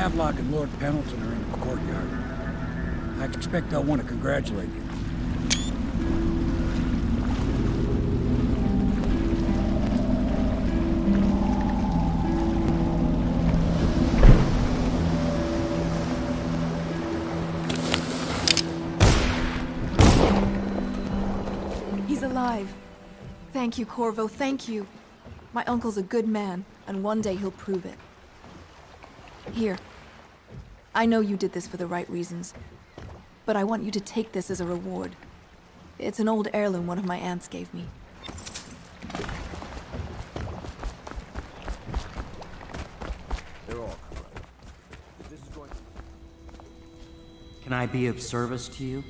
Havelock and Lord Pendleton are in the courtyard. I expect they'll want to congratulate you. He's alive. Thank you, Corvo, thank you. My uncle's a good man, and one day he'll prove it. Here. I know you did this for the right reasons, but I want you to take this as a reward. It's an old heirloom one of my aunts gave me. They're all corrupt. This is going to... Can I be of service to you?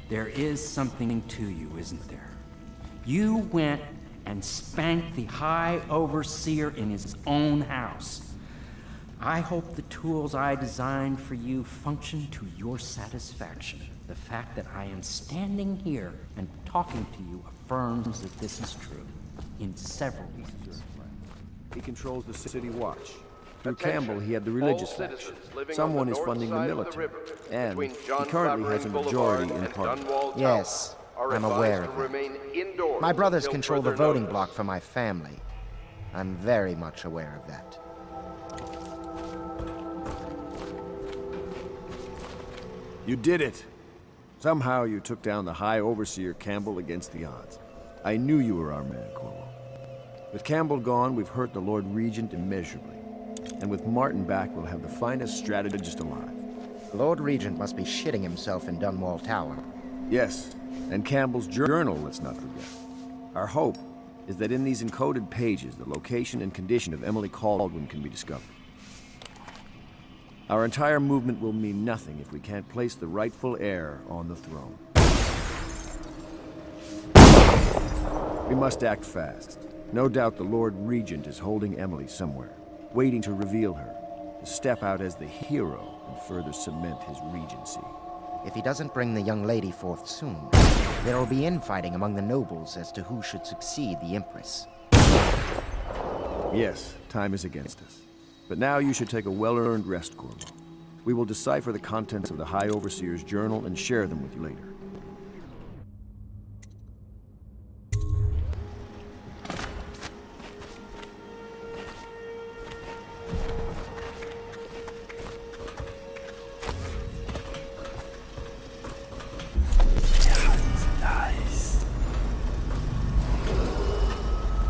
There is something to you, isn't there? You went and spanked the High Overseer in his own house. I hope the tools I designed for you function to your satisfaction. The fact that I am standing here and talking to you affirms that this is true, in several ways. He controls the city watch. Through Campbell, he had the religious faction. Someone is funding the military. And he currently has a majority in Parliament. Yes, I'm aware of that. My brothers control the voting bloc for my family. I'm very much aware of that. You did it! Somehow you took down the High Overseer Campbell against the odds. I knew you were our man, Corvo. With Campbell gone, we've hurt the Lord Regent immeasurably. And with Martin back, we'll have the finest strategist alive. Lord Regent must be shitting himself in Dunwall Tower. Yes, and Campbell's journal, let's not forget. Our hope is that in these encoded pages, the location and condition of Emily Caldwin can be discovered. Our entire movement will mean nothing if we can't place the rightful heir on the throne. We must act fast. No doubt the Lord Regent is holding Emily somewhere, waiting to reveal her, to step out as the hero and further cement his regency. If he doesn't bring the young lady forth soon, there will be infighting among the nobles as to who should succeed the Empress. Yes, time is against us. But now you should take a well-earned rest, Corvo. We will decipher the contents of the High Overseer's journal and share them with you later.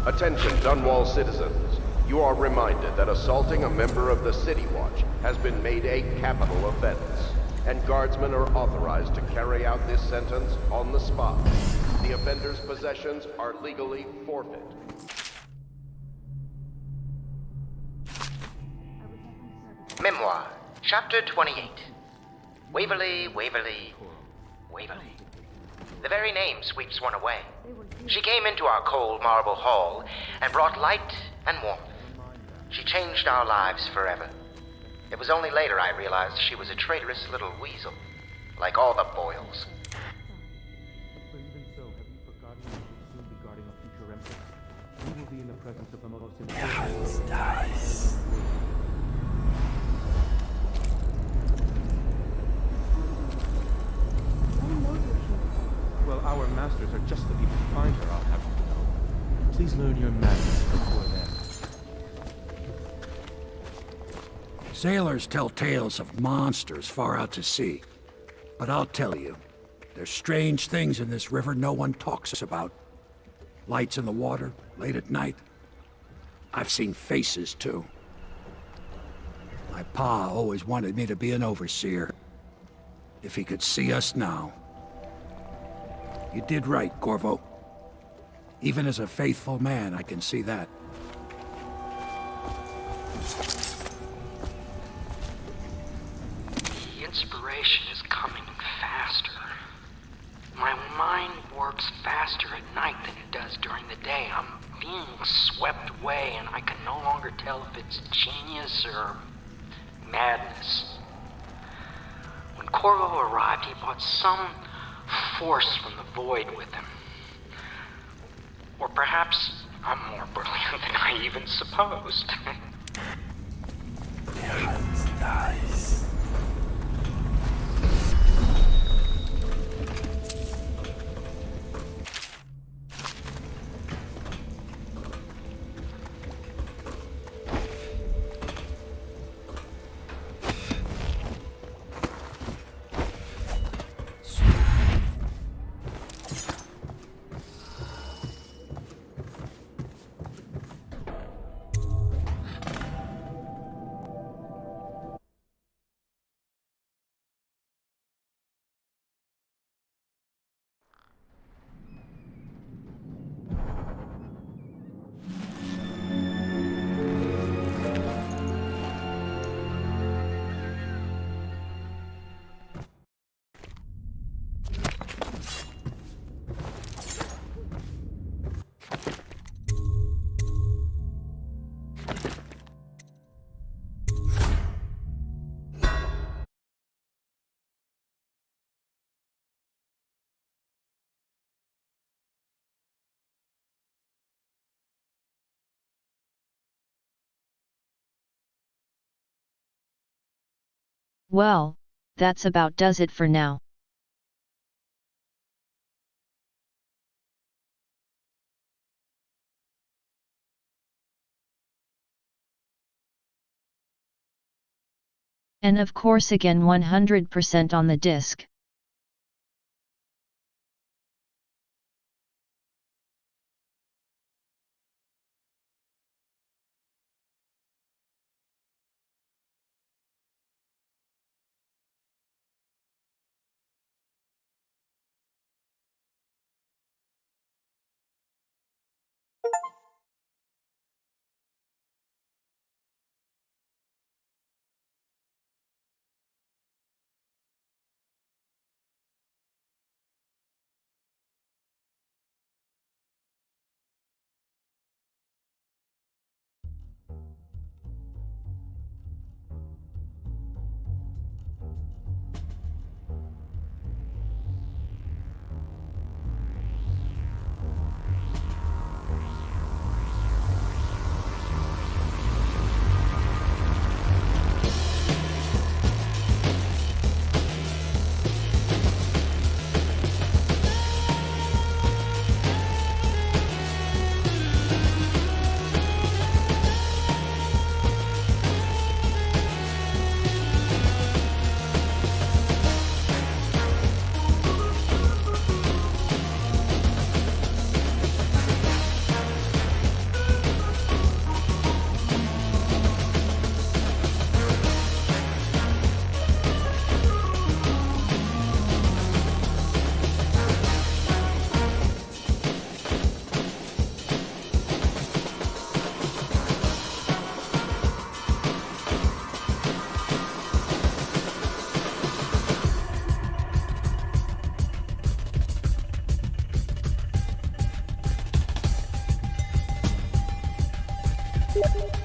Attention, Dunwall citizens. You are reminded that assaulting a member of the City Watch has been made a capital offense, and guardsmen are authorized to carry out this sentence on the spot. The offender's possessions are legally forfeit. Memoir, Chapter 28. Waverly, Waverly, Waverly. The very name sweeps one away. She came into our cold marble hall and brought light and warmth. She changed our lives forever. It was only later I realized she was a traitorous little weasel, like all the Boyles. But even so, have you forgotten that you'll soon be guarding a future emperor? We will be in the presence of the most important... Nice. Well, our masters are just the people to find her, I'll have you to know. Please learn your manners before then. Sailors tell tales of monsters far out to sea. But I'll tell you, there's strange things in this river no one talks about. Lights in the water, late at night. I've seen faces, too. My pa always wanted me to be an overseer. If he could see us now. You did right, Corvo. Even as a faithful man, I can see that. The inspiration is coming faster. My mind works faster at night than it does during the day. I'm being swept away, and I can no longer tell if it's genius or madness. When Corvo arrived, he brought some force from the void with him. Or perhaps I'm more brilliant than I even supposed. Nice. Well, that's about does it for now. And of course again 100% on the disc. You